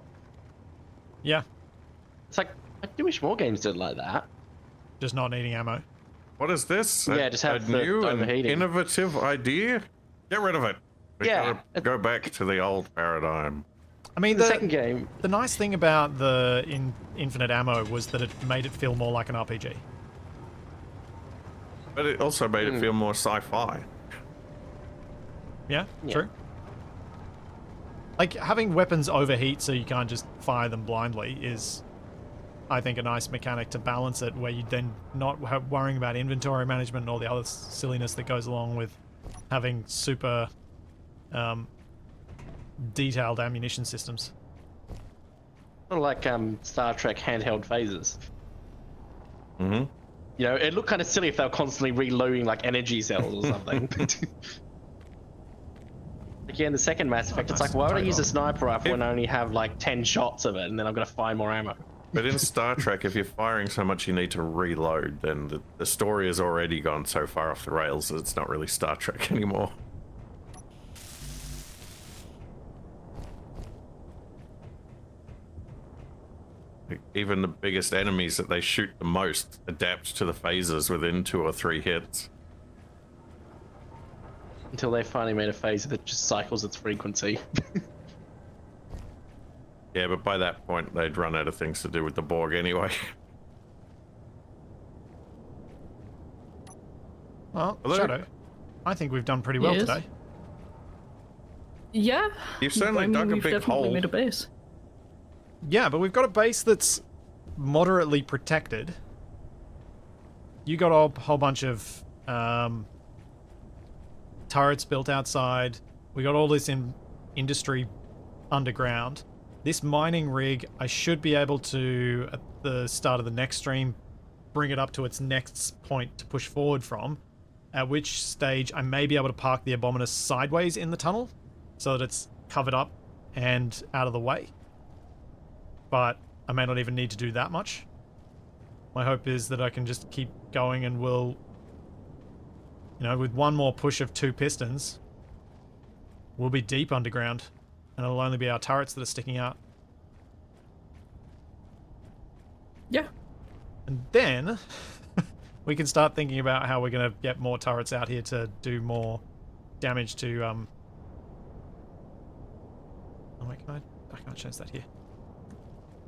Yeah, It's like I do wish more games did like that. just not needing ammo. What is this? Yeah, just have a the new and overheating. innovative idea? Get rid of it. We Yeah. gotta go back to the old paradigm. I mean, The second game, the nice thing about the infinite ammo was that it made it feel more like an RPG. But it also made it feel more sci-fi. Yeah, Yeah. true. Like, having weapons overheat so you can't just fire them blindly is, I think, a nice mechanic to balance it, where you then not worrying about inventory management and all the other silliness that goes along with having super detailed ammunition systems. sort of like Star Trek handheld phasers. Mm-hmm. You know, it looked kind of silly if they were constantly reloading like energy cells or something. Again, the second Mass Effect, it's nice. like, why would I use a Trade-off. sniper rifle when I only have like 10 shots of it and then I'm gonna find more ammo? But in Star Trek, if you're firing so much you need to reload, then the story has already gone so far off the rails that it's not really Star Trek anymore. even the biggest enemies that they shoot the most adapt to the phasers within 2 or 3 hits. Until they finally made a phaser that just cycles its frequency. Yeah, but by that point, they'd run out of things to do with the Borg anyway. Well, Hello? Shadow, I think we've done pretty well Yes. today. Yeah. You've certainly I mean, dug a we've big definitely hole. made a base. Yeah, but we've got a base that's moderately protected. You got a whole bunch of turrets built outside. We got all this industry underground. This mining rig, I should be able to, at the start of the next stream, bring it up to its next point to push forward from, at which stage I may be able to park the Abominus sideways in the tunnel so that it's covered up and out of the way. But I may not even need to do that much. My hope is that I can just keep going and we'll, with one more push of 2 pistons, we'll be deep underground and it'll only be our turrets that are sticking out. Yeah. And then we can start thinking about how we're going to get more turrets out here to do more damage to, oh wait, I can't change that here.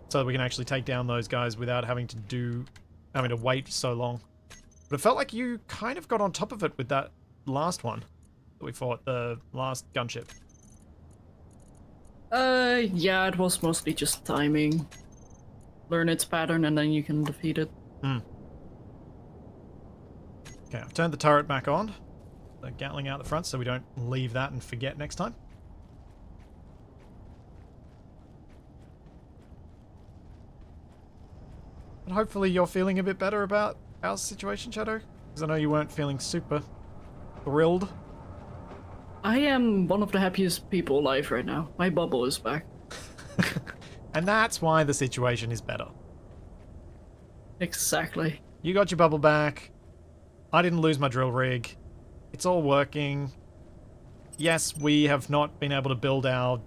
So that we can actually take down those guys without having to wait so long. But it felt like you kind of got on top of it with that last one that we fought, the last gunship. Yeah, it was mostly just timing. Learn its pattern and then you can defeat it. Okay, I've turned the turret back on. The Gatling out the front so we don't leave that and forget next time. But hopefully you're feeling a bit better about our situation, Shadow. Because I know you weren't feeling super thrilled. I am one of the happiest people alive right now. My bubble is back. And that's why the situation is better. Exactly. You got your bubble back. I didn't lose my drill rig. It's all working. Yes, we have not been able to build our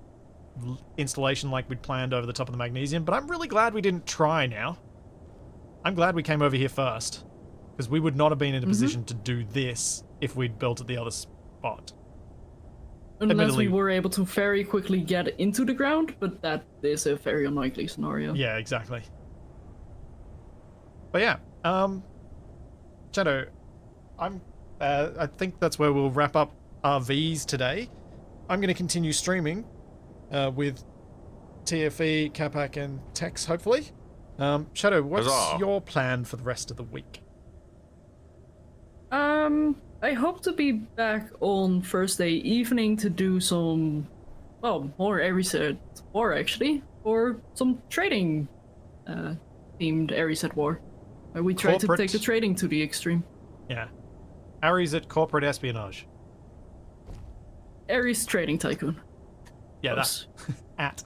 installation like we'd planned over the top of the magnesium, but I'm really glad we didn't try now. I'm glad we came over here first, because we would not have been in a position to do this if we'd built at the other spot. Unless Admittedly- we were able to very quickly get into the ground, but that is a very unlikely scenario. Yeah, exactly. But yeah, Shadow, I think that's where we'll wrap up RVs today. I'm going to continue streaming with TFE, Capac, and Tex, hopefully. Shadow, what's Huzzah. your plan for the rest of the week? I hope to be back on Thursday evening to do some, more Ares War actually, or some trading themed Ares War. Where we try to Corporate. take the trading to the extreme. Yeah. Ares at corporate espionage. Ares Trading Tycoon. Yeah, Close. that's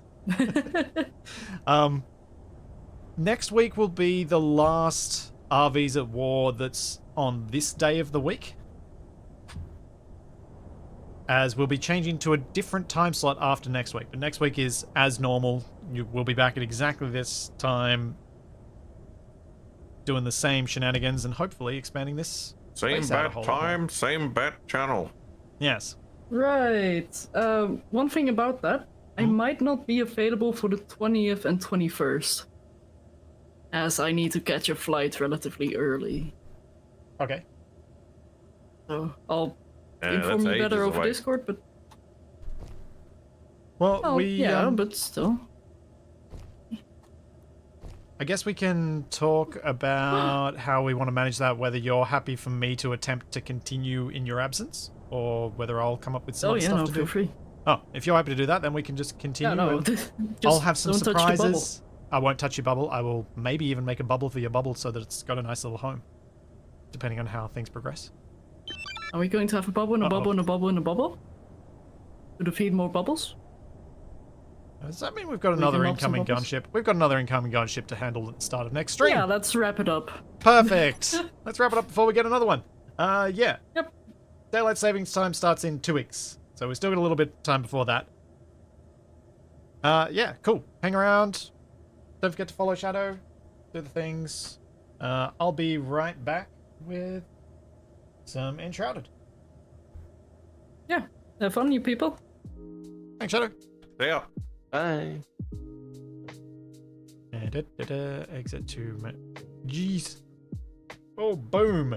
at. Next week will be the last RVs at War that's on this day of the week. As we'll be changing to a different time slot after next week. But next week is as normal. We'll be back at exactly this time, doing the same shenanigans and hopefully expanding this Same space out a bat whole lot more. time, same bat channel. Yes. Right. One thing about that, I might not be available for the 20th and 21st. As I need to catch a flight relatively early. Okay. So I'll Yeah, inform that's you better ages over away. Discord, but Well, yeah, but still. I guess we can talk about how we want to manage that, whether you're happy for me to attempt to continue in your absence, or whether I'll come up with some Oh other yeah, stuff no, to feel do. free. Oh, if you're happy to do that, then we can just continue. Yeah, no, and just I'll have some don't touch the bubble. surprises. I won't touch your bubble. I will maybe even make a bubble for your bubble so that it's got a nice little home, depending on how things progress. Are we going to have a bubble and a Uh-oh. bubble and a bubble and a bubble? To defeat more bubbles? Does that mean we've got can another lob some incoming bubbles? gunship? We've got another incoming gunship to handle at the start of next stream. Yeah, let's wrap it up. Perfect. Let's wrap it up before we get another one. Yeah. Yep. Daylight savings time starts in 2 weeks, so we've still got a little bit of time before that. Yeah, cool. Hang around. don't forget to follow Shadow, do the things. I'll be right back with some Enshrouded. Yeah, have fun, you people. Thanks, Shadow. Yeah. Bye. Exit to... Jeez. Oh, boom.